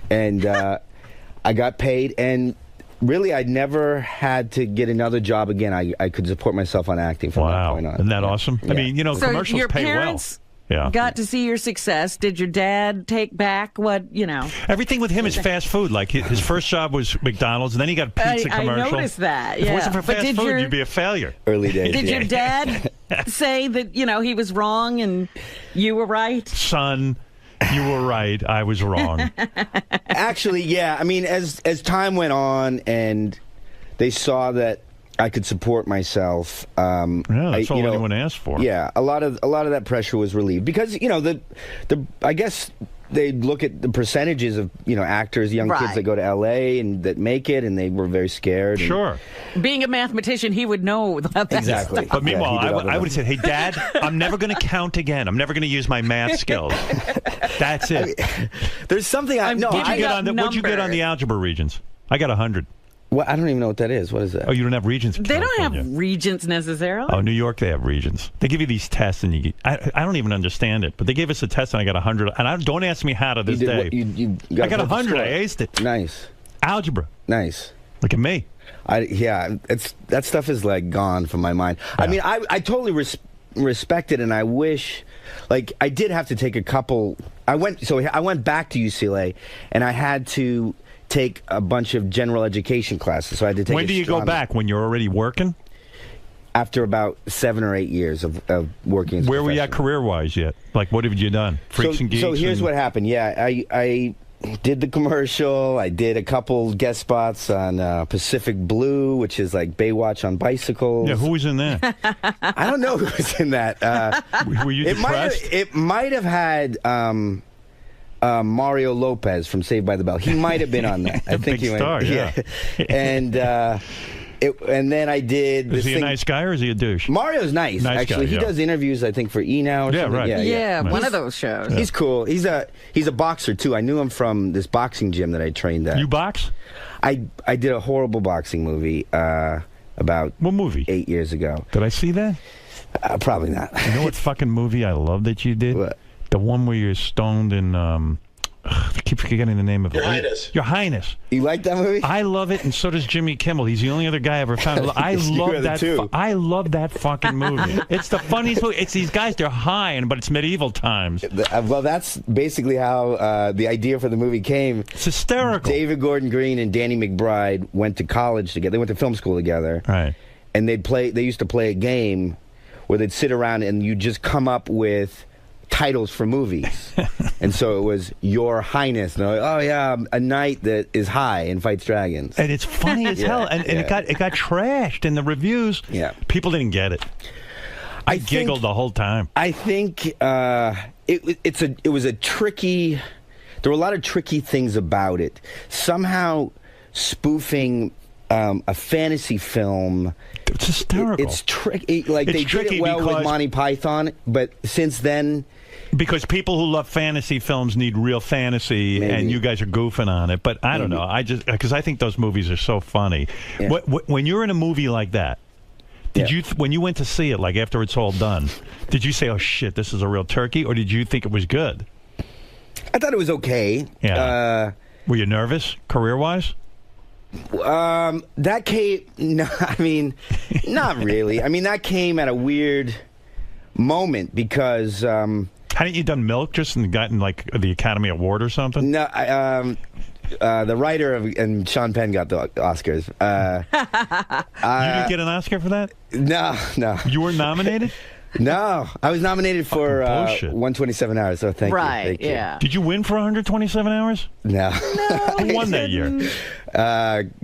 and I got paid, and really I never had to get another job again. I could support myself on acting from that point on. Isn't that awesome? I mean, So commercials your pay parents well. Yeah. got to see your success. Did your dad take back what, Everything with him is fast food. Like his first job was McDonald's, and then he got a pizza commercial. I noticed that, If yeah. it wasn't for But fast did food, your- you'd be a failure. Early days. Did your dad say that, he was wrong and you were right? Son, you were right. I was wrong. Actually, yeah. I mean, as time went on and they saw that I could support myself. Yeah, that's all anyone asked for. Yeah, a lot of that pressure was relieved because I guess they look at the percentages of actors, young kids that go to L.A. and that make it, and they were very scared. Sure. Being a mathematician, he would know that Exactly. stuff. But meanwhile, I would have said, hey, Dad, I'm never going to count again. I'm never going to use my math skills. That's it. There's something What'd you get on the algebra regions? I got 100. Well, I don't even know what that is. What is that? Oh, you don't have regions? They don't have regents necessarily. Oh, New York, they have regions. They give you these tests, and I don't even understand it. But they gave us a test, and I got 100. And don't ask me how to this day. I got 100. I aced it. Nice. Algebra. Nice. Look at me. That stuff is like gone from my mind. Yeah. I mean, I totally respect it, and I wish, like, I did have to take a couple. I went back to UCLA, and I had to take a bunch of general education classes. So I had to take. When do you go back? When you're already working? After about 7 or 8 years of working. Where were you at career-wise yet? Like, what have you done? Freaks and Geeks? So here's what happened. Yeah, I did the commercial. I did a couple guest spots on Pacific Blue, which is like Baywatch on bicycles. Yeah, who was in that? I don't know who was in that. Were you depressed? It might have had Mario Lopez from Saved by the Bell. He might have been on that. I think he star, went. Yeah. And then I did. Is he a nice guy or is he a douche? Mario's nice actually. Guy, He does interviews, I think, for E! Now. Or something. Right. Yeah, one of those shows. He's cool. He's a boxer too. I knew him from this boxing gym that I trained at. You box? I did a horrible boxing movie about what movie? 8 years ago. Did I see that? Probably not. You know what fucking movie I love that you did? What? The one where you're stoned in. I keep forgetting the name of it. Your Highness. Your Highness. You like that movie? I love it, and so does Jimmy Kimmel. He's the only other guy I ever found. I love that. I love that fucking movie. It's the funniest movie. It's these guys. They're high, but it's medieval times. Well, that's basically how the idea for the movie came. It's hysterical. David Gordon Green and Danny McBride went to college together. They went to film school together. Right. And they used to play a game where they'd sit around and you just come up with titles for movies. And so it was Your Highness. And they're like, oh yeah, a knight that is high and fights dragons. And it's funny as hell. And it got trashed in the reviews. Yeah. People didn't get it. I giggled the whole time. I think it was a tricky. There were a lot of tricky things about it. Somehow spoofing a fantasy film. It's hysterical. It's tricky. Like they did it well with Monty Python, but since then. Because people who love fantasy films need real fantasy, and you guys are goofing on it. But I don't know. Because I think those movies are so funny. Yeah. When you're in a movie like that, Did you, when you went to see it, like after it's all done, did you say, "Oh shit, this is a real turkey," or did you think it was good? I thought it was okay. Yeah. Were you nervous, career-wise? That came. No, I mean, not really. I mean, that came at a weird moment because. Hadn't you done Milk just and gotten like the Academy Award or something? No, the writer and Sean Penn got the Oscars. You didn't get an Oscar for that? No. You were nominated? No, I was nominated for 127 Hours. So thank you. Thank you. Did you win for 127 Hours? No. Who won that year?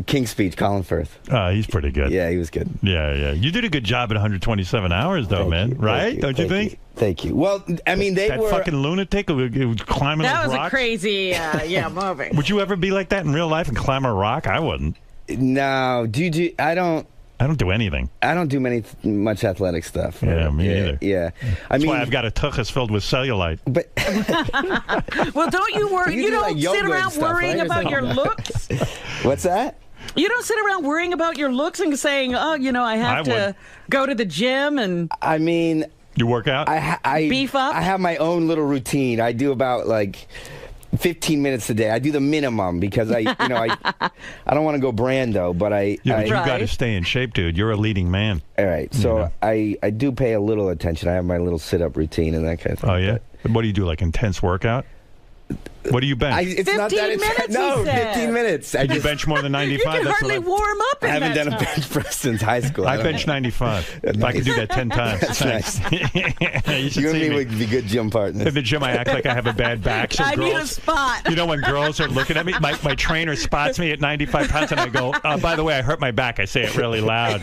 King's Speech, Colin Firth. He's pretty good. Yeah, he was good. Yeah. You did a good job at 127 Hours, though, man. Right? Don't you think? Thank you. Well, I mean, they that were fucking lunatic who was climbing That those was rocks. a crazy, movie. Would you ever be like that in real life and climb a rock? I wouldn't. No, I don't do anything. I don't do much athletic stuff. Yeah, me either. Yeah, That's why I've got a tuchus filled with cellulite. But Well, don't you worry? You don't sit around worrying about your looks. What's that? You don't sit around worrying about your looks and saying, "Oh, I have to go to the gym and." I mean, you work out. I beef up. I have my own little routine. I do about 15 minutes a day. I do the minimum because I don't want to go Brando, but you got to stay in shape, dude. You're a leading man. All right, so I do pay a little attention. I have my little sit-up routine and that kind of thing. Oh yeah. What do you do? Like intense workout? What do you bench? It's not that 15 minutes, no, he said. 15 minutes. Did you bench more than 95? You can hardly warm up. I haven't done a bench press since high school. I bench 95. If I could do that 10 times. That's nice. You should You and see me me. would be good gym partners. In the gym, I act like I have a bad back. So I girls, need a spot. You know, when girls are looking at me, my trainer spots me at 95 pounds, and I go, by the way, I hurt my back. I say it really loud.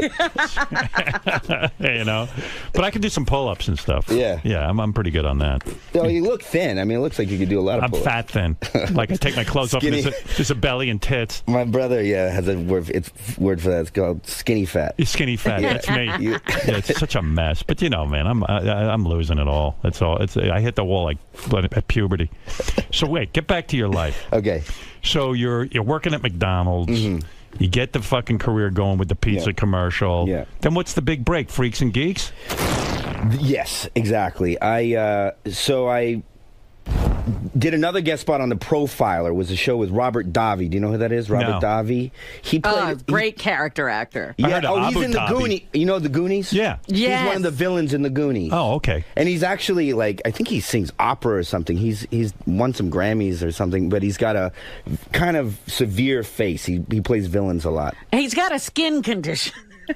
But I can do some pull-ups and stuff. Yeah, I'm pretty good on that. Well, you look thin. I mean, it looks like you could do a lot of I'm pull-ups. fat thin. Like I take my clothes off and there's a belly and tits. My brother, has a word. It's word for that. It's called skinny fat. Skinny fat. That's me. Yeah, it's such a mess. But man, I'm losing it all. That's all. I hit the wall at puberty. So wait, get back to your life. Okay. So you're working at McDonald's. Mm-hmm. You get the fucking career going with the pizza commercial. Yeah. Then what's the big break? Freaks and Geeks? Yes, exactly. I did another guest spot on The Profiler. It was a show with Robert Davi. Do you know who that is? Robert Davi. He played great character actor. Yeah, he's in the Goonies. You know the Goonies? Yeah. Yes. He's one of the villains in the Goonies. Oh, okay. And he's actually I think he sings opera or something. He's won some Grammys or something, but he's got a kind of severe face. He plays villains a lot. He's got a skin condition.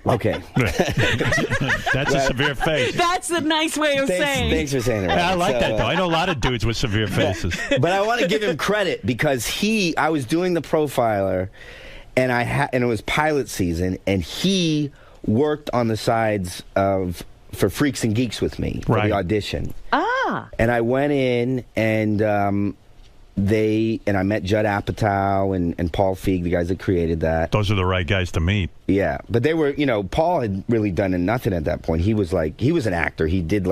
Okay. That's a severe face. That's the nice way of saying. Thanks for saying that. I like that, though. I know a lot of dudes with severe faces. But I want to give him credit because I was doing The Profiler, and and it was pilot season, and he worked on the sides for Freaks and Geeks with me for the audition. And I went in, and I met Judd Apatow and Paul Feig, the guys that created that. Those are the right guys to meet. Yeah, but they were, Paul had really done nothing at that point. He was an actor. He did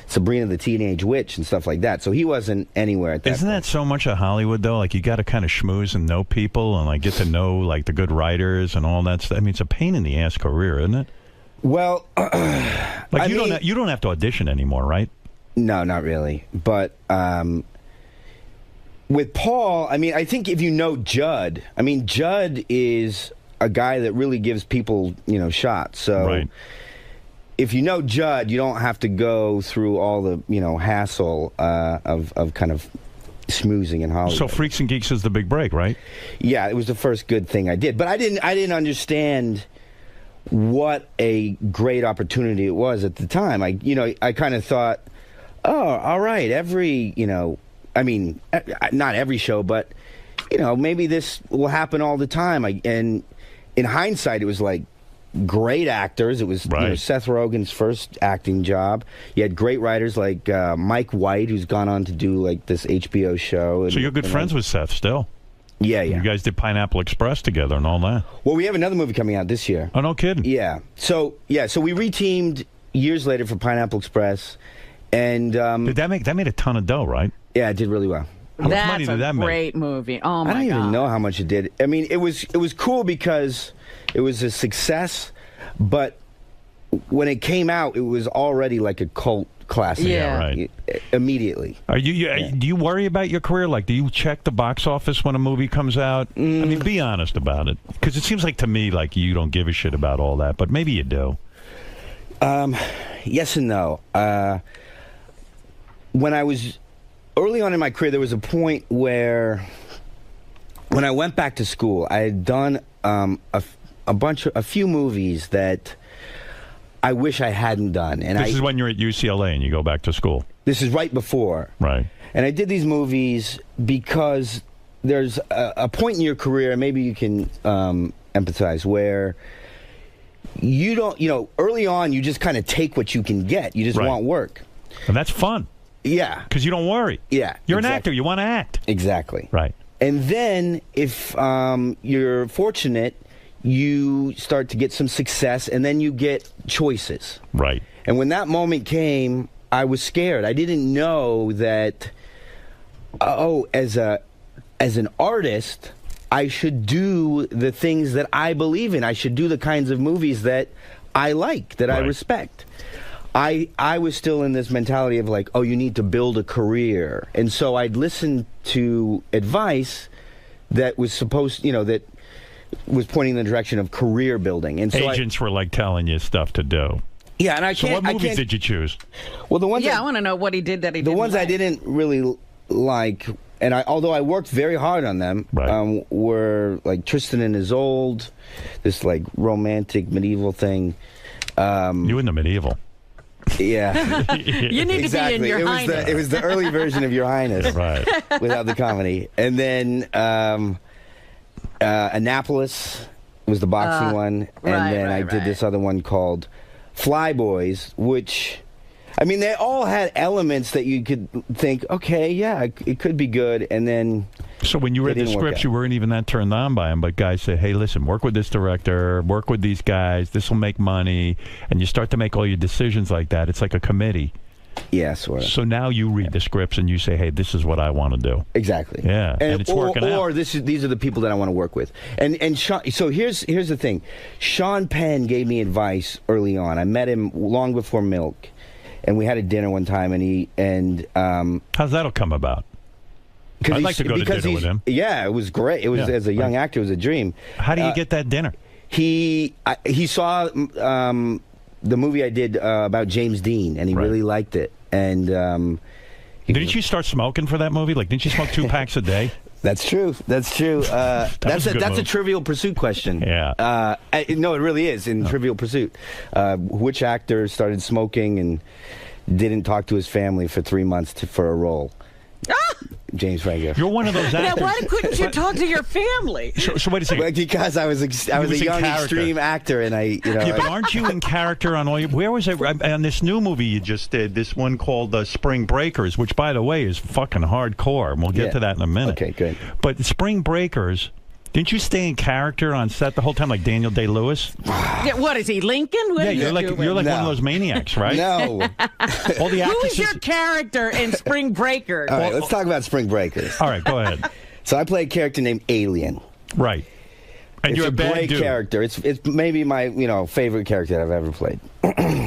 Sabrina the Teenage Witch and stuff like that. So he wasn't anywhere at that Isn't point. that so much of Hollywood, though? You got to kind of schmooze and know people and get to know the good writers and all that stuff. I mean, it's a pain in the ass career, isn't it? Well, you don't have to audition anymore, right? No, not really. But with Paul, I think if you know Judd, Judd is a guy that really gives people, shots. So if you know Judd, you don't have to go through all the, hassle of kind of schmoozing in Hollywood. So Freaks and Geeks is the big break, right? Yeah, it was the first good thing I did. But I didn't understand what a great opportunity it was at the time. I kind of thought, oh, all right, not every show, but maybe this will happen all the time. And in hindsight, it was great actors. It was Seth Rogen's first acting job. You had great writers like Mike White, who's gone on to do this HBO show. So you're good friends with Seth still? Yeah. You guys did Pineapple Express together and all that. Well, we have another movie coming out this year. Oh, no kidding. Yeah. So we reteamed years later for Pineapple Express, and that made a ton of dough, right? Yeah, it did really well. How much money That's did that a make? great movie. Oh my god! I don't even know how much it did. It was cool because it was a success, but when it came out, it was already like a cult classic. Yeah, right. Immediately. Do you worry about your career? Like, do you check the box office when a movie comes out? I mean, be honest about it, because it seems like to me like you don't give a shit about all that, but maybe you do. Yes and no. When I was early on in my career, there was a point where, when I went back to school, I had done a few movies that I wish I hadn't done. And this is when you're at UCLA and you go back to school. This is right before. Right. And I did these movies because there's a point in your career, and maybe you can empathize, where you don't, early on, you just kind of take what you can get. You just want work. And that's fun. Yeah. Because you don't worry. Yeah. You're an actor. You want to act. Exactly. Right. And then, if you're fortunate, you start to get some success, and then you get choices. Right. And when that moment came, I was scared. I didn't know that, as an artist, I should do the things that I believe in. I should do the kinds of movies that I like, that I respect. I was still in this mentality of like, you need to build a career. And so I'd listen to advice that was that was pointing in the direction of career building. And so agents were like telling you stuff to do. Yeah, and So what movies did you choose? Well, the ones I want to know what he did that he the didn't ones like. I didn't really like, and although I worked very hard on them, were like Tristan and Isolde, this like romantic medieval thing. You in the medieval. Yeah. You need to be in Your Highness. It was the early version of Your Highness, right? Without the comedy. And then Annapolis was the boxing one, and then I did this other one called Flyboys, which, I mean, they all had elements that you could think, okay, yeah, it could be good, and then. So when you read the scripts, you weren't even that turned on by them, but guys say, hey, listen, work with this director, work with these guys, this will make money, and you start to make all your decisions like that. It's like a committee. Yeah, sort of. So now you read the scripts and you say, hey, this is what I want to do. Exactly. Yeah, and it's working out. Or these are the people that I want to work with. And Sean, so here's the thing. Sean Penn gave me advice early on. I met him long before Milk, and we had a dinner one time, and how's that'll come about? I'd like to go to dinner with him. Yeah, it was great. It was as a young actor, it was a dream. How do you get that dinner? He saw the movie I did about James Dean, and he really liked it. And didn't you start smoking for that movie? Like, didn't you smoke 2 packs a day? That's true. That's true. That's a Trivial Pursuit question. Yeah. No, it really is in Trivial Pursuit. Which actor started smoking and didn't talk to his family for 3 months for a role? James Franco. You're one of those actors. Now, why couldn't you talk to your family? So wait a second. Because I was a young extreme actor, and Yeah, but aren't you in character on all your... Where was it? On this new movie you just did, this one called Spring Breakers, which, by the way, is fucking hardcore, and we'll get to that in a minute. Okay, good. But Spring Breakers... Didn't you stay in character on set the whole time, like Daniel Day-Lewis? Yeah, what is he, Lincoln? What are you're like one of those maniacs, right? No. All the Who is your character in Spring Breakers? All right, let's talk about Spring Breakers. All right, go ahead. So I play a character named Alien. Right. And it's you're a bad great dude. character. It's maybe my favorite character that I've ever played.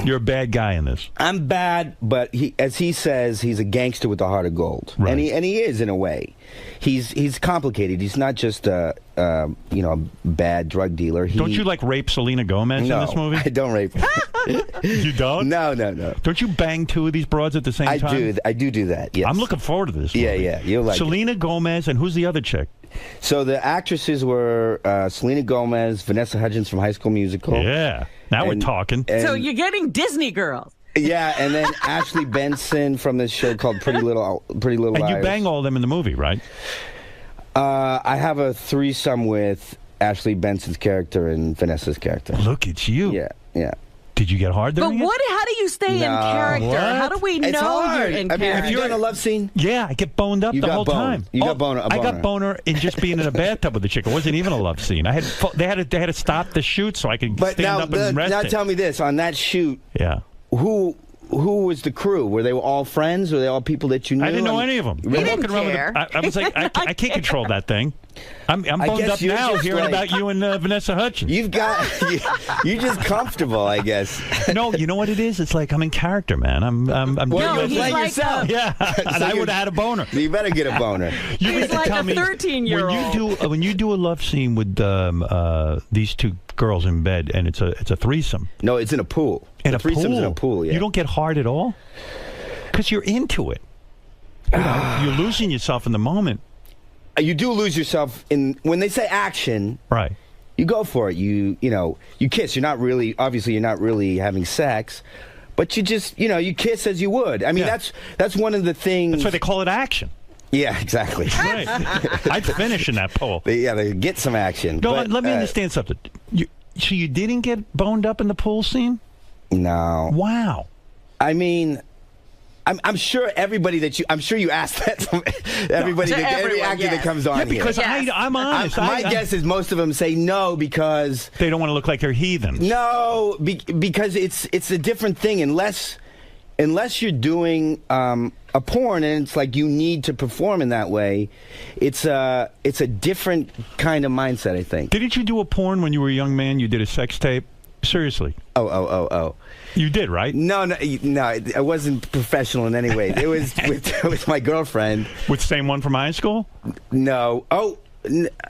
You're a bad guy in this. I'm bad, but as he says, he's a gangster with a heart of gold, and he is in a way. He's complicated. He's not just a bad drug dealer. Don't you like rape Selena Gomez in this movie? I don't rape her. You don't? No. Don't you bang 2 of these broads at the same time? I do that. Yes. I'm looking forward to this movie. Yeah. You'll like Selena Gomez, and who's the other chick? So the actresses were Selena Gomez, Vanessa Hudgens from High School Musical. Yeah. Now we're talking. So you're getting Disney girls. Yeah, and then Ashley Benson from this show called Pretty Little And Liars. you bang all of them in the movie, right? I have a threesome with Ashley Benson's character and Vanessa's character. Look at you. Yeah. Did you get hard But during it? how do you stay in character? What? How do we It's know hard. you're in I mean, character? have you in a love scene? Yeah, I get boned up the whole time. You got boner. I got boner in just being in a bathtub with the chick. It wasn't even a love scene. They had to stop the shoot so I could stand up and rest. Now tell me this: on that shoot, who was the crew? Were they all friends? Were they all people that you knew? I didn't know any of them. He didn't care. I was like, I can't control that thing. I'm boned up now hearing about you and Vanessa Hudgens. You're just comfortable, I guess. No, you know what it is? It's like I'm in character, man. I'm well, doing you're yourself. Yeah, and I would have had a boner. You better get a boner. He's like a 13-year-old. When you do a love scene with these two girls in bed, and it's a threesome. No, it's in a pool. In a threesome's pool. in a pool. Yeah. You don't get hard at all because you're into it. You're losing yourself in the moment. You do lose yourself when they say action. Right. You go for it. You kiss. You're not really having sex, but you just you kiss as you would. I mean that's one of the things. That's why they call it action. Yeah, exactly. Right. I'd finish in that pool. They get some action. No, but, let me understand something. So you didn't get boned up in the pool scene? No. Wow. I mean, I'm sure everybody I'm sure you asked that to everybody, every actor that comes on here. Because I'm honest. My guess is most of them say no because they don't want to look like they're heathens. No, because it's a different thing. Unless you're doing a porn and it's like you need to perform in that way, it's a different kind of mindset, I think. Didn't you do a porn when you were a young man? You did a sex tape? Seriously? Oh. You did, right? No, I wasn't professional in any way. It was with my girlfriend. With the same one from high school? No. Oh,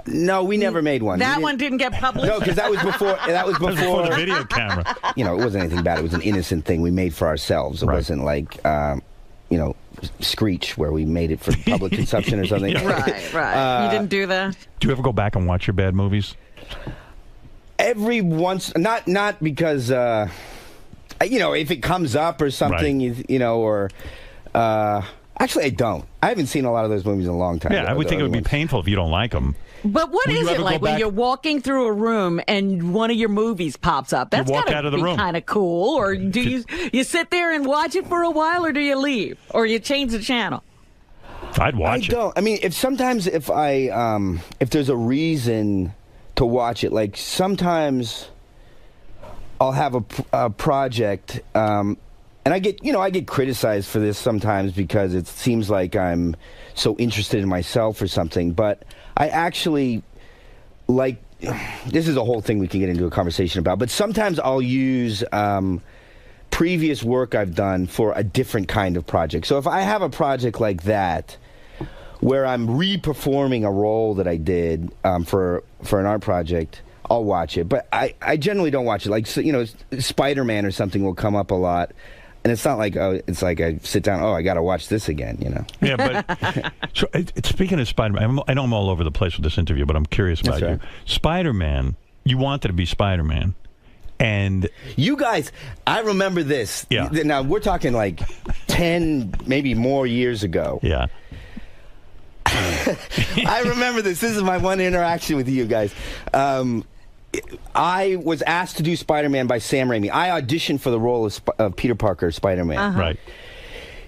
no, we never made one. That one didn't get published? No, because that was before the video camera. It wasn't anything bad. It was an innocent thing we made for ourselves. It wasn't like, Screech, where we made it for public consumption or something. Right. You didn't do that? Do you ever go back and watch your bad movies? Every once, not because, if it comes up or something, actually I don't. I haven't seen a lot of those movies in a long time. Yeah, I would think it would be painful if you don't like them. But what is it like when you're walking through a room and one of your movies pops up? That's got to be kind of cool. Or do you sit there and watch it for a while, or do you leave, or you change the channel? I'd watch it. I don't. I mean, if there's a reason to watch it, like sometimes I'll have a project, and I get criticized for this sometimes because it seems like I'm so interested in myself or something, but I actually like, this is a whole thing we can get into a conversation about, but sometimes I'll use previous work I've done for a different kind of project. So if I have a project like that where I'm re-performing a role that I did for an art project, I'll watch it. But I generally don't watch it. Like, Spider-Man or something will come up a lot. And it's not like, it's like I sit down, I got to watch this again, Yeah, but so, speaking of Spider-Man, I know I'm all over the place with this interview, but I'm curious about you. Spider-Man, you wanted to be Spider-Man. And you guys, I remember this. Yeah. Now, we're talking like 10, maybe more years ago. Yeah. I remember this. This is my one interaction with you guys. I was asked to do Spider-Man by Sam Raimi. I auditioned for the role of Peter Parker, Spider-Man. Right.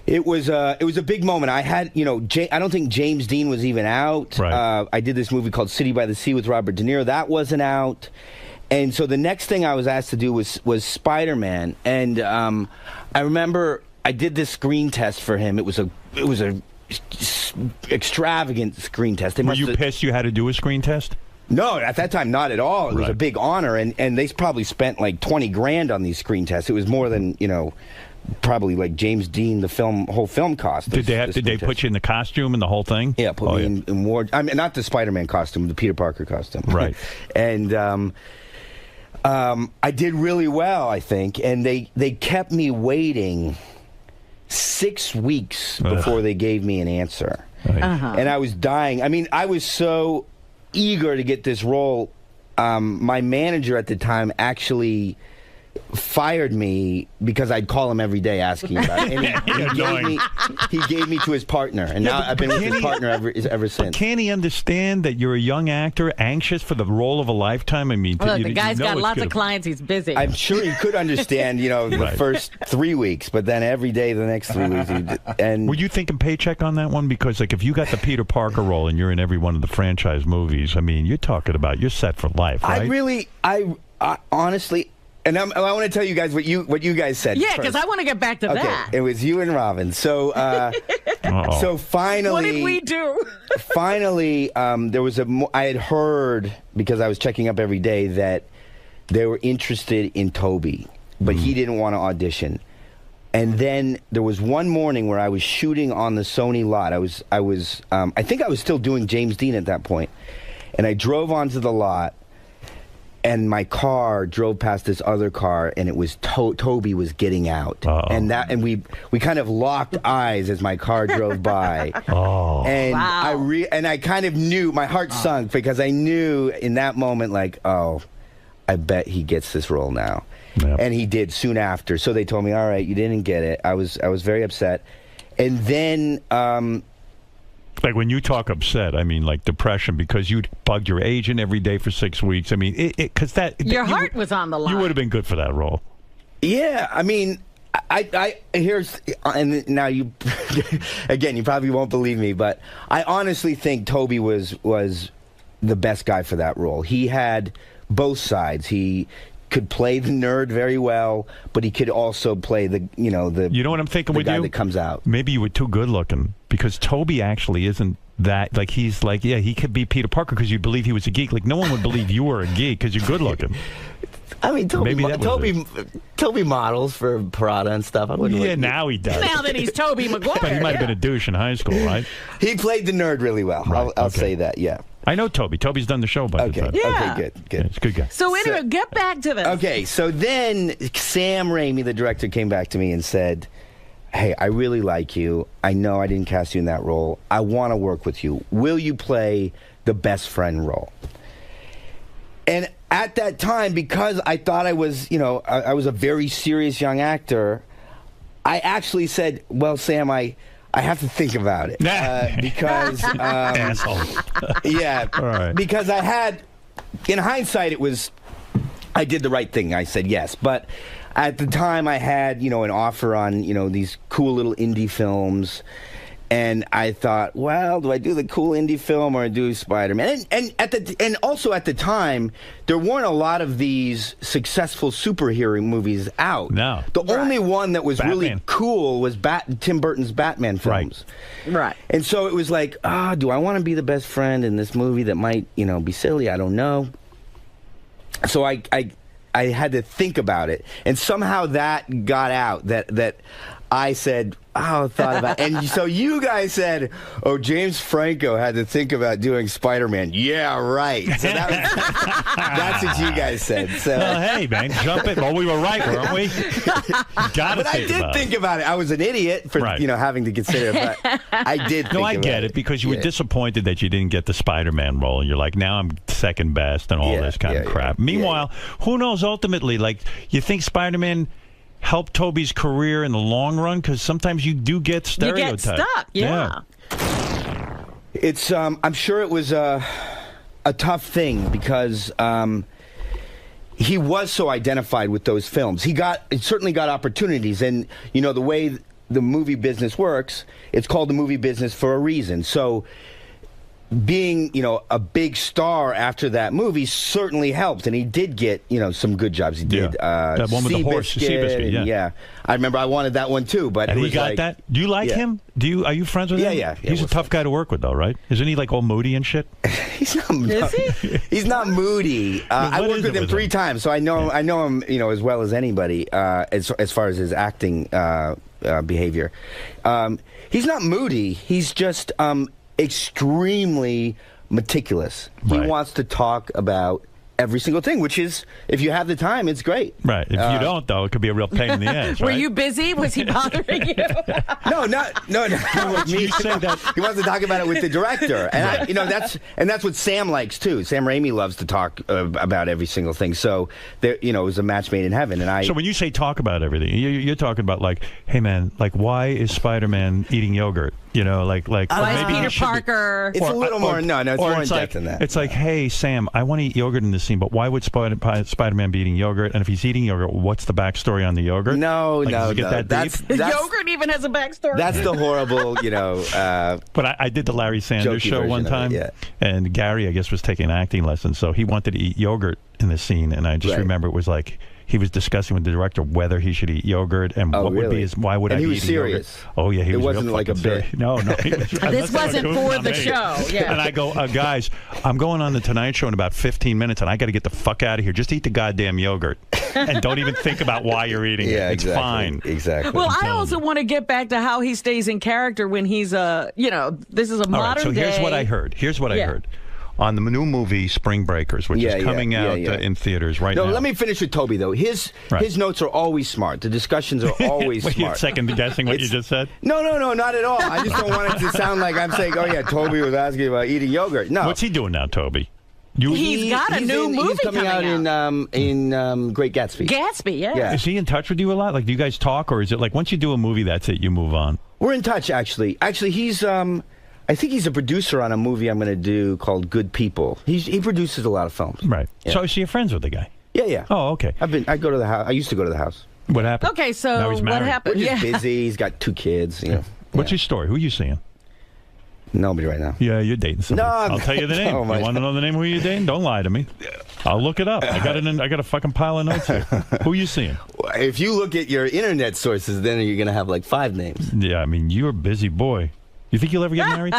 It was a big moment. I had, I don't think James Dean was even out. Right. I did this movie called City by the Sea with Robert De Niro. That wasn't out. And so the next thing I was asked to do was Spider-Man. And I remember I did this screen test for him. It was a extravagant screen test. Were you pissed you had to do a screen test? No, at that time, not at all. It was a big honor, and they probably spent like $20,000 on these screen tests. It was more than probably like James Dean, the whole film cost. Did they put you in the costume and the whole thing? Yeah, put me in ward. I mean, not the Spider-Man costume, the Peter Parker costume. Right. And I did really well, I think, and they kept me waiting 6 weeks before they gave me an answer. And I was dying. I mean, I was so eager to get this role. My manager at the time actually fired me because I'd call him every day asking about it. And he gave me to his partner, and now I've been with his partner ever since. Can he understand that you're a young actor, anxious for the role of a lifetime? I mean, look, the guy's got lots of clients. He's busy. I'm sure he could understand, the first 3 weeks, but then every day the next 3 weeks. Were you thinking paycheck on that one? Because like if you got the Peter Parker role and you're in every one of the franchise movies, I mean, you're talking about you're set for life, right? I honestly. And I want to tell you guys what you guys said. Yeah, because I want to get back to that. It was you and Robin. So So finally, what did we do? Finally, there was I had heard, because I was checking up every day, that they were interested in Toby, but he didn't want to audition. And then there was one morning where I was shooting on the Sony lot. I think I was still doing James Dean at that point. And I drove onto the lot, and my car drove past this other car, and it was Toby was getting out. And we kind of locked eyes as my car drove by. And I kind of knew, my heart sunk, because I knew in that moment, like, oh, I bet he gets this role now. Yep. And he did soon after. So they told me, all right, you didn't get it. I was very upset. And then like when you talk upset, I mean like depression, because you'd bugged your agent every day for 6 weeks. I mean, because your heart was on the line. You would have been good for that role. Yeah, I mean, I here's, and now you again, you probably won't believe me, but I honestly think Toby was the best guy for that role. He had both sides. He could play the nerd very well, but he could also play the you know what I'm thinking with you that comes out. Maybe you were too good looking, because Toby actually isn't that, like, he's like, yeah, he could be Peter Parker because you believe he was a geek. Like, no one would believe you were a geek because you're good looking. I mean, Toby models for Prada and stuff. Now he does. Now that he's Toby Maguire. But he might have been a douche in high school, right? He played the nerd really well. Right. I'll say that, yeah. I know Toby. Toby's done the show by the time. Yeah. Okay, good. Yeah, he's a good guy. So anyway, get back to this. Okay, so then Sam Raimi, the director, came back to me and said, hey, I really like you. I know I didn't cast you in that role. I want to work with you. Will you play the best friend role? And at that time, because I thought I was, I was a very serious young actor, I actually said, well, Sam, I have to think about it. Because... asshole. Yeah. All right. Because I had... In hindsight, I did the right thing. I said yes. But at the time, I had, an offer on, these cool little indie films. And I thought, well, do I do the cool indie film or do Spider-Man? And also at the time, there weren't a lot of these successful superhero movies out. No. The only one that was really cool was Tim Burton's Batman films. Right. And so it was like, do I want to be the best friend in this movie that might, be silly? I don't know. So I had to think about it. And somehow that got out, that I said, thought about it. And so you guys said, James Franco had to think about doing Spider-Man. Yeah, right. So that's what you guys said. So well, hey, man, jump in. Well, we were right, weren't we? But I did think about it. I was an idiot for having to consider it, but I did think about it. No, I get it, because you were disappointed that you didn't get the Spider-Man role. And you're like, now I'm second best and all this kind of crap. Meanwhile, who knows ultimately, like, you think Spider-Man help Toby's career in the long run? Because sometimes you do get stereotyped. You get stuck, yeah. It's I'm sure it was a tough thing, because he was so identified with those films. He certainly got opportunities, and the way the movie business works, it's called the movie business for a reason. So being, a big star after that movie certainly helped, and he did get, some good jobs. He did. That one with the horse, Seabiscuit, yeah. I remember I wanted that one too, but and it he was got that. Do you like him? Are you friends with him? Yeah. He's a tough guy to work with, though, right? Isn't he like all moody and shit? He's not. Is he? He's not moody. I worked with him 3 times, so I know him, as well as anybody, as far as his acting behavior. He's not moody. He's just extremely meticulous. He wants to talk about every single thing, which is, if you have the time, it's great. Right. If you don't, though, it could be a real pain in the ass. Were you busy? Was he bothering you? No. You say that. He wants to talk about it with the director, and that's what Sam likes too. Sam Raimi loves to talk about every single thing. So there, it was a match made in heaven. And so when you say talk about everything, you're talking about, like, hey man, like, why is Spider-Man eating yogurt? Why is Peter Parker? It's a little more. No, it's more in depth than that. It's like, hey Sam, I want to eat yogurt in this scene, but why would Spider-Man be eating yogurt? And if he's eating yogurt, what's the backstory on the yogurt? No. That's yogurt even has a backstory. That's the horrible, But I did the Larry Sanders show one time, and Gary, I guess, was taking acting lessons, so he wanted to eat yogurt in the scene, and I just remember it was like, he was discussing with the director whether he should eat yogurt and what would be his. Why would I he be was eating serious. yogurt? Oh yeah, he it was. wasn't real like a bit. serious. No. He was, this wasn't for the show. Yeah. And I go, guys, I'm going on the Tonight Show in about 15 minutes, and I got to get the fuck out of here. Just eat the goddamn yogurt, and don't even think about why you're eating it. It's fine. Exactly. Well, I also want to get back to how he stays in character when he's this is a modern day. So here's what I heard. I heard. On the new movie Spring Breakers, which is coming out in theaters right now. No, let me finish with Toby, though. His notes are always smart. The discussions are always smart. Wait, second guessing what you just said? No, not at all. I just don't want it to sound like I'm saying, oh, yeah, Toby was asking about eating yogurt. No. What's he doing now, Toby? He's got a new movie he's coming out in Great Gatsby. Gatsby, yeah. Is he in touch with you a lot? Like, do you guys talk, or is it like once you do a movie, that's it, you move on? We're in touch, actually. Actually, he's... I think he's a producer on a movie I'm going to do called Good People. He produces a lot of films. Right. Yeah. So you're friends with the guy? Yeah. Oh, okay. I go to the house. I used to go to the house. What happened? Okay, so now he's married. what happened? We're just busy. He's got 2 kids. What's his story? Who are you seeing? Nobody right now. Yeah, you're dating somebody. No, I'll tell you the name. You want to know the name of who you're dating? Don't lie to me. I'll look it up. I got a fucking pile of notes here. Who are you seeing? If you look at your internet sources, then you're going to have like 5 names. Yeah, I mean, you're a busy boy. You think you'll ever get married?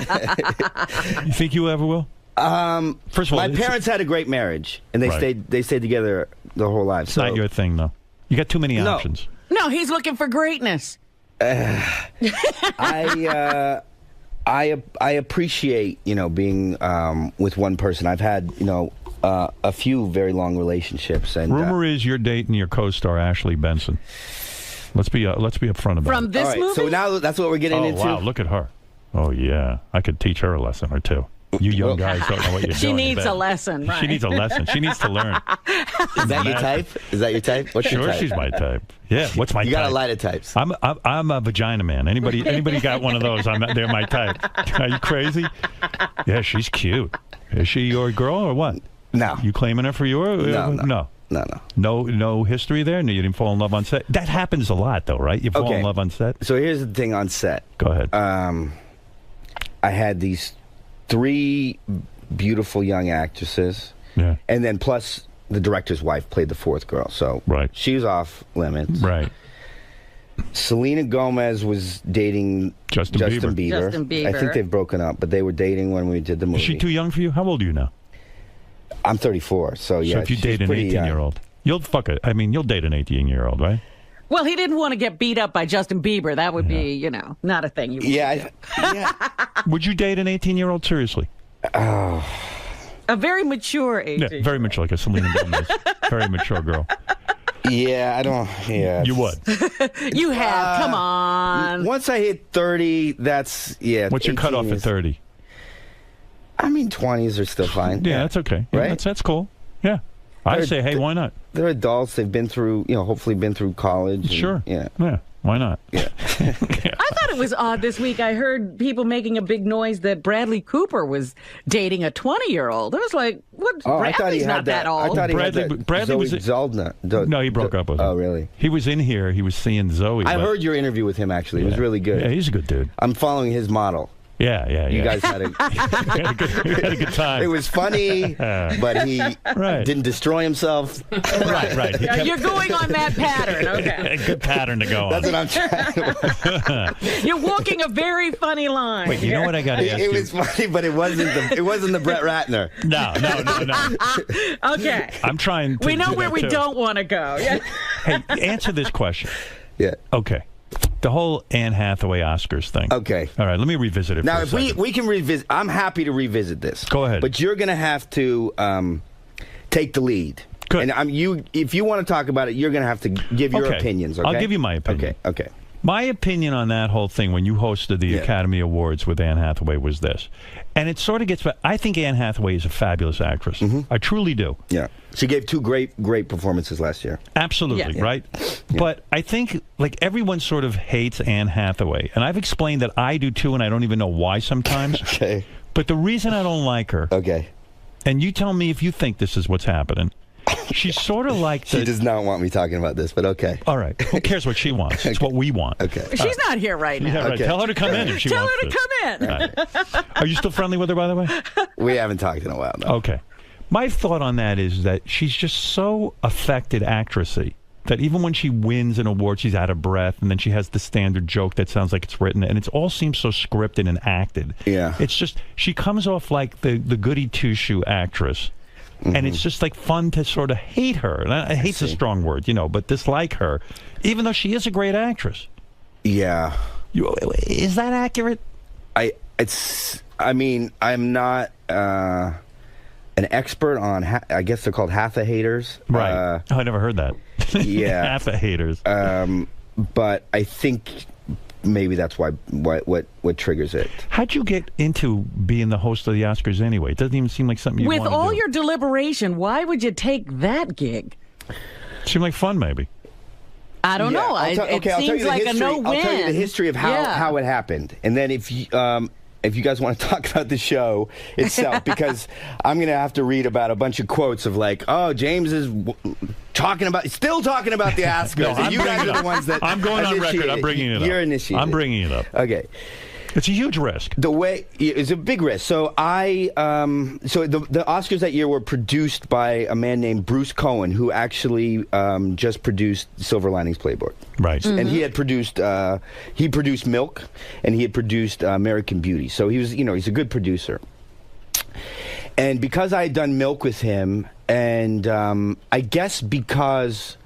You think you ever will? First of all, my parents had a great marriage, and they stayed together their whole lives. It's not your thing, though. You got too many options. No, he's looking for greatness. I appreciate being with one person. I've had a few very long relationships. And rumor is you're dating your co-star Ashley Benson. Let's be upfront about it. From this movie. So now that's what we're getting into. Oh wow, look at her. Oh yeah, I could teach her a lesson or two. You young guys don't know what you're doing. She needs a lesson, right? She needs a lesson. She needs to learn. Is that your type? Is that your type? What's your type? She's my type. Yeah. What's my type? You got a lot of types. I'm a vagina man. Anybody got one of those? They're my type. Are you crazy? Yeah, she's cute. Is she your girl or what? No. You claiming her for your? No. No history there? No, you didn't fall in love on set? That happens a lot, though, right? You fall in love on set? So here's the thing on set. Go ahead. I had these 3 beautiful young actresses. Yeah. And then plus the director's wife played the 4th girl. So she was off limits. Right. Selena Gomez was dating Justin Bieber. I think they've broken up, but they were dating when we did the movie. Is she too young for you? How old are you now? I'm 34, so yeah. So if you date an 18-year-old, you'll date an 18-year-old, right? Well, he didn't want to get beat up by Justin Bieber. That would be, not a thing. Would you date an 18-year-old seriously? A very mature age. Yeah, very mature, like a Selena Gomez. Very mature girl. Yeah, I don't. Yeah, you would. You have. Come on. Once I hit 30, that's What's your cutoff at 30? I mean, 20s are still fine. Yeah, that's okay. Yeah, right? That's cool. Yeah. I say, hey, why not? They're adults. They've been through, hopefully been through college. Sure. Yeah. Why not? Yeah. I thought it was odd this week. I heard people making a big noise that Bradley Cooper was dating a 20-year-old. I was like, what? Oh, Bradley's I thought he had not that old. I thought he Bradley had Zoe was Zaldana. No, he broke up with her. Oh, really? He was in here. He was seeing Zoe. I heard your interview with him, actually. It was really good. Yeah, he's a good dude. I'm following his model. Yeah. You guys had we had a good time. It was funny, but he didn't destroy himself. Right. You're going on that pattern. Okay. A good pattern to go on. That's what I'm trying to You're walking a very funny line. Wait, you know what I got to ask you? It was funny, but it wasn't the Brett Ratner. No. Okay. I'm trying to. We know where we don't want to go. Yeah. Hey, answer this question. Yeah. Okay. The whole Anne Hathaway Oscars thing. Okay. All right, let me revisit it now, for a second. we can revisit, I'm happy to revisit this. Go ahead. But you're going to have to take the lead. Good. And if you want to talk about it, you're going to have to give your opinions, okay? I'll give you my opinion. Okay. My opinion on that whole thing when you hosted the Academy Awards with Anne Hathaway was this. And it sort of gets back. I think Anne Hathaway is a fabulous actress. Mm-hmm. I truly do. Yeah. She gave 2 great performances last year. Absolutely, right? Yeah. But I think, everyone sort of hates Anne Hathaway. And I've explained that I do, too, and I don't even know why sometimes. Okay. But the reason I don't like her... Okay. And you tell me if you think this is what's happening. She's sort of like... She does not want me talking about this, but okay. All right. Who cares what she wants? It's what we want. Okay. She's not here right now. Yeah, right. Okay. Tell her to come in if she wants Tell her to come in. Right. Are you still friendly with her, by the way? We haven't talked in a while, no. Okay. My thought on that is that she's just so affected actressy that even when she wins an award, she's out of breath, and then she has the standard joke that sounds like it's written, and it all seems so scripted and acted. Yeah. It's just, she comes off like the goody two-shoe actress, and it's just like fun to sort of hate her. And I hate's a strong word, but dislike her, even though she is a great actress. Yeah. Is that accurate? I'm not an expert on, I guess they're called Hatha haters. Right. I never heard that. Yeah. Hatha haters. But I think maybe that's what triggers it. How'd you get into being the host of the Oscars anyway? It doesn't even seem like something you want to do. With all your deliberation, why would you take that gig? Seemed like fun, maybe. I don't know. It seems like a no-win. I'll tell you the history of how it happened. And then if you guys want to talk about the show itself, because I'm going to have to read about a bunch of quotes of like, oh, James is still talking about the Oscars. No, you guys are the ones that I'm going on record. I'm bringing it up. You're initiating. I'm bringing it up. Okay. It's a huge risk. It's a big risk. So the Oscars that year were produced by a man named Bruce Cohen, who actually just produced Silver Linings Playbook. Right. Mm-hmm. And he had produced Milk, and he had produced American Beauty. So he was, he's a good producer. And because I had done Milk with him, and I guess because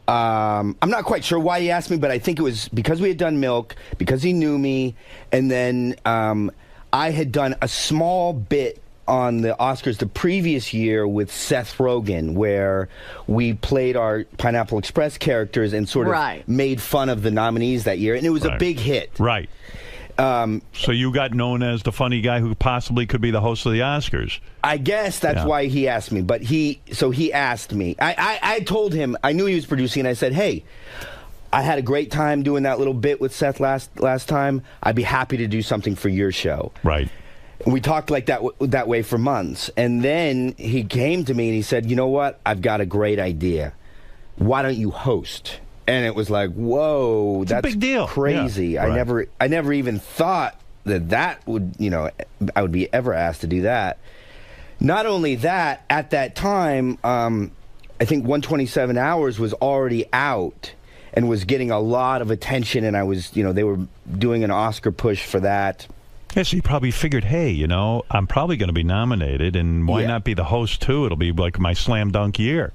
I'm not quite sure why he asked me, but I think it was because we had done Milk, because he knew me, and then I had done a small bit on the Oscars the previous year with Seth Rogen, where we played our Pineapple Express characters and sort of made fun of the nominees that year, and it was a big hit. Right. So you got known as the funny guy who possibly could be the host of the Oscars. I guess that's why he asked me. But he asked me. I told him, I knew he was producing, and I said, hey, I had a great time doing that little bit with Seth last time. I'd be happy to do something for your show. Right. And we talked like that way for months. And then he came to me and he said, you know what? I've got a great idea. Why don't you host? And it was like, whoa, that's a big deal. Crazy. Yeah, right. I never even thought that would, I would be ever asked to do that. Not only that, at that time, I think 127 Hours was already out and was getting a lot of attention, and I was, they were doing an Oscar push for that. Yeah, so you probably figured, hey, I'm probably going to be nominated, and why not be the host too? It'll be like my slam dunk year.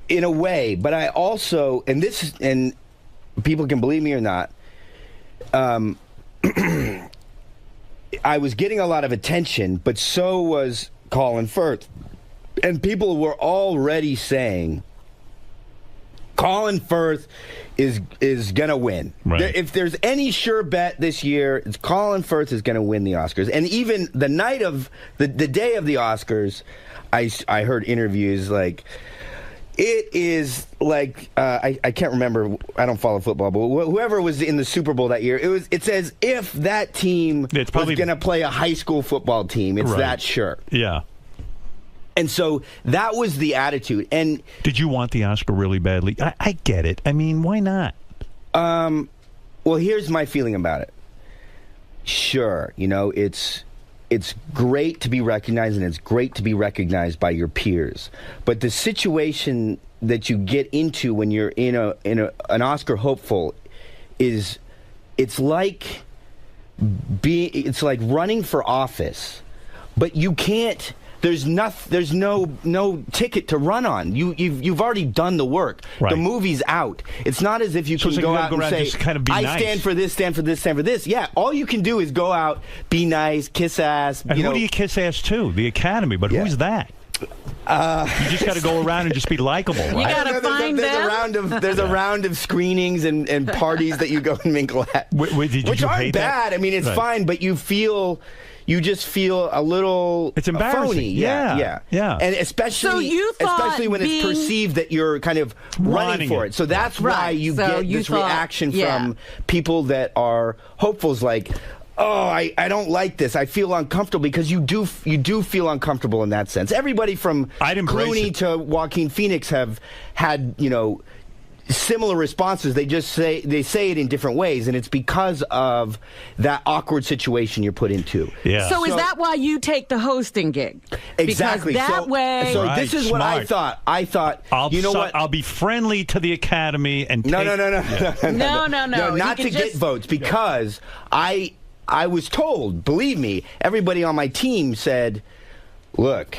In a way, but I also, and people can believe me or not, I was getting a lot of attention, but so was Colin Firth. And people were already saying, Colin Firth is going to win. Right. If there's any sure bet this year, it's Colin Firth is going to win the Oscars. And even the night of, the day of the Oscars, I heard interviews like, it is like I can't remember. I don't follow football, but whoever was in the Super Bowl that year, it's as if that team was going to play a high school football team. It's that sure. Yeah. And so that was the attitude. And did you want the Oscar really badly? I get it. I mean, why not? Well, here's my feeling about it. Sure, it's great to be recognized, and it's great to be recognized by your peers. But the situation that you get into when you're in an Oscar hopeful it's like running for office, but you can't. There's no ticket to run on. You've already done the work. Right. The movie's out. It's not as if you can go out and say, I stand for this, stand for this, stand for this. Yeah, all you can do is go out, be nice, kiss ass. And who do you kiss ass to? The Academy. But who's that? You just got to go around and just be likable. Right? You got to find them. There's a round of screenings and parties that you go and mingle at, which aren't bad. I mean, it's fine, but you just feel a little it's embarrassing. Phony. Yeah. And especially when it's perceived that you're kind of running for it. So that's why you get this reaction from people that are hopefuls like, oh, I don't like this. I feel uncomfortable, because you do feel uncomfortable in that sense. Everybody from Clooney to Joaquin Phoenix have had, similar responses. They say it in different ways, and it's because of that awkward situation you're put into. Yeah. So is that why you take the hosting gig? Exactly. Because that way. So this is what I thought. You know what? I'll be friendly to the Academy and no. No. Not to get votes, because I was told. Believe me, everybody on my team said, "Look,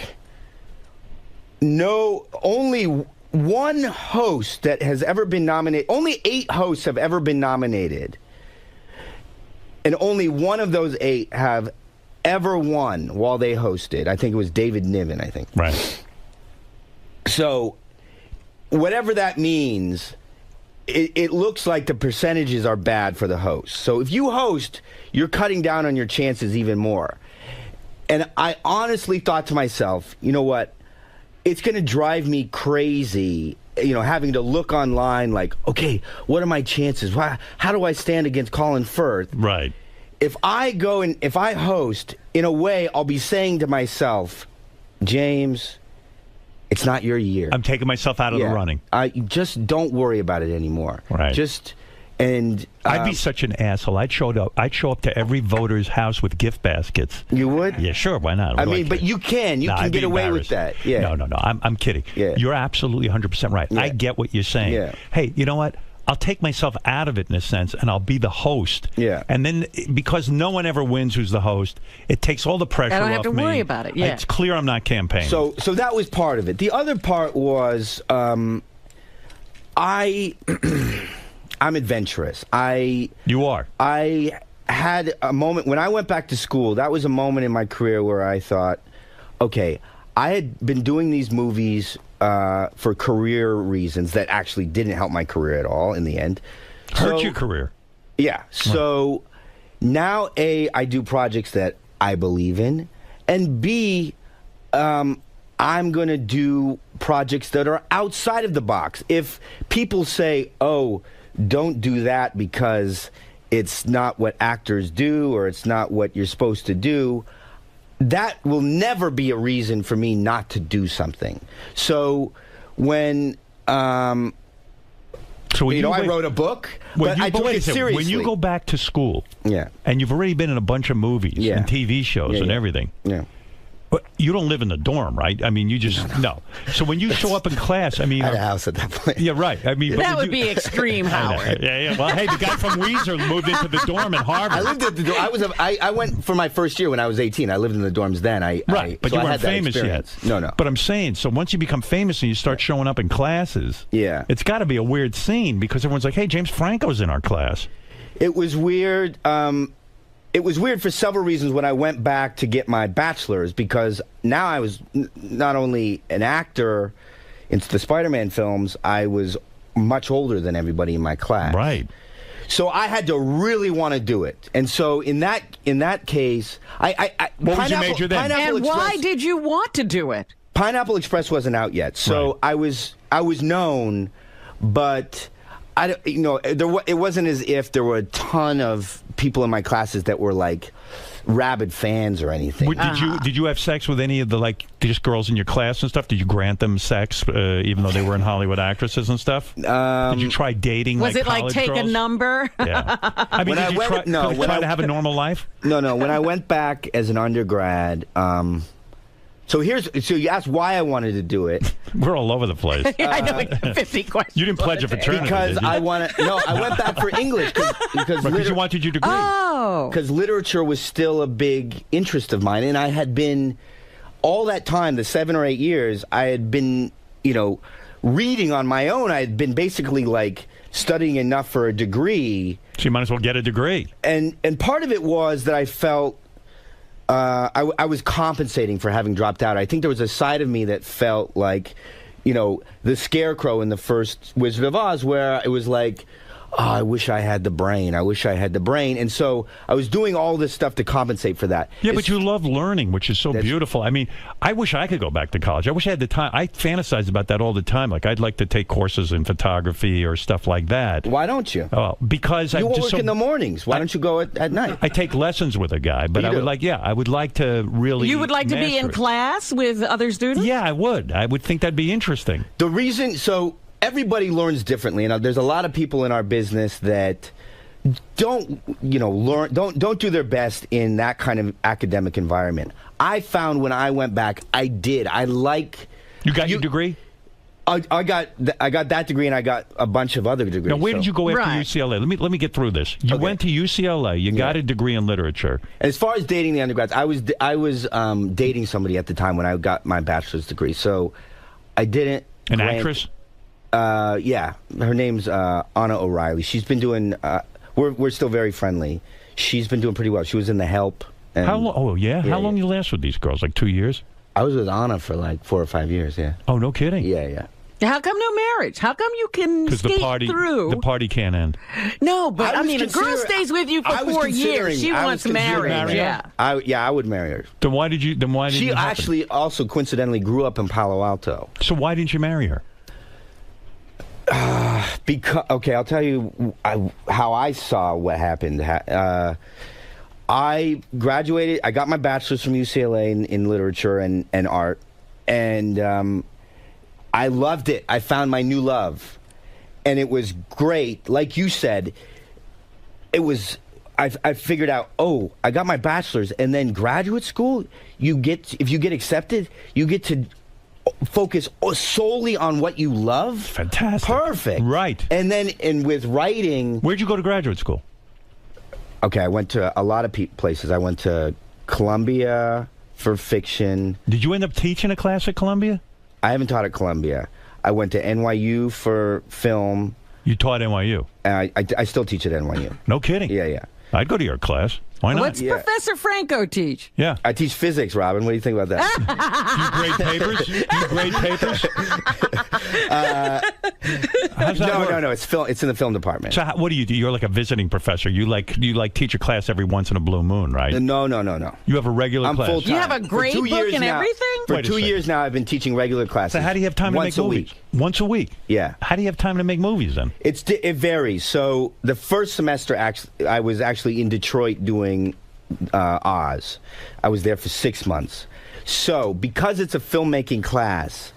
only one host that has ever been nominated. Only 8 hosts have ever been nominated, and only one of those 8 have ever won while they hosted. I think it was David Niven. I think. Right. So, whatever that means, it looks like the percentages are bad for the host. So if you host, you're cutting down on your chances even more. And I honestly thought to myself, you know what? It's going to drive me crazy, having to look online like, okay, what are my chances? How do I stand against Colin Firth? Right. If I go and if I host, in a way, I'll be saying to myself, James, it's not your year. I'm taking myself out of the running. I just don't worry about it anymore. Right. I'd be such an asshole. I'd show up to every voter's house with gift baskets. You would? Yeah, sure. Why not? But you can get away with that. Yeah. No. I'm kidding. Yeah. You're absolutely 100% right. Yeah. I get what you're saying. Yeah. Hey, you know what? I'll take myself out of it in a sense, and I'll be the host. Yeah. And then, because no one ever wins who's the host, it takes all the pressure off me. I don't have to worry about it. Yeah. It's clear I'm not campaigning. So that was part of it. The other part was I'm adventurous. You are. I had a moment when I went back to school. That was a moment in my career where I thought, okay, I had been doing these movies for career reasons that actually didn't help my career at all in the end. Hurt your career. Yeah. So now, A, I do projects that I believe in, and B, I'm going to do projects that are outside of the box. If people say, oh, don't do that because it's not what actors do or it's not what you're supposed to do, that will never be a reason for me not to do something. So when I wrote a book, but I took it seriously. When you go back to school, yeah, and you've already been in a bunch of movies and TV shows and everything, yeah. But you don't live in the dorm, right? I mean, you just no. So when you show up in class, I mean, I had a house at that point. Yeah, right. I mean, that would be extreme, Howard. Yeah. Well, hey, the guy from Weezer moved into the dorm at Harvard. I lived at the dorm. I went for my first year when I was 18. I lived in the dorms then. But you weren't famous yet. No. But I'm saying, so once you become famous and you start showing up in classes, yeah, it's got to be a weird scene because everyone's like, "Hey, James Franco's in our class." It was weird. It was weird for several reasons when I went back to get my bachelor's, because now I was not only an actor in the Spider-Man films, I was much older than everybody in my class. Right. So I had to really want to do it. And so in that case, what was your major then? And why did you want to do it? Pineapple Express wasn't out yet. So right. I was known, but it wasn't as if there were a ton of people in my classes that were like rabid fans or anything. Did you have sex with any of the just girls in your class and stuff? Did you grant them sex even though they were in Hollywood actresses and stuff? Did you try dating? Was it college like take girls? a number? Yeah. I mean, did you try to have a normal life? No. When I went back as an undergrad. So you asked why I wanted to do it. We're all over the place. I know 50 questions. You didn't pledge a fraternity, because did you? I went back for English because you wanted your degree. Oh, because literature was still a big interest of mine, and I had been all that time, the 7 or 8 years, I had been reading on my own. I had been basically studying enough for a degree. So you might as well get a degree. And part of it was that I felt. I was compensating for having dropped out. I think there was a side of me that felt like, the Scarecrow in the first Wizard of Oz, where it was like, oh, I wish I had the brain. And so I was doing all this stuff to compensate for that. Yeah, but you love learning, which is so beautiful. I mean, I wish I could go back to college. I wish I had the time. I fantasize about that all the time. I'd like to take courses in photography or stuff like that. Why don't you? Oh, because you work in the mornings. Why don't you go at night? I take lessons with a guy, but I would like to really. You would like to be in class with other students? Yeah, I would. I would think that'd be interesting. The reason, everybody learns differently, and there's a lot of people in our business that don't do their best in that kind of academic environment. I found when I went back, I like. You got your degree? I got that degree, and I got a bunch of other degrees. Now, where did you go after UCLA? Let me get through this. You went to UCLA. You got a degree in literature. And as far as dating the undergrads, I was dating somebody at the time when I got my bachelor's degree. So I didn't. An actress? Yeah, her name's Anna O'Reilly. She's been doing. We're still very friendly. She's been doing pretty well. She was in The Help. And, How long? Oh yeah. How long you last with these girls? Like 2 years? I was with Anna for like 4 or 5 years. Yeah. Oh, no kidding. Yeah. How come no marriage? How come you can skate through? The party can't end. No, but I mean, a girl stays with you for 4 years. She wants marriage. Yeah. I would marry her. Then why did you? She actually also coincidentally grew up in Palo Alto. So why didn't you marry her? Because I'll tell you how I saw what happened. I graduated. I got my bachelor's from UCLA in literature and art, and I loved it. I found my new love, and it was great. Like you said, it was. I figured out. Oh, I got my bachelor's, and then graduate school. If you get accepted, you get to focus solely on what you love. Fantastic. Perfect. Right. And with writing. Where'd you go to graduate school? Okay, I went to a lot of places. I went to Columbia for fiction. Did you end up teaching a class at Columbia? I haven't taught at Columbia. I went to NYU for film. You taught NYU? I still teach at NYU. No kidding? Yeah. I'd go to your class. Why not? What's Professor Franco teach? Yeah. I teach physics, Robin. What do you think about that? Do you grade papers? No. It's film. It's in the film department. So what do you do? You're like a visiting professor. You teach a class every once in a blue moon, right? No. You have a regular class. Full-time. You have a grade book and everything? For 2 years now, I've been teaching regular classes. So how do you have time to make movies? Once a week? Yeah. How do you have time to make movies then? It varies. So the first semester, I was actually in Detroit doing Oz. I was there for 6 months. So because it's a filmmaking class,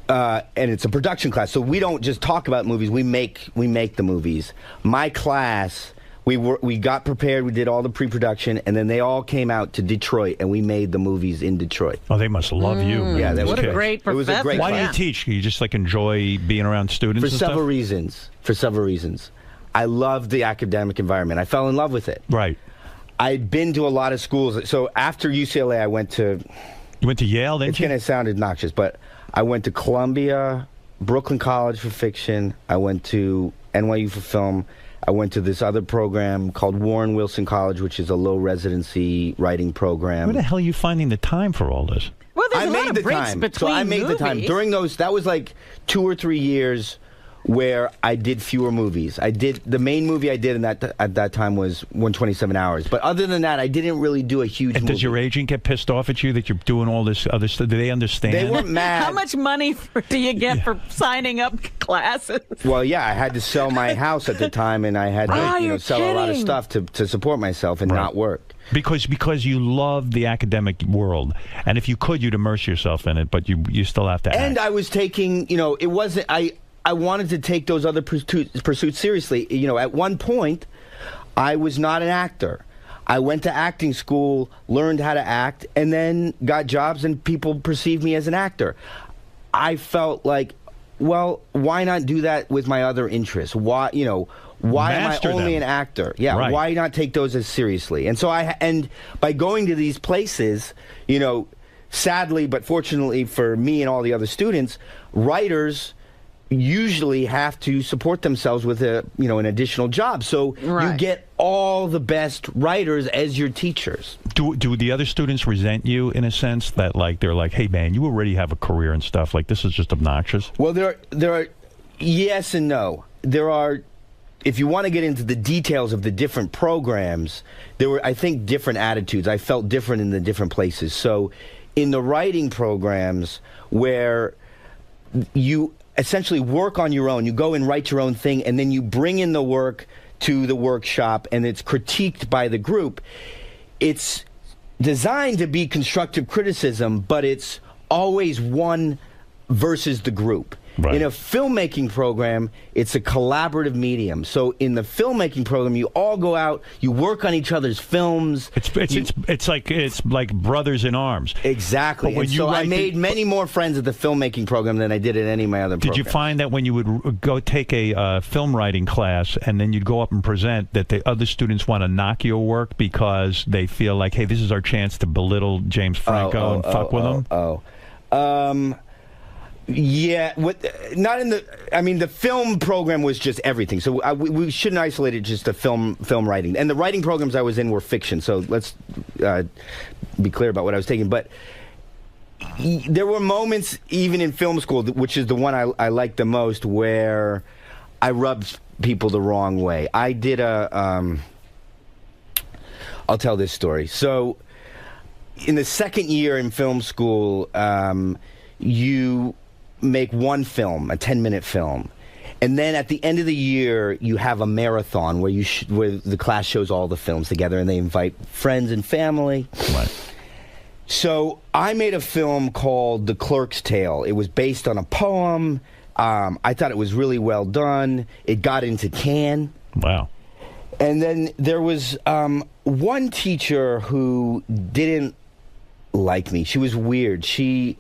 and it's a production class, so we don't just talk about movies. We make the movies. My class, we got prepared. We did all the pre-production, and then they all came out to Detroit, and we made the movies in Detroit. Oh, they must love you. Yeah, what a great professor. It was a great Why class. do you teach? Do you just enjoy being around students? For several reasons. I love the academic environment. I fell in love with it. Right. I'd been to a lot of schools. So after UCLA, I went to. You went to Yale, didn't you? It's going to sound obnoxious, but I went to Columbia, Brooklyn College for fiction. I went to NYU for film. I went to this other program called Warren Wilson College, which is a low residency writing program. Where the hell are you finding the time for all this? Well, there's I a made lot of the breaks time. between So I made the time. movies. During those, that was like 2 or 3 years where I did fewer movies. The main movie I did at that time was 127 Hours. But other than that, I didn't really do a huge movie. Does your agent get pissed off at you that you're doing all this other stuff? Do they understand? They weren't mad. How much money do you get for signing up classes? Well, yeah, I had to sell my house at the time, and I had to sell a lot of stuff to support myself and not work. Because you love the academic world, and if you could, you'd immerse yourself in it, but you still have to act. And I was taking, it wasn't, I wanted to take those other pursuits seriously. At one point, I was not an actor. I went to acting school, learned how to act, and then got jobs, and people perceived me as an actor. I felt like, well, why not do that with my other interests? Why am I only an actor? Yeah, right. Why not take those as seriously? And so and by going to these places, sadly but fortunately for me and all the other students, writers usually have to support themselves with an additional job. So you get all the best writers as your teachers. Do the other students resent you in a sense that they're like, hey man, you already have a career and stuff, like this is just obnoxious? Well, there are yes and no. There are, if you want to get into the details of the different programs, there were, I think, different attitudes. I felt different in the different places. So in the writing programs where you essentially work on your own, you go and write your own thing, and then you bring in the work to the workshop, and it's critiqued by the group. It's designed to be constructive criticism, but it's always one versus the group. In a filmmaking program, it's a collaborative medium. So in the filmmaking program, you all go out, you work on each other's films. It's like brothers in arms. Exactly. And so I made many more friends at the filmmaking program than I did at any of my other programs. Did you find that when you would go take a film writing class and then you'd go up and present, that the other students want to knock your work because they feel like, hey, this is our chance to belittle James Franco and fuck with him? Yeah, not in the. I mean, the film program was just everything. So we shouldn't isolate it just to film writing. And the writing programs I was in were fiction. So let's be clear about what I was taking. But there were moments, even in film school, which is the one I liked the most, where I rubbed people the wrong way. I did I'll tell this story. So in the second year in film school, you make one film, a 10-minute film, and then at the end of the year you have a marathon where where the class shows all the films together and they invite friends and family. So I made a film called The Clerk's Tale. It was based on a poem. I thought it was really well done. It got into Cannes. Wow. And then there was one teacher who didn't like me. She was weird. She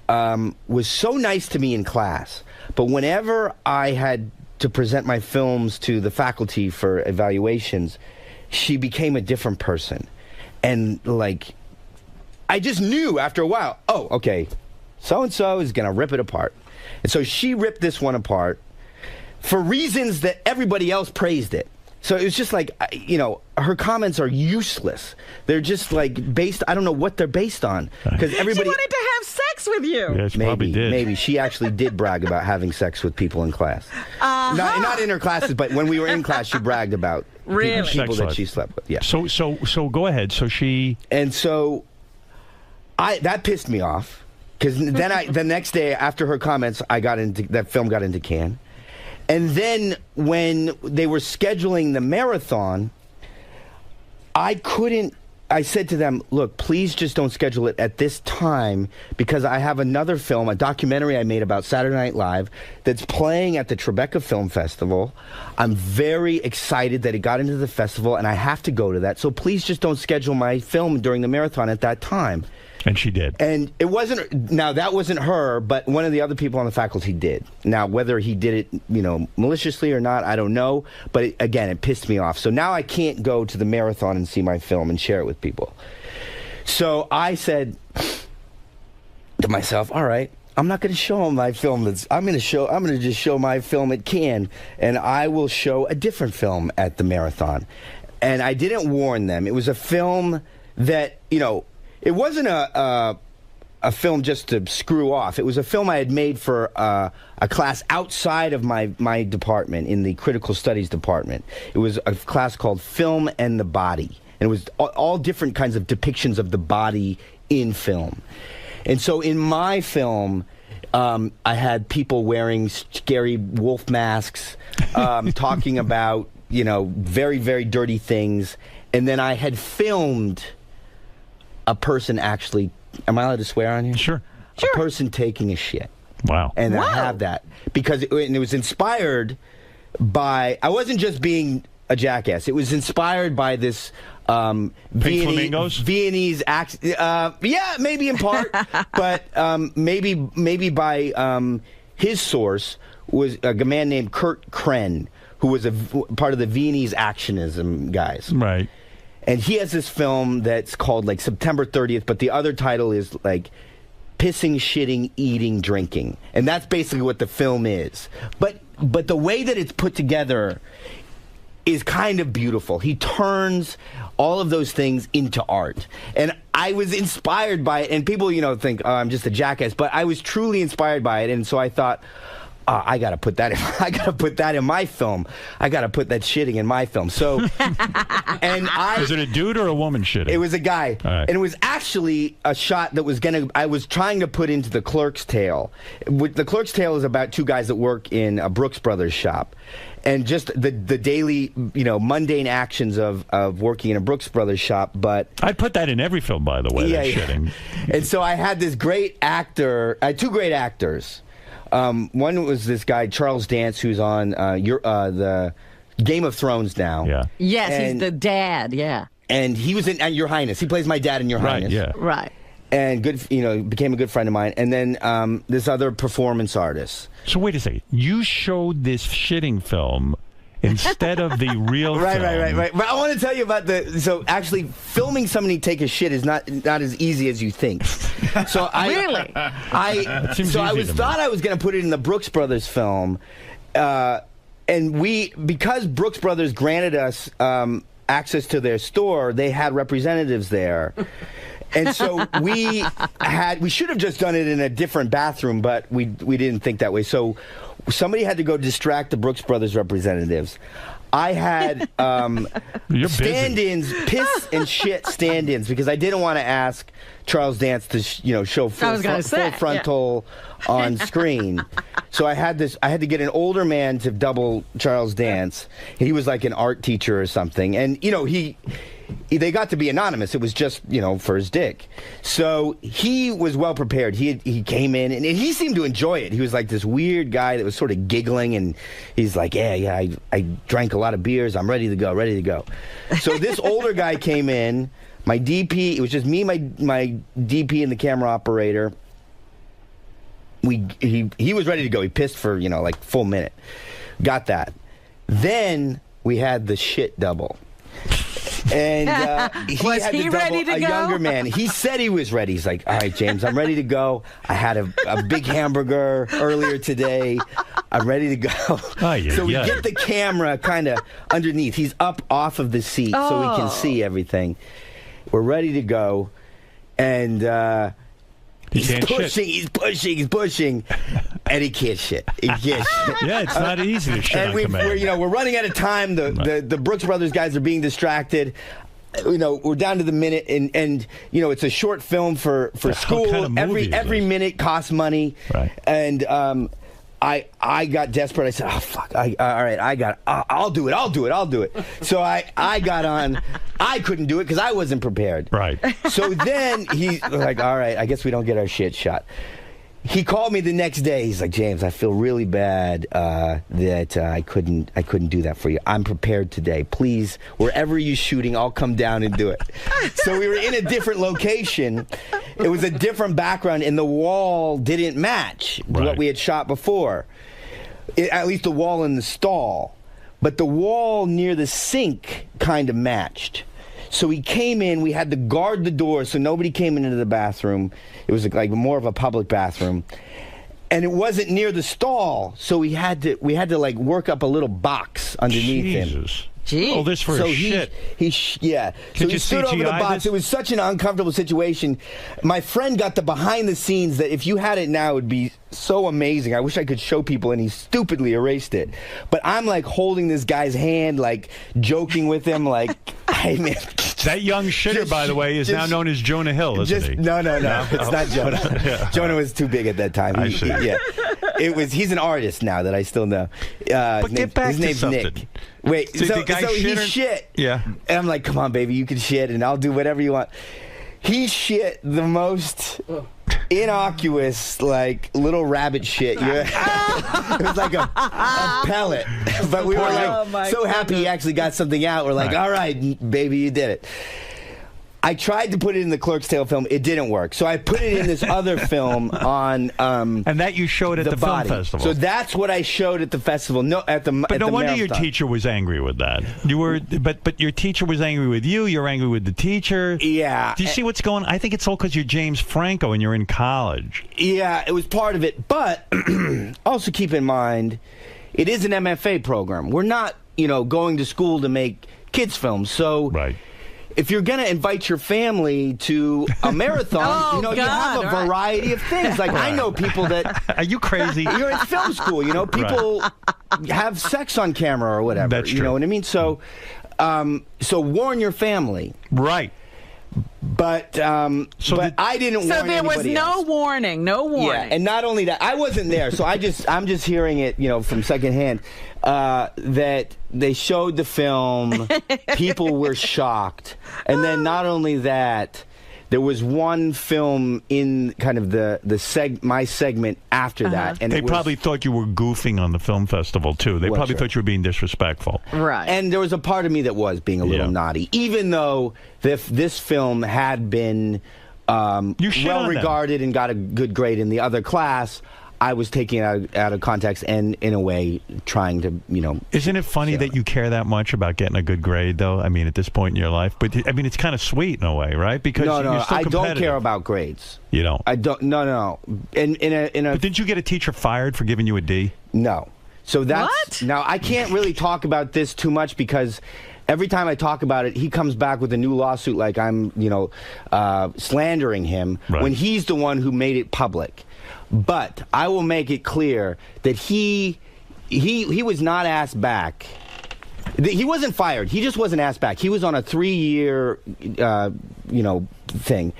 was so nice to me in class, but whenever I had to present my films to the faculty for evaluations, she became a different person. And, like, I just knew after a while, oh, okay, so-and-so is going to rip it apart. And so she ripped this one apart for reasons that everybody else praised it. So it was just like, you know, her comments are useless. They're just like based, I don't know what they're based on. Because everybody. She wanted to have sex with you. Yeah, she probably did. Maybe. She actually did brag about having sex with people in class. Not in her classes, but when we were in class, she bragged about people that she slept with. Yeah. So go ahead. So she. And so that pissed me off. Because then the next day after her comments, that film got into Cannes. And then when they were scheduling the marathon, I said to them, look, please just don't schedule it at this time because I have another film, a documentary I made about Saturday Night Live that's playing at the Tribeca Film Festival. I'm very excited that it got into the festival and I have to go to that. So please just don't schedule my film during the marathon at that time. And she did. And it wasn't, now that wasn't her, but one of the other people on the faculty did. Now, whether he did it, you know, maliciously or not, I don't know. But again, it pissed me off. So now I can't go to the marathon and see my film and share it with people. So I said to myself, all right, I'm not going to show him my film. I'm going to just show my film at Cannes, and I will show a different film at the marathon. And I didn't warn them. It was a film that, you know, it wasn't a film just to screw off. It was a film I had made for a class outside of my department, in the critical studies department. It was a class called Film and the Body. And it was all different kinds of depictions of the body in film. And so in my film, I had people wearing scary wolf masks, talking about, you know, very, very dirty things. And then I had filmed a person actually, am I allowed to swear on here? Sure. A person taking a shit. Wow. And I have that because it was inspired by, I wasn't just being a jackass. It was inspired by this Viennese accent. Yeah, maybe in part, but maybe by his source was a man named Kurt Kren, who was part of the Viennese actionism guys. Right. And he has this film that's called like September 30th, but the other title is like Pissing, Shitting, Eating, Drinking. And that's basically what the film is. But the way that it's put together is kind of beautiful. He turns all of those things into art. And I was inspired by it. And people, you know, think, oh, I'm just a jackass. But I was truly inspired by it. And so I thought, I gotta put that in my film. I gotta put that shitting in my film. So, was it a dude or a woman shitting? It was a guy, and it was actually a shot that I was trying to put into The Clerk's Tale. The Clerk's Tale is about two guys that work in a Brooks Brothers shop, and just the daily, you know, mundane actions of working in a Brooks Brothers shop. But I'd put that in every film, by the way. Yeah, that shitting. And so I had this great actor. I had two great actors. One was this guy Charles Dance, who's on the Game of Thrones now. Yeah. Yes, he's the dad. Yeah. And he was in Your Highness. He plays my dad in Your Highness. Yeah. Right. And became a good friend of mine. And then this other performance artist. So wait a second. You showed this shitting film instead of the real film. Right. But I want to tell you about so actually filming somebody take a shit is not as easy as you think. So Really? I thought I was going to put it in the Brooks Brothers film. And because Brooks Brothers granted us access to their store, they had representatives there. And so we should have just done it in a different bathroom, but we didn't think that way. So somebody had to go distract the Brooks Brothers representatives. I had stand-ins, piss and shit stand-ins, because I didn't want to ask Charles Dance to show full frontal on screen. So I had to get an older man to double Charles Dance. He was like an art teacher or something, and they got to be anonymous. It was just, for his dick. So he was well prepared. He came in, and he seemed to enjoy it. He was like this weird guy that was sort of giggling, and he's like, yeah, I drank a lot of beers. I'm ready to go. So this older guy came in. My DP, it was just me, my DP, and the camera operator. He was ready to go. He pissed for, full minute. Got that. Then we had the shit double. And he was had he to ready double to a go? younger man. He said he was ready. He's like, all right, James, I'm ready to go. I had a big hamburger earlier today. I'm ready to go. So we get the camera kind of underneath. He's up off of the seat so we can see everything. We're ready to go. And he's pushing, and he can't shit. Yeah, it's not easy to shit and on command. we're running out of time. The Brooks Brothers guys are being distracted. We're down to the minute, and it's a short film for school. Kind of movie every minute costs money, right? And I got desperate. I said, "Oh fuck! All right, I'll do it." So I got on. I couldn't do it because I wasn't prepared. Right. So then he's like, "All right, I guess we don't get our shit shot." He called me the next day. He's like, "James, I feel really bad that I couldn't do that for you. I'm prepared today. Please, wherever you're shooting, I'll come down and do it." So we were in a different location. It was a different background, and the wall didn't match what we had shot before. At least the wall in the stall. But the wall near the sink kind of matched. So he came in. We had to guard the door so nobody came into the bathroom. It was like more of a public bathroom, and it wasn't near the stall. So we had to like work up a little box underneath him. Gee. Oh, this for so his shit. Yeah. So he stood over the box. It was such an uncomfortable situation. My friend got the behind the scenes that if you had it now, it would be so amazing. I wish I could show people, and he stupidly erased it. But I'm like holding this guy's hand, like joking with him, like, hey man. That young shitter, by the way, is now known as Jonah Hill, isn't he? No. It's not Jonah. Yeah. Jonah was too big at that time. I see. Yeah. He's an artist now that I still know. But get back his to name's something. Nick. Wait, So so the guy he shittered- shit. Yeah. And I'm like, come on, baby, you can shit, and I'll do whatever you want. He shit the most innocuous, like, little rabbit shit. It was like a pellet. But we were like so happy he actually got something out. We're like, all right, baby, you did it. I tried to put it in the Clerk's Tale film. It didn't work. So I put it in this other film on and that you showed at the film festival. So that's what I showed at the festival. No, at the But at no the wonder your marathon. teacher was angry with that. You were, but your teacher was angry with you. You're angry with the teacher. Yeah. Do you see what's going on? I think it's all because you're James Franco and you're in college. Yeah, it was part of it. But also keep in mind, it is an MFA program. We're not, going to school to make kids films. So if you're going to invite your family to a marathon, you have a variety of things. Like, I know people that... Are you crazy? You're in film school, People have sex on camera or whatever. That's true. You know what I mean? So, so warn your family. Right. But but I didn't warn So there was anybody no else. warning, no warning. Yeah, and not only that, I wasn't there, so I'm just hearing it, from secondhand. That they showed the film, people were shocked, and then not only that, There was one film in kind of my segment after that, and they probably thought you were goofing on the film festival too. They probably thought you were being disrespectful. Right. And there was a part of me that was being a little naughty, even though this film had been well regarded and got a good grade in the other class. I was taking it out of context and, in a way, trying to, Isn't it funny that you care that much about getting a good grade, though? I mean, at this point in your life, but I mean, it's kind of sweet in a way, right? Because you're still I don't care about grades. You don't. I don't. No. But didn't you get a teacher fired for giving you a D? No. So that's now I can't really talk about this too much because every time I talk about it, he comes back with a new lawsuit, like I'm, slandering him when he's the one who made it public. But I will make it clear that he was not asked back. He wasn't fired. He just wasn't asked back. He was on a 3-year, thing.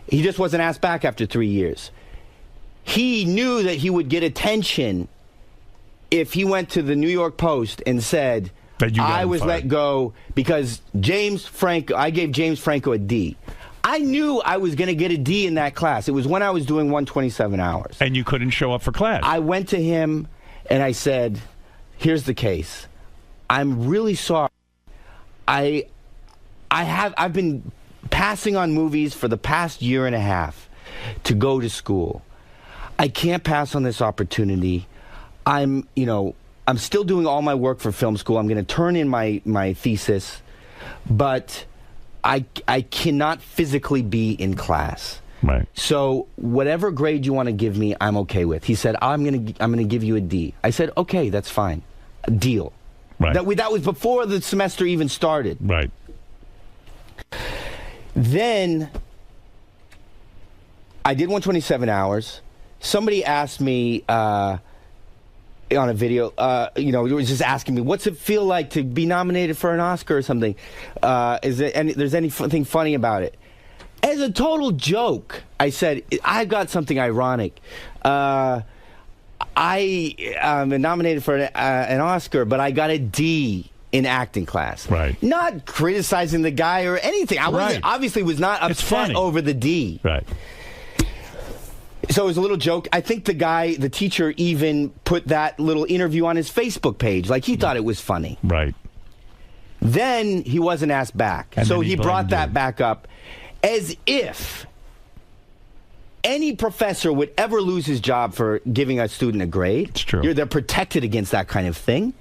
He just wasn't asked back after 3 years. He knew that he would get attention if he went to the New York Post and said, I was let go because I gave James Franco a D. I knew I was going to get a D in that class. It was when I was doing 127 hours. And you couldn't show up for class. I went to him and I said, here's the case. I'm really sorry. I've been passing on movies for the past year and a half to go to school. I can't pass on this opportunity. I'm still doing all my work for film school. I'm going to turn in my thesis, but I cannot physically be in class. Right. So whatever grade you want to give me, I'm okay with. He said, I'm gonna give you a D. I said, okay, that's fine. A deal. Right. That was before the semester even started. Right. Then I did 127 hours. Somebody asked me on a video, it was just asking me, what's it feel like to be nominated for an Oscar or something? There's anything funny about it? As a total joke, I said, I've got something ironic. I am nominated for an Oscar, but I got a D in acting class. Right. Not criticizing the guy or anything. I obviously was not upset over the D. Right. So it was a little joke. I think the teacher even put that little interview on his Facebook page. Like, he thought it was funny. Right. Then he wasn't asked back. And so he brought that back up as if any professor would ever lose his job for giving a student a grade. It's true. They're protected against that kind of thing.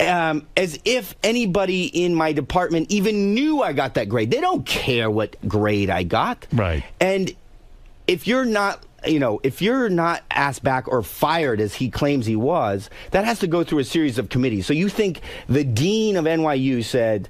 As if anybody in my department even knew I got that grade. They don't care what grade I got. Right. And if you're not asked back or fired as he claims he was, that has to go through a series of committees. So you think the dean of NYU said,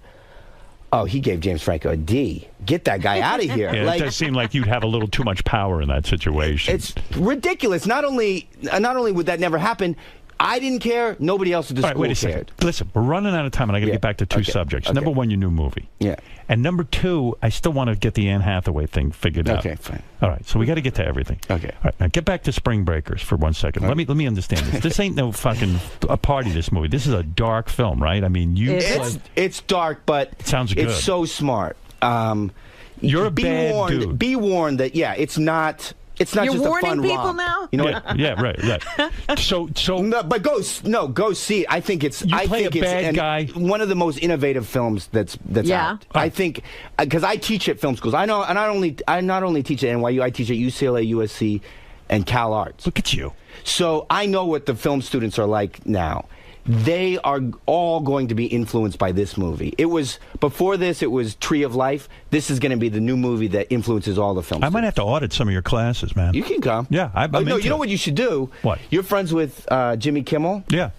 oh, he gave James Franco a D. Get that guy out of here. Yeah, it does seem like you'd have a little too much power in that situation. It's ridiculous. Not only would that never happen, I didn't care. Nobody else at the school wait a cared. second. Listen, we're running out of time, and I got to get back to two subjects. Okay. Number one, your new movie. Yeah. And number two, I still want to get the Anne Hathaway thing figured out. Okay, fine. All right, so we got to get to everything. Okay. All right, now get back to Spring Breakers for 1 second. Let me understand this. This ain't no fucking a party. This movie. This is a dark film, right? I mean, it's dark, but it sounds good. It's so smart. You're a bad dude. Be warned that it's not. It's not You're just a warning fun people romp. now? You know right. So no, but go see it. I think it's guy. One of the most innovative films that's out. I think because I teach at film schools. I not only teach at NYU, I teach at UCLA, USC, and Cal Arts. Look at you. So I know what the film students are like now. They are all going to be influenced by this movie. Before this, it was Tree of Life. This is going to be the new movie that influences all the films. I might have to audit some of your classes, man. You can come. Yeah, I'm no, you know what you should do? What? You're friends with Jimmy Kimmel? Yeah.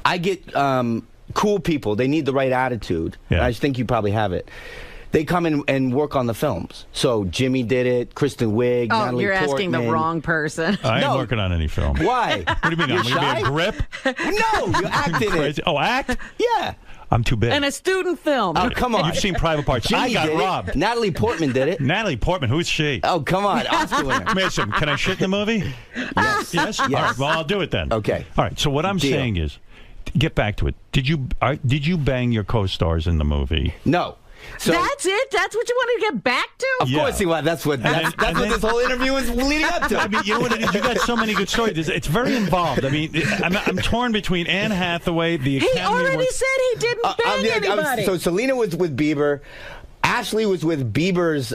I get cool people. They need the right attitude. Yeah. I think you probably have it. They come in and work on the films. So Jimmy did it, Kristen Wiig, Natalie you're asking Portman. the wrong person. I ain't working on any film. Why? What do you mean? You're I'm going to shy? be a grip? No, you act in it. Oh, act? Yeah. I'm too big. And a student film. Oh, come on. You've seen Private Parts. Jimmy I got did robbed. It. Natalie Portman did it. Natalie Portman, who's she? Oh, come on. Oscar winner. Listen, can I shit in the movie? Yes. Yes? All right, well, I'll do it then. Okay. All right, so what I'm saying is, get back to it. Did you bang your co-stars in the movie? No. So, that's it? That's what you wanted to get back to? Of course he was. That's what this whole interview was leading up to. I mean, you know what it is? You got so many good stories. It's very involved. I mean, I'm torn between Anne Hathaway, the Academy He already said he didn't bang anybody. So Selena was with Bieber. Ashley was with Bieber's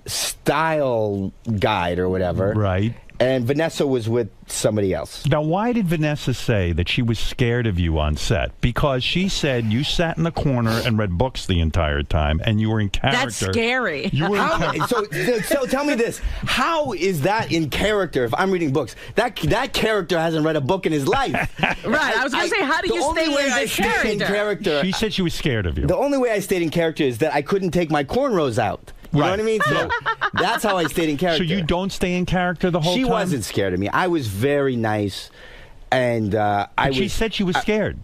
style guide or whatever. Right. And Vanessa was with somebody else. Now, why did Vanessa say that she was scared of you on set? Because she said you sat in the corner and read books the entire time, and you were in character. That's scary. You were in character. So tell me this: how is that in character? If I'm reading books, that character hasn't read a book in his life. Right. I was going to say, how do you stay in character? She said she was scared of you. The only way I stayed in character is that I couldn't take my cornrows out. You know what I mean? So that's how I stayed in character. So you don't stay in character the whole time? She wasn't scared of me. I was very nice, and She said she was scared.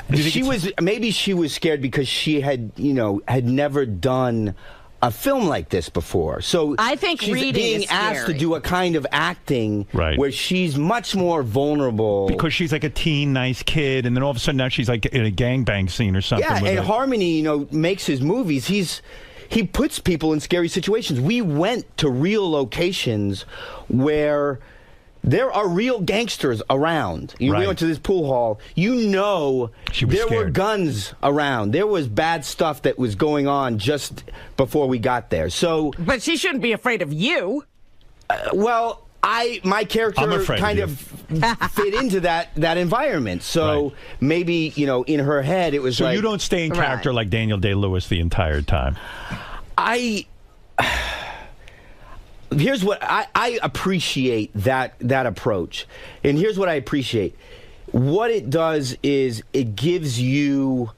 Maybe she was scared because she had never done a film like this before. So I think she's reading being is asked scary. to do a kind of acting where she's much more vulnerable. Because she's like a teen, nice kid, and then all of a sudden now she's like in a gangbang scene or something. Yeah, and Harmony, makes his movies. He puts people in scary situations. We went to real locations where there are real gangsters around. We went to this pool hall. There were guns around. There was bad stuff that was going on just before we got there. But she shouldn't be afraid of you. My character kind of fit into that environment. So maybe, in her head it was so you don't stay in character like Daniel Day-Lewis the entire time. Here's what I appreciate that approach. And here's what I appreciate. What it does is it gives you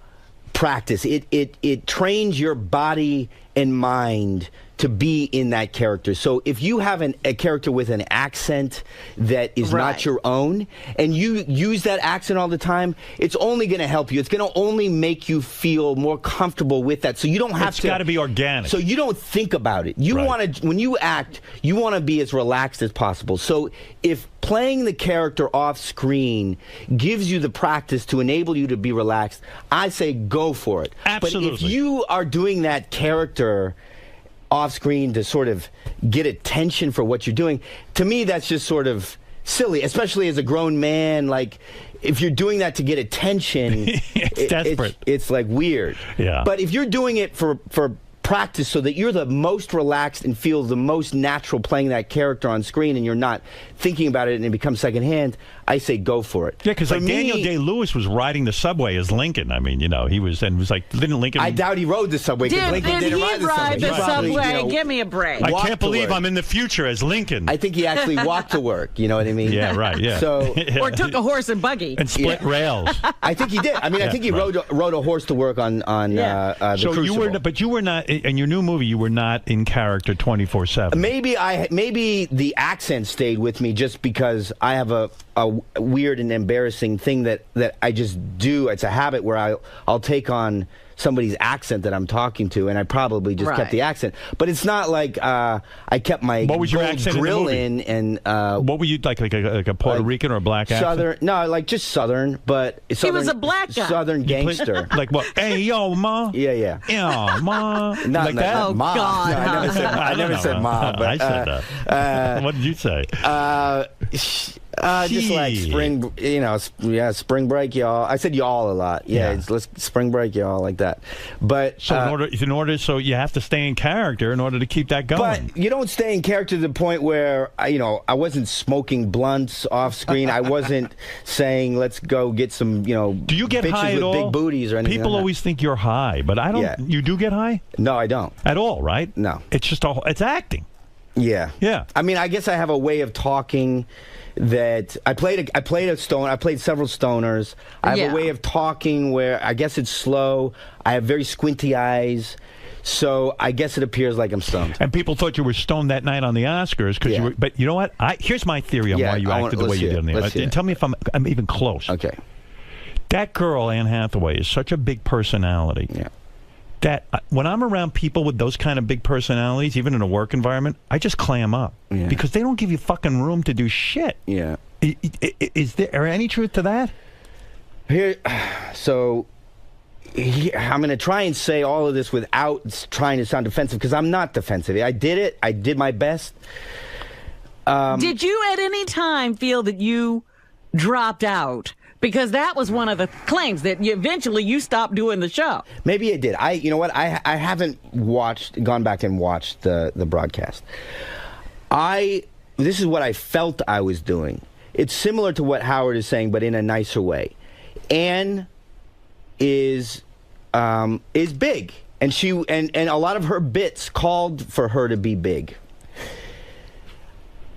practice. It trains your body and mind to be in that character. So if you have a character with an accent that is not your own, and you use that accent all the time, it's only going to help you. It's going to only make you feel more comfortable with that. So you don't have It's got to be organic. So you don't think about it. You want to, when you act, you want to be as relaxed as possible. So if playing the character off screen gives you the practice to enable you to be relaxed, I say go for it. Absolutely. But if you are doing that character off screen to sort of get attention for what you're doing, to me that's just sort of silly, especially as a grown man. Like, if you're doing that to get attention, it's desperate. It's like weird. Yeah. But if you're doing it for practice so that you're the most relaxed and feel the most natural playing that character on screen and you're not thinking about it and it becomes secondhand, I say go for it. Yeah, because like Daniel Day-Lewis was riding the subway as Lincoln. I mean, he was like, didn't Lincoln? I doubt he rode the subway because Lincoln didn't ride the subway. Give me a break. I can't believe I'm in the future as Lincoln. I think he actually walked to work. You know what I mean? Yeah, right. Yeah. So or took a horse and buggy and split rails. I think he did. I mean, I think he rode a horse to work on the So Crucible. you were not in your new movie. You were not in character 24/7. Maybe the accent stayed with me just because I have a weird and embarrassing thing that I just do. It's a habit where I'll take on somebody's accent that I'm talking to, and I probably just kept the accent. But it's not like I kept my what was your gold accent grill in, and what were you like a Puerto Rican or a black accent? Southern? No, like just Southern, but he was a black guy. Southern gangster. Like what? Hey, yo, ma. Yeah. Yo, ma. Not like that? Oh, ma. God. No, I never said ma. But I said that. What did you say? Just like spring break, y'all. I said y'all a lot. Let's spring break, y'all, like that. But so so you have to stay in character in order to keep that going. But you don't stay in character to the point where I wasn't smoking blunts off screen. I wasn't saying let's go get some Do you get bitches high with at all? big booties or anything. People like always think you're high, but I don't. Yeah. You do get high? No, I don't at all. Right? No. It's just it's acting. Yeah. I mean, I guess I have a way of talking that I played a stoner. I played several stoners. I have a way of talking where I guess it's slow. I have very squinty eyes. So I guess it appears like I'm stoned. And people thought you were stoned that night on the Oscars because you were. But you know what? Here's my theory on why you acted the way you did on the Oscars. And tell me if I'm even close. Okay. That girl, Anne Hathaway, is such a big personality. Yeah. That when I'm around people with those kind of big personalities, even in a work environment, I just clam up because they don't give you fucking room to do shit. Yeah. Is there any truth to that? So I'm going to try and say all of this without trying to sound defensive, because I'm not defensive. I did it. I did my best. Did you at any time feel that you dropped out? Because that was one of the claims, that eventually you stopped doing the show. Maybe I did. You know what? I haven't gone back and watched the broadcast. This is what I felt I was doing. It's similar to what Howard is saying, but in a nicer way. Ann is big, and a lot of her bits called for her to be big.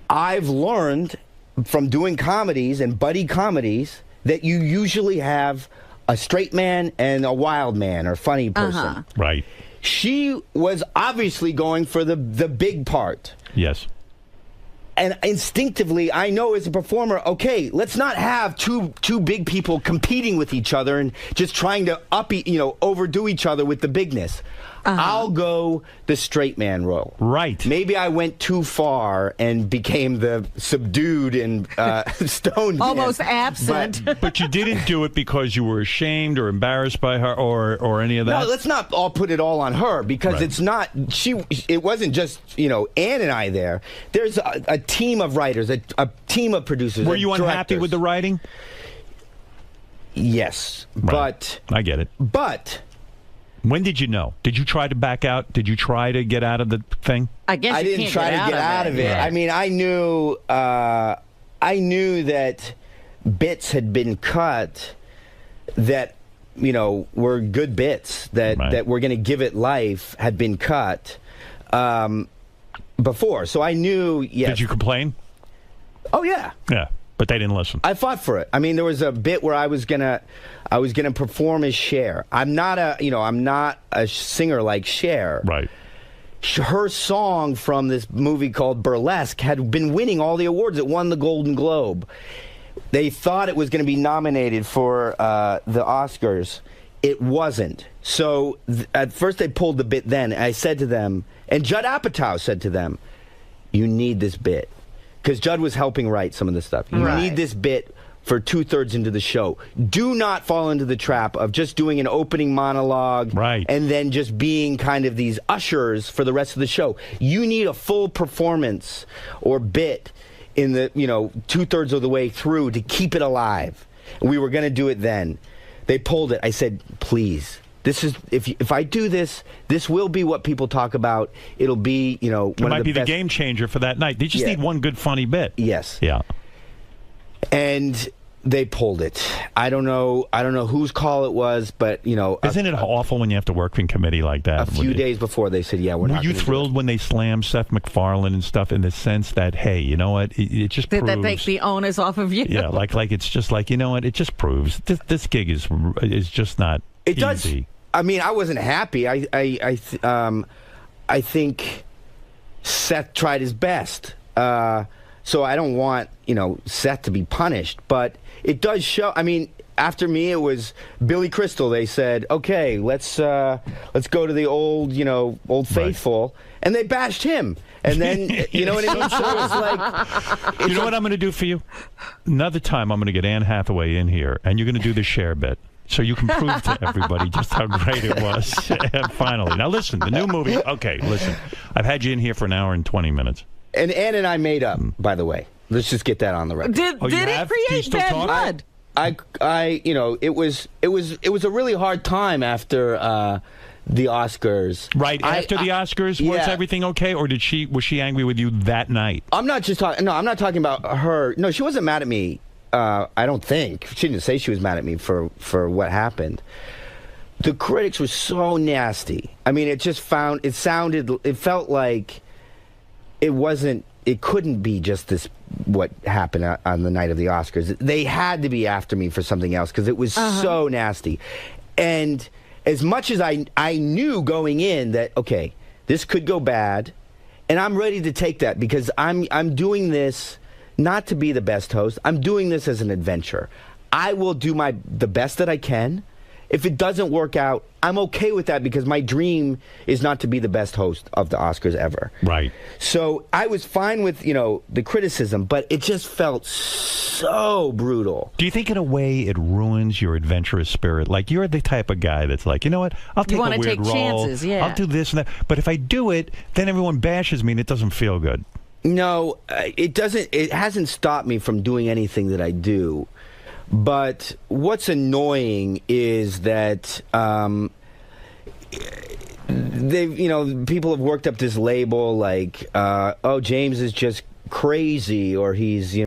I've learned from doing comedies and buddy comedies that you usually have a straight man and a wild man or funny person. Right. She was obviously going for the big part. Yes. And instinctively, I know as a performer, okay, let's not have two big people competing with each other and just trying to overdo each other with the bigness. I'll go the straight man role. Right. Maybe I went too far and became the subdued and stoned almost man. absent. But you didn't do it because you were ashamed or embarrassed by her or any of that? No, let's not all put it all on her, because it's not. It wasn't just Ann and I there. There's a team of writers, a team of producers. Were you unhappy directors. with the writing? Yes, right. But I get it. But when did you know? Did you try to back out? Did you try to get out of the thing? I guess I didn't try to get out of it. Right. I mean, I knew that bits had been cut that were good bits that were going to give it life had been cut before. So I knew. Yes. Did you complain? Oh yeah. Yeah. But they didn't listen. I fought for it. I mean, there was a bit where I was gonna perform as Cher. I'm not a singer like Cher. Right. Her song from this movie called Burlesque had been winning all the awards. It won the Golden Globe. They thought it was going to be nominated for the Oscars. It wasn't. So at first they pulled the bit. Then I said to them, and Judd Apatow said to them, "You need this bit." Because Judd was helping write some of the stuff. You need this bit for 2/3 into the show. Do not fall into the trap of just doing an opening monologue and then just being kind of these ushers for the rest of the show. You need a full performance or bit in the 2/3 of the way through to keep it alive. And we were going to do it then. They pulled it. I said, please. This is if I do this, this will be what people talk about. It'll be it might be the game changer for that night. They just need one good funny bit. Yes. Yeah. And they pulled it. I don't know whose call it was, but isn't it awful when you have to work in committee like that? A few days before they said, "Yeah, we're not." Were you thrilled when they slammed Seth MacFarlane and stuff in the sense that, hey, you know what? It just proves. Did that take the onus off of you? Yeah, like it's just like, you know what? It just proves this gig is just not. It easy. does. I mean, I wasn't happy. I think Seth tried his best. So I don't want Seth to be punished, but it does show. I mean, after me, it was Billy Crystal. They said, "Okay, let's go to the old faithful," and they bashed him. And then you know what I mean? So it's like, you know what I'm going to do for you? Another time, I'm going to get Anne Hathaway in here, and you're going to do the Cher bit. So you can prove to everybody just how great it was. Finally. Now listen, the new movie. Okay, listen. I've had you in here for an hour and 20 minutes. And Ann and I made up, by the way. Let's just get that on the record. Did it create bad blood? It was a really hard time after the Oscars. Right after the Oscars, was everything okay, or was she angry with you that night? I'm not talking about her. No, she wasn't mad at me. I don't think. She didn't say she was mad at me for what happened. The critics were so nasty. I mean, it felt like it couldn't be just this, what happened on the night of the Oscars. They had to be after me for something else because it was so nasty. And as much as I knew going in that, okay, this could go bad, and I'm ready to take that because I'm doing this not to be the best host. I'm doing this as an adventure. I will do the best that I can, if it doesn't work out, I'm okay with that because my dream is not to be the best host of the Oscars ever. Right. So I was fine with, the criticism, but it just felt so brutal. Do you think in a way it ruins your adventurous spirit? Like, you're the type of guy that's like, you know what, I'll take a weird take role. chances, yeah. I'll do this and that. But if I do it, then everyone bashes me and it doesn't feel good. No, it doesn't. It hasn't stopped me from doing anything that I do. But what's annoying is that people have worked up this label like, oh, James is just crazy, or he's,